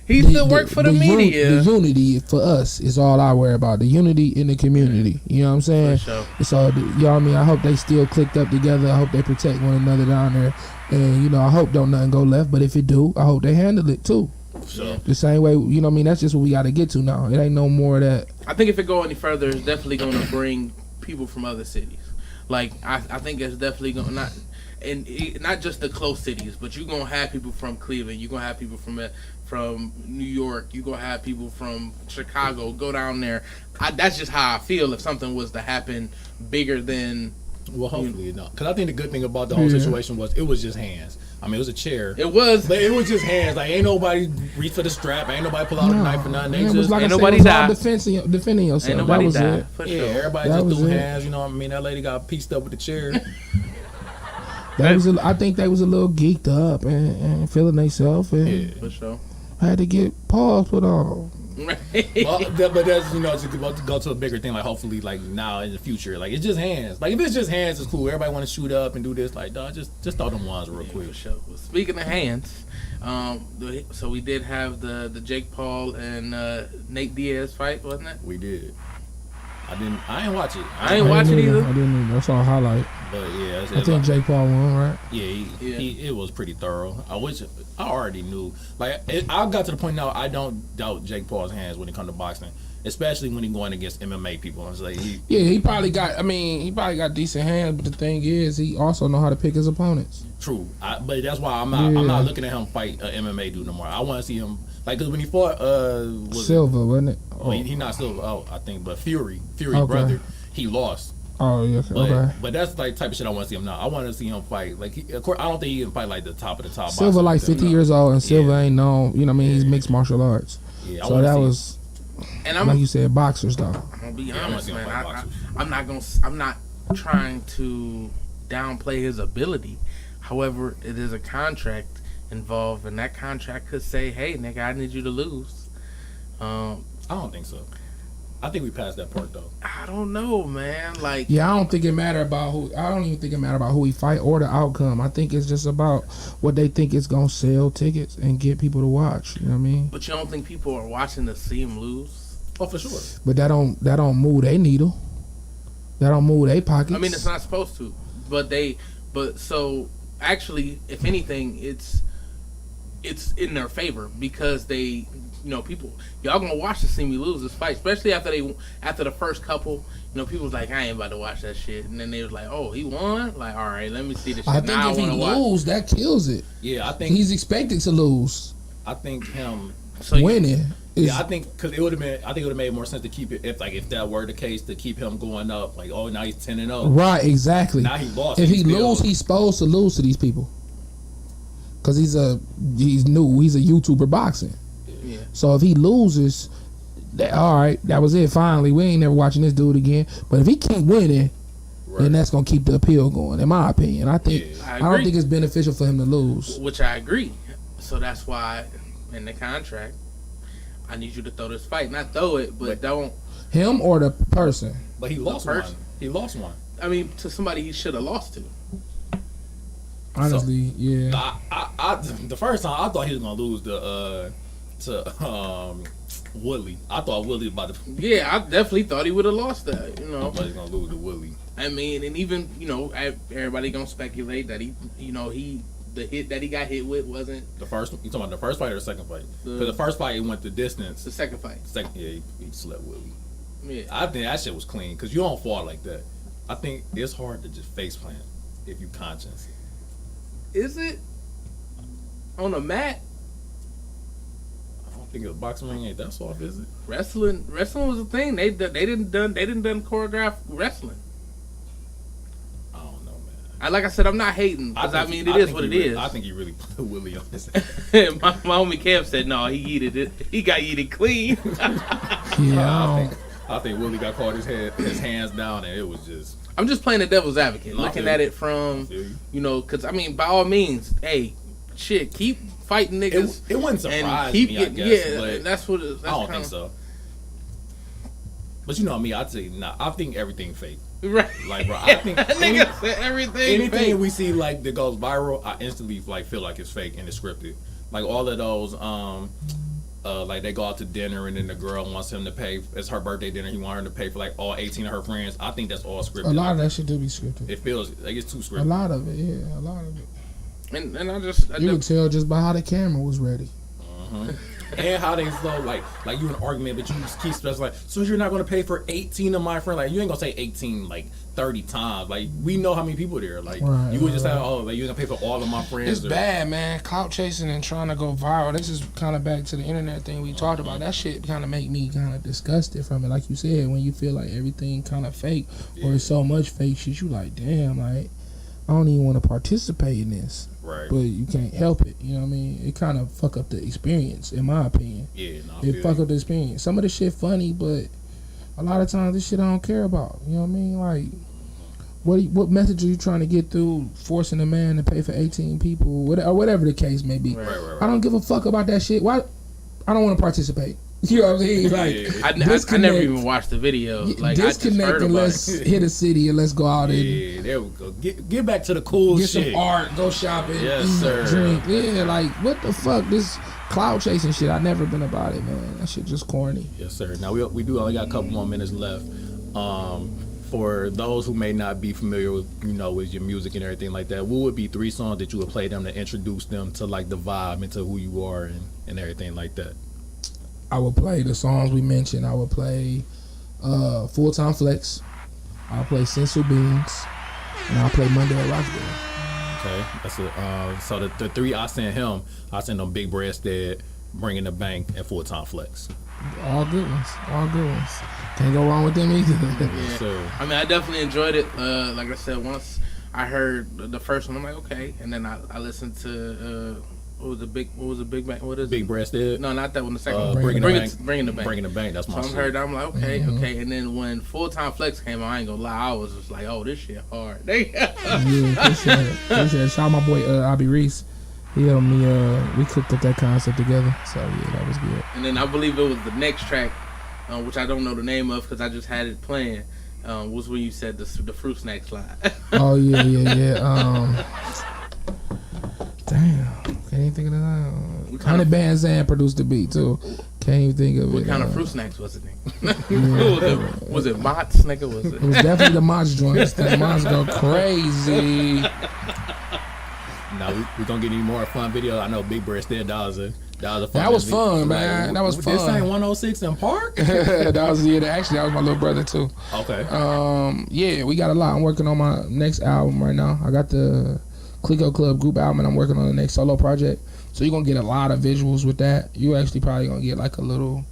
he still work for the media. The unity for us is all I worry about. The unity in the community. You know what I'm saying? For sure. So, you know what I mean? I hope they still clicked up together. I hope they protect one another down there. And, I hope don't nothing go left. But if it do, I hope they handle it too. Sure. The same way, you know what I mean? That's just what we got to get to now. It ain't no more of that. I think if it go any further, it's definitely going to bring people from other cities. Like, I think it's definitely going to not... not just the close cities, but you're gonna have people from Cleveland. You're gonna have people from New York. You're gonna have people from Chicago. Go down there. That's just how I feel. If something was to happen bigger than. Well, hopefully not. Because I think the good thing about the whole situation was it was just hands. I mean, it was a chair. It was. But it was just hands. Like, ain't nobody reach for the strap. Ain't nobody pull out a knife or nothing. They It was just, like ain't I said, nobody it was all died. defending yourself. Ain't nobody that was died. it. For yeah, sure. everybody That just was threw it. hands. You know what I mean? That lady got pieced up with the chair. I think they was a little geeked up and feeling themselves and Yeah. For sure. had to get paws put on. Well, but that's, you know, to go to a bigger thing, like hopefully, like now in the future, like it's just hands. Like if it's just hands, it's cool. Everybody want to shoot up and do this, like dog, just throw them ones real quick. For sure. Well, speaking of hands, so we did have the Jake Paul and Nate Diaz fight, wasn't it? We did. I didn't watch it. I ain't watch it either. I didn't either. I saw a highlight. But yeah, I think Jake Paul won, right? Yeah, it was pretty thorough. I already knew. Like, I got to the point now I don't doubt Jake Paul's hands when it comes to boxing, especially when he's going against MMA people. It's like he probably got decent hands, but the thing is, he also know how to pick his opponents. True, but that's why I'm not looking at him fight an MMA dude no more. I want to see him because when he fought Silva, wasn't it? Oh, he not Silva. I think, but Fury Okay. brother, he lost. Oh yeah, okay. But that's like type of shit I want to see him now. I want to see him fight. Like, of course, I don't think he can fight like the top of the top. Silva like 50 years old, and Silva ain't known. You know what I mean? He's mixed martial arts. Yeah, so that was, and like you said, boxers though. I'm gonna be I honest, wanna see him man. fight boxers. I'm not trying to downplay his ability. However, it is a contract involved, and that contract could say, "Hey, nigga, I need you to lose." I don't think so. I think we passed that part though. I don't know, man. Like, Yeah, I don't think it matter about who. I don't even think it matter about who he fight or the outcome. I think it's just about what they think is gonna sell tickets and get people to watch. You know what I mean? but you don't think people are watching to see him lose? Oh, for sure. But that don't move their needle. That don't move their pockets. I mean, it's not supposed to, but so actually, if anything, it's in their favor because they. You know, y'all gonna watch to see me lose this fight, especially after the first couple. You know, people was like, I ain't about to watch that shit, and then they was like, oh, he won. Like, all right, let me see this shit. I think now if he watch. lose, that kills it. Yeah, I think He's expected to lose. I think him Winning. Yeah, I think because it would have made more sense to keep it if that were the case, to keep him going up. Like, oh, now he's 10-0. Right, exactly. Now he lost. If he lose, he's supposed to lose to these people. Cause he's new. He's a YouTuber boxing. Yeah. So if he loses, all right, that was it. Finally, we ain't never watching this dude again. But if he keep winning, then that's gonna keep the appeal going. In my opinion, I don't think it's beneficial for him to lose. Which I agree. So that's why in the contract, I need you to throw this fight, not throw it, but don't. Him or the person. But he lost one. He lost one. I mean, to somebody he should have lost to. Honestly, yeah. I the first time I thought he was gonna lose to Woodley. I thought Woodley about to. Yeah, I definitely thought he would have lost that. You know, I thought he was gonna lose to Woodley. I mean, and even everybody gonna speculate that the hit that he got hit with wasn't the first. You talking about the first fight or the second fight? Because the first fight he went the distance. The second fight. Yeah, he slept Woodley. Yeah, I think that shit was clean because you don't fall like that. I think it's hard to just face plant if you conscious. Is it on a mat? I don't think a boxing ring ain't that soft, is it? Wrestling was a thing. They didn't done choreographed wrestling. I don't know, man. Like I said, I'm not hating because I mean it is what it is. I think he really put Willie on his. my homie Kev said no, he yeeted it. He got yeeted clean. Yeah, I think Willie got caught his hands down, and it was just. I'm just playing the devil's advocate, looking at it from, because I mean, by all means, hey, shit, keep fighting niggas. It wouldn't surprise me, I guess. Yeah, but that's what. I don't think so. But you know me, I'd say I think everything fake. Right. Like, bro, I think nigga said everything. Anything fake. we see like that goes viral, I instantly feel like it's fake and it's scripted. Like all of those, like they go out to dinner and then the girl wants him to pay. It's her birthday dinner. He wants her to pay for like all 18 of her friends. I think that's all scripted. A lot of that shit do be scripted. It feels like it's too scripted. A lot of it, yeah, a lot of it. And I you could tell just by how the camera was ready. And how they so like you in an argument, but you just keep stressing like, so you're not gonna pay for 18 of my friends? Like you ain't gonna say 18 like 30 times. Like we know how many people there. Like you would just have like you're gonna pay for all of my friends. It's bad, man. Clout chasing and trying to go viral. This is kind of back to the internet thing we talked about. That shit kind of make me kind of disgusted from it. Like you said, when you feel like everything kind of fake or it's so much fake shit, you like, damn, like I don't even want to participate in this. Right. But you can't help it. You know what I mean? It kind of fuck up the experience, in my opinion. Yeah, no, it fuck up the experience. Some of the shit funny, but a lot of times this shit I don't care about. You know what I mean? Like, what message are you trying to get through forcing a man to pay for 18 people, or whatever the case may be? Right. I don't give a fuck about that shit. Why? I don't want to participate. You know what I'm saying? Like, I never even watched the video. Like, disconnect I just heard and about let's it. hit a city and let's go out and Yeah, there we go. Get back to the cool get shit. some art, go shopping, Yes, eat, sir. drink. Yeah, like what the fuck? This cloud chasing shit. I never been about it, man. That shit just corny. Yes, sir. Now we do only got a couple more minutes left. For those who may not be familiar with with your music and everything like that, what would be 3 songs that you would play them to introduce them to like the vibe and to who you are and everything like that? I would play the songs we mentioned. I would play Full Time Flex. I'll play Sensu Beans, and I'll play Monday at Roxbury. Okay, that's it. So the 3 I sent him, I sent them Big Breasted, Bringing the Bank, and Full Time Flex. All good ones. All good ones. Can't go wrong with them either. Yes, sir. I mean, I definitely enjoyed it. Like I said, once I heard the first one, I'm like, okay, and then I listened to what was the big bank? What is Big it? Breasted? No, not that one. The second one. Bringing the Bank. Bringing the Bank. Bringing the Bank. That's my So shit. I'm like, okay. And then when Full Time Flex came out, I ain't gonna lie, I was just like, oh, this shit hard. Yeah, appreciate it. Shout out my boy Abby Reese. He helped me. We cooked up that concept together. So yeah, that was good. And then I believe it was the next track, which I don't know the name of because I just had it playing. Was when you said the fruit snack slide. Oh yeah. Damn, can't even think of that. Honey Van Zandt produced the beat too. Can't even think of it. What kind of fruit snacks was it? Was it Mott's, nigga? Was it? It was definitely the Mott's joints. The Mott's go crazy. Now we gonna get any more fun video. I know Big Breasted. That was a fun. That was video. fun, man. That was fun. This ain't 106 in Park. That was my little brother too. Okay. Yeah, we got a lot. I'm working on my next album right now. I got the Clico Club group album, and I'm working on the next solo project. So you're gonna get a lot of visuals with that. You actually probably gonna get like a little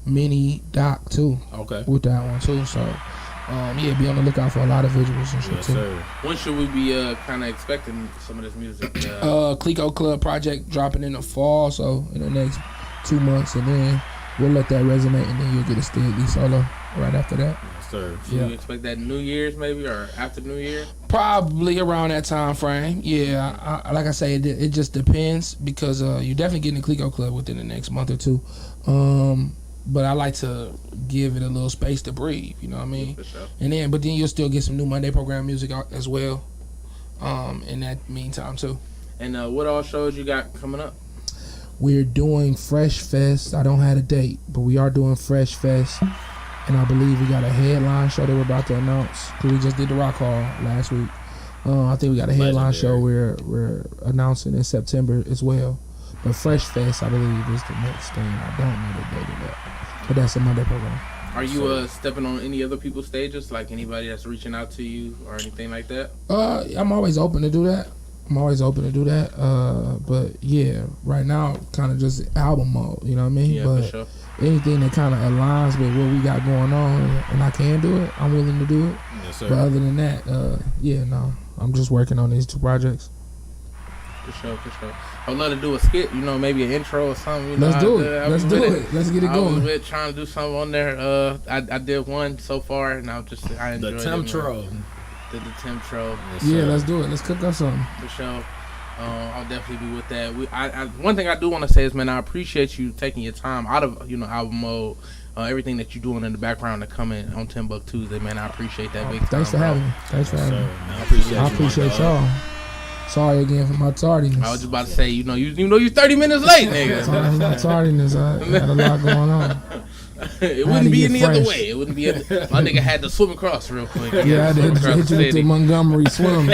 mini doc too. Okay. With that one too. So yeah, be on the lookout for a lot of visuals and shit Yes, too. sir. When should we be kind of expecting some of this music? Clico Club project dropping in the fall, so in the next 2 months, and then we'll let that resonate, and then you'll get a steady solo right after that. Yes, sir. Should we expect that New Year's maybe or after New Year? Probably around that time frame. Yeah, like I say, it just depends because you're definitely getting the Clico Club within the next month or two. But I like to give it a little space to breathe. You know what I mean? For sure. But then you'll still get some new Monday program music out as well. In that meantime too. And what all shows you got coming up? We're doing Fresh Fest. I don't have a date, but we are doing Fresh Fest. And I believe we got a headline show that we're about to announce. Cause we just did the Rock Hall last week. I think we got a headline show we're announcing in September as well. But Fresh Fest, I believe, is the next thing. I don't know the date of that. But that's a Monday program. Are you stepping on any other people's stages? Like anybody that's reaching out to you or anything like that? I'm always open to do that. But yeah, right now, kind of just album mode. You know what I mean? Yeah, but for sure. anything that kind of aligns with what we got going on and I can do it, I'm willing to do it. Yes, sir. But other than that, I'm just working on these 2 projects. For sure. I'd love to do a skit, maybe an intro or something. Let's do it. Let's do it. Let's get it going. I was trying to do something on there. I did one so far, and I enjoyed The it. Timtro. The Timtro. Yeah, let's do it. Let's cook up something. For sure. I'll definitely be with that. One thing I do want to say is, man, I appreciate you taking your time out of album mode, everything that you're doing in the background to come in on TimbukTuesday, man. I appreciate that big time. Thanks for having me. I appreciate y'all. Sorry again for my tardiness. I was just about to say, you you're 30 minutes late, nigga. Sorry for my tardiness. I had a lot going on. It wouldn't be any other way. It wouldn't be. My nigga had to swim across real quick. Yeah, I had to hit you with the Montgomery swim.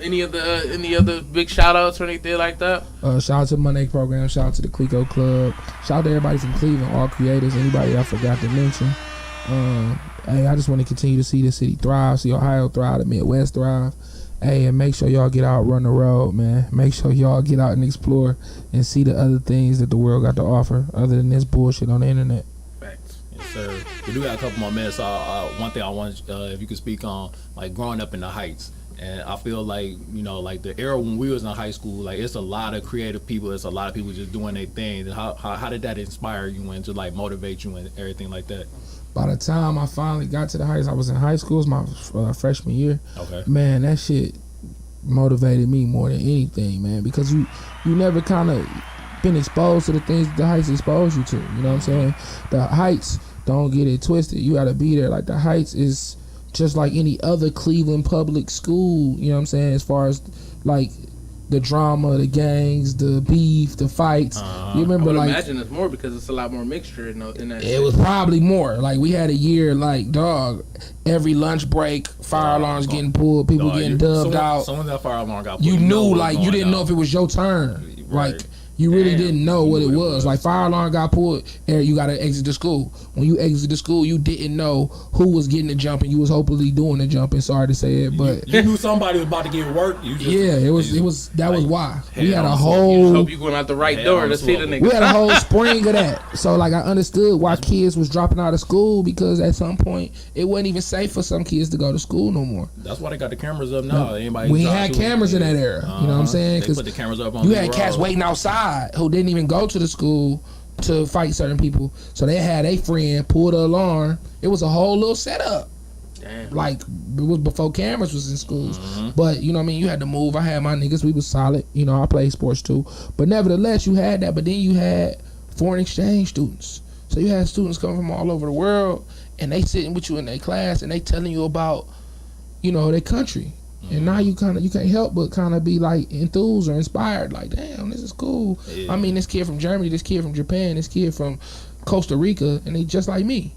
Any other big shout outs or anything like that? Shout out to the Money program. Shout out to the Clico Club. Shout out to everybody from Cleveland, all creators. Anybody I forgot to mention. Hey, I just want to continue to see the city thrive, see Ohio thrive, the Midwest thrive. Hey, and make sure y'all get out, run the road, man. Make sure y'all get out and explore and see the other things that the world got to offer other than this bullshit on the internet. Facts. Yes, sir. We do got a couple more minutes. One thing I want, if you could speak on, like growing up in the Heights. And I feel like, you know, like the era when we was in high school, like it's a lot of creative people. It's a lot of people just doing their thing. And how did that inspire you and to like motivate you and everything like that? By the time I finally got to the Heights, I was in high school. It was my freshman year. Okay. Man, that shit motivated me more than anything, man. Because you never kind of been exposed to the things that the Heights exposed you to. You know what I'm saying? The Heights, don't get it twisted. You got to be there. Like the Heights is just like any other Cleveland public school. You know what I'm saying? As far as like the drama, the gangs, the beef, the fights. You remember, I would like, imagine it's more because it's a lot more mixture in that. it was probably more. Like we had a year, like dog, every lunch break, fire alarms getting pulled, people getting dubbed out. Someone that fire alarm got pulled. You knew, like you didn't know if it was your turn. Right. Like you really didn't know what it was. Like fire alarm got pulled, Eric, you gotta exit the school. When you exit the school, you didn't know who was getting the jump, and you was hopefully doing the jumping. Sorry to say it, but you knew somebody was about to get work. It was why we had a You whole. hope you going out the right door to see the nigga. We had a whole spring of that. So like I understood why kids was dropping out of school, because at some point it wasn't even safe for some kids to go to school no more. That's why they got the cameras up now. Anybody we had cameras in that era. You know what I'm saying? They put the cameras up on you the had cats road. waiting outside who didn't even go to the school to fight certain people. So they had a friend pull the alarm. It was a whole little setup. Damn. Like it was before cameras was in schools. But you know what I mean, you had to move. I had my niggas, we was solid. You know, I played sports too. But nevertheless, you had that. But then you had foreign exchange students. So you had students coming from all over the world, and they sitting with you in their class and they telling you about, you know, their country. And now you can't help but kind of be like enthused or inspired. Like, damn, this is cool. Yeah. I mean, this kid from Germany, this kid from Japan, this kid from Costa Rica, and they just like me.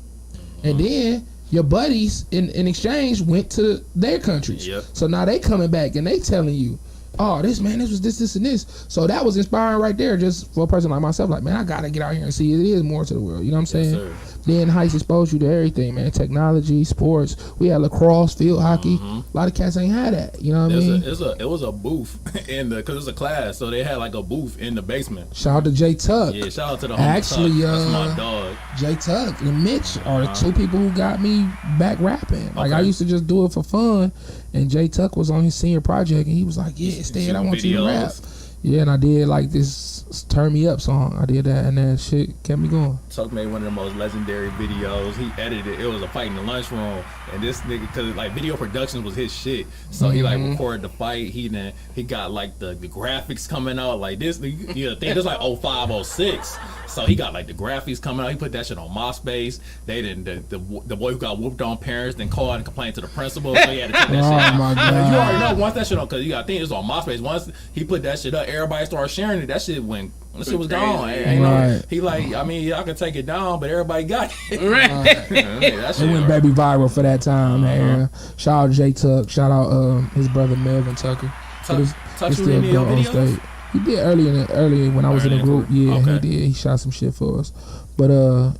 And then your buddies in exchange went to their countries. Yep. So now they coming back and they telling you, oh, this was this and this. So that was inspiring right there, just for a person like myself. Like, man, I gotta get out here and see it is more to the world. You know what I'm saying? Sir. Then Heights exposed you to everything, man. Technology, sports. We had lacrosse, field hockey. A lot of cats ain't had that. You know what I mean? It was a booth because it was a class, so they had like a booth in the basement. Shout out to Jay Tuck. Yeah, shout out to the homie Actually, Tuck. That's my dog. Jay Tuck and Mitch are the two people who got me back rapping. Like I used to just do it for fun, and Jay Tuck was on his senior project, and he was like, "Yeah, Stead, I want you to rap." Yeah, and I did like this "Turn Me Up" song. I did that, and that shit kept me going. Tuck made one of the most legendary videos. He edited it. It was a fight in the lunchroom, and this nigga, cause like video production was his shit, so he like recorded the fight. He got like the graphics coming out like this. You know, think this like 05, 06. So he got like the graphics coming out. He put that shit on MySpace. They didn't. The boy who got whooped on parents then called and complained to the principal. So he had to take that shit out. My God. You already know once that shit on, cause you got to think it's on MySpace. Once he put that shit up, everybody started sharing it. That shit went. That shit was gone. Right. He like, I mean, I can take it down, but everybody got it. It went baby viral for that time, man. Shout out Jay Tuck. Shout out his brother Melvin Tucker. Tuck shoot any of your videos? He did early when I was in the group. Yeah, he did. He shot some shit for us. But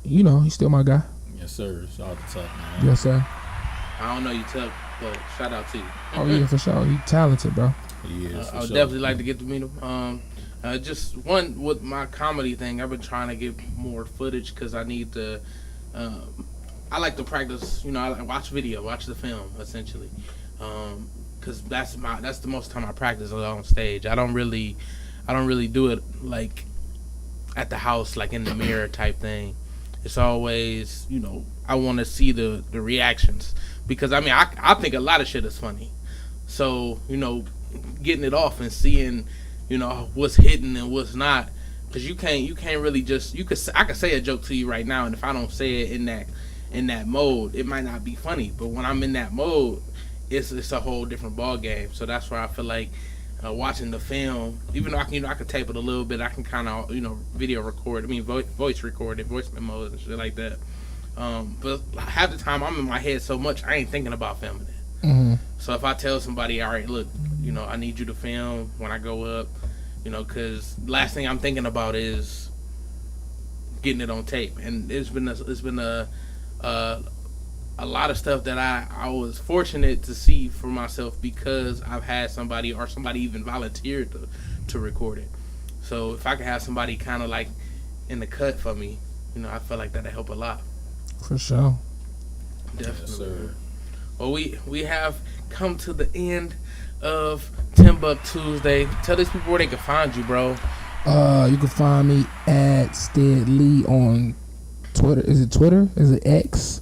you know, he's still my guy. Yes, sir. Shout out to Tuck, man. Yes, sir. I don't know you, Tuck, but shout out to you. Oh yeah, for sure. He talented, bro. He is. I would definitely like to get to meet him. Just one with my comedy thing. I've been trying to get more footage because I need to. I like to practice. You know, I like watch the film essentially, because that's the most time I practice on stage. I don't really do it like at the house, like in the mirror type thing. It's always, you know, I want to see the reactions, because I mean I think a lot of shit is funny. So, you know, getting it off and seeing, you know, what's hitting and what's not, because you can't really just I could say a joke to you right now, and if I don't say it in that mode, it might not be funny. But when I'm in that mode, it's a whole different ball game. So that's where I feel like watching the film, even though I can tape it a little bit, I can kind of, you know, video record. I mean, voice record it, voice memos and shit like that. But half the time I'm in my head so much I ain't thinking about filming it. So if I tell somebody, all right, look, you know, I need you to film when I go up, you know, because last thing I'm thinking about is getting it on tape. And it's been a lot of stuff that I was fortunate to see for myself because I've had somebody or somebody even volunteered to record it. So if I could have somebody kind of like in the cut for me, you know, I feel like that'd help a lot. For sure. Definitely. Yes, sir. Well, we have come to the end of TimbukTuesday. Tell these people where they can find you, bro. You can find me at Stead Lee on Twitter. Is it Twitter? Is it X?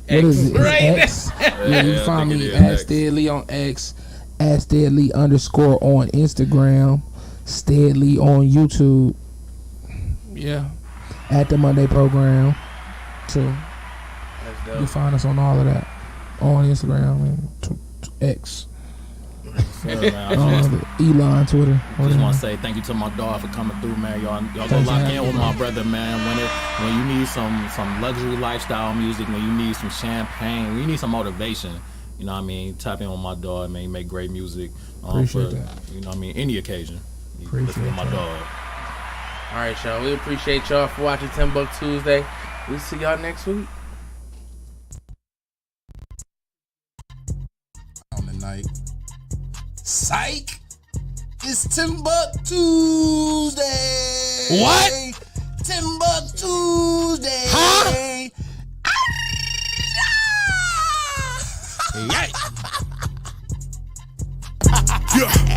What is it? Right. X? Yeah, you I can find think me it is at X. Stead Lee on X, at Stead Lee __ on Instagram, Stead Lee on YouTube. Yeah. At the Monday Program too. That's You can dope. find us on all of that. On Instagram and X. Sir, man, I just, Elon Twitter. just want to say thank you to my dog for coming through, man. Y'all go lock in with my brother, man. When you need some luxury lifestyle music, when you need some champagne, when you need some motivation, you know what I mean, tap in with my dog, man. He make great music. Appreciate for, that. You know what I mean, any occasion. You Appreciate listen to my that. dog. All right, y'all. We appreciate y'all for watching TimbukTuesday. We'll see y'all next week. On the night. Psych! It's TimbukTuesday! What? TimbukTuesday! Huh? Yeah!